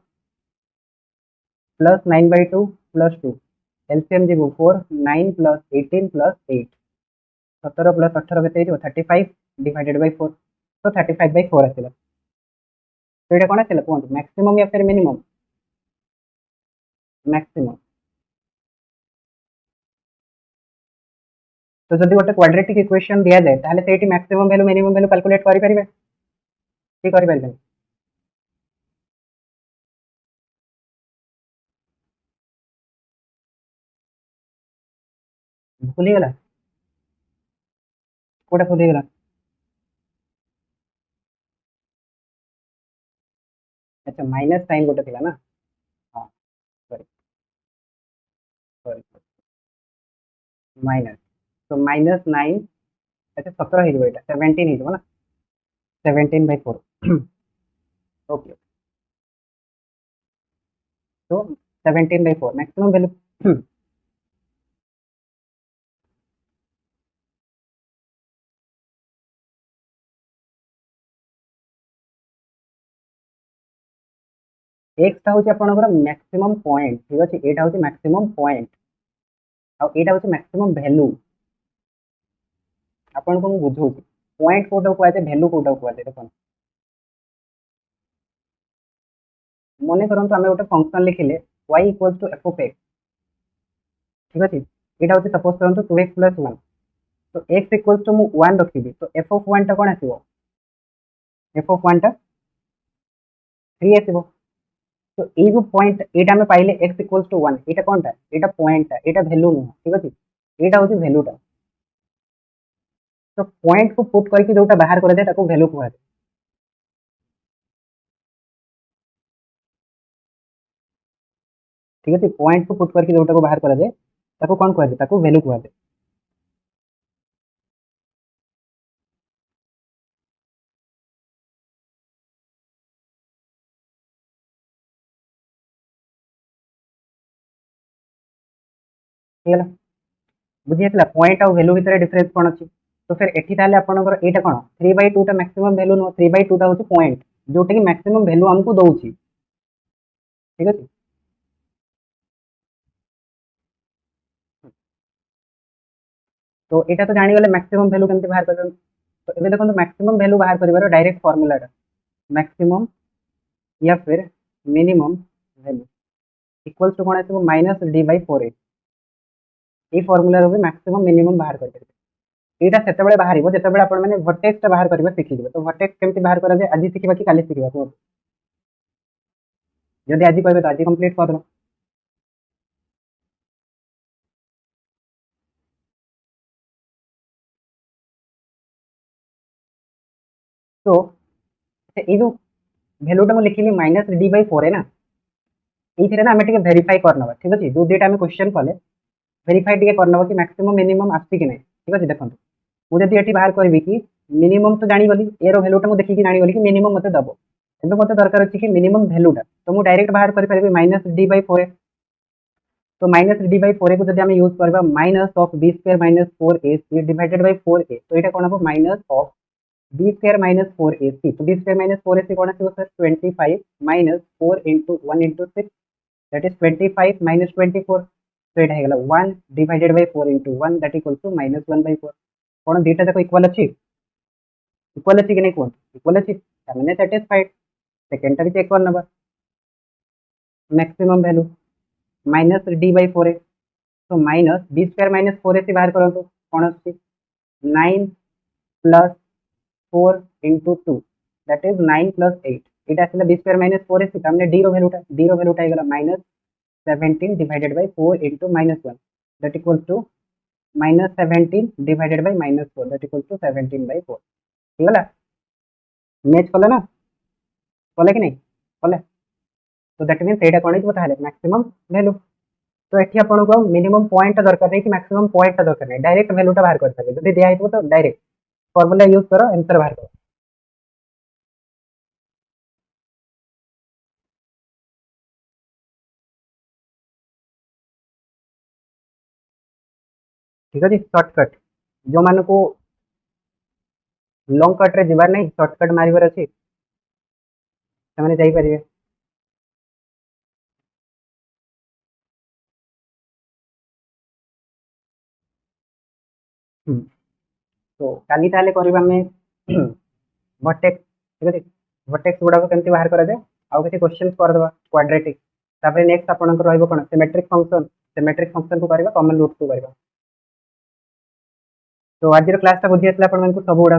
plus 9/2 plus 2 एलसीएम जीवो 4 9 plus 18 plus 8 17 plus 18 केते हो 35 divided by 4 तो 35/4 आसिला तो एटा कोन आसिला कोन मैक्सिमम या फिर मिनिमम मैक्सिमम तो जदि गोटे क्वाड्रेटिक इक्वेशन दिया जाए ताहले सेठी maximum value minimum value calculate करि परिबे की करि परिबे भूली गला कोटा भूली गला अच्छा माइनस साइन गोटे थिला ना हां सॉरी सॉरी माइनस तो -9 अच्छा 17 ही एटा 17 ही ना 17/4 ओके तो 17/4 मैक्सिमम वैल्यू x टा होची आपनकर मैक्सिमम पॉइंट ठीक अछि एटा होची मैक्सिमम पॉइंट आ एटा होची मैक्सिमम वैल्यू आपन को बुझौ पॉइंट कोटा को आते वैल्यू कोटा को आते देखो मने करंतु हमें गोटे function लिखिले y = f of x ठीक अछि एटा होची सपोज करंतु 2x + 1 तो x = मु 1 रखिबी तो f of 1 टा कोन आसीबो f of 1 टा 3 आसीबो तो ए जो पॉइंट एटा में पाइले x = 1 एटा कोनटा एटा पॉइंट टा एटा वैल्यू नु ठीक अछि एटा होची वैल्यू टा तो पॉइंट को पुट करके जोटा बाहर कर दे ताको वैल्यू कहै ठीक अच्छे पॉइंट को पुट करके जोटा को बाहर करा जाए ताको कौन कहते ताको वैल्यू कहते ठीक है बुझीला पॉइंट आउ वैल्यू भितर डिफरेंस कौन अच्छी तो फिर एठी ताले आपनकर एटा कोन 3/2 टा मैक्सिमम वैल्यू नो 3/2 टा होची पॉइंट जोटा कि मैक्सिमम वैल्यू हमको दउची ठीक अछि तो एटा तो जानि गले मैक्सिमम वैल्यू केमति बाहर करन तो एबे देखो मैक्सिमम वैल्यू बाहर करिवार डायरेक्ट फार्मूला मैक्सिमम या फिर मिनिमम वैल्यू इक्वल्स टू कोन आसीबो -d/4a ए फार्मूला रो भी मैक्सिमम मिनिमम बाहर कर एटा सेते बेले बाहरिबो जेते बेले आपण माने वर्टेक्स टा बाहर करबा सिखि दिबे तो वर्टेक्स केमति बाहर करा जाय आज सिखिबा कि काली सिखिबा को जदि आज कहबे तो आज कंप्लीट कर दो तो ए जो वैल्यूटा मु लिखिली -d/4 है ना एथिरे ना हमें टिके वेरीफाई करनबा ठीक अछि दो डेटा में क्वेश्चन कले वेरीफाई टिके करनबा कि मैक्सिमम मिनिमम आसी कि नै ठीक अछि देखंतु मु जदि एठी बाहर करबी कि मिनिमम तो जानि गली ए रो वैल्यूटा मु देखि कि जानि गली कि मिनिमम मते दबो एबे मते दरकार अछि कि मिनिमम वैल्यूटा तो मु डायरेक्ट बाहर कर परबी -d/4 तो -d/4 को जदि हम यूज करबा -b² - 4ac divided by 4a तो एटा कोन हबो -b² - 4ac तो b² - 4ac कोन आसीबो सर 25 - 4 * 1 * 6 that is 25 minus 24 तो एटा हेगला 1 divided by 4 into 1 that equals to -1/4 कोन दीटा जाको इक्वल अछि कि नै कोन इक्वल अछि तामने सैटिस्फाइड सेकंड टा भी चेक करनबा मैक्सिमम वैल्यू -d/4 तो -b² - 4ac बाहर करंतु कोन अछि 9 plus 4 into 2 that is 9 plus 8 एटा आसला b² - 4ac तामने d row वैल्यूटा हेगला -17 divided by 4 into -1 that equals to -17 divided by -4 that equals to 17/4 ठीक है मैच कले ना कले कि नहीं कले तो दैट मींस एटा कोन हित ताले मैक्सिमम वैल्यू तो एठी आपन को मिनिमम पॉइंट दरकार नै कि मैक्सिमम पॉइंट दरकार नै डायरेक्ट वैल्यूटा बाहर कर सके जदि दिया हित तो डायरेक्ट फार्मूला यूज करो आंसर बाहर करो ठीक है जी शॉर्टकट जो मान को लॉन्ग कट रे जिबार नै शॉर्टकट मारिबार अछि तमने जाई परिबे तो काली ताले करबा में वर्टेक्स ठीक है वर्टेक्स गुडा को केमती बाहर करा जाए आउ किसी क्वेश्चंस कर दबा क्वाड्रेटिक तापर नेक्स्ट आपन को रहइबो कोन सिमेट्रिक फंक्शन को करबा कॉमन रूट को करबा तो आज क्लास ता बुझी आसला आपन मन को सब गुडा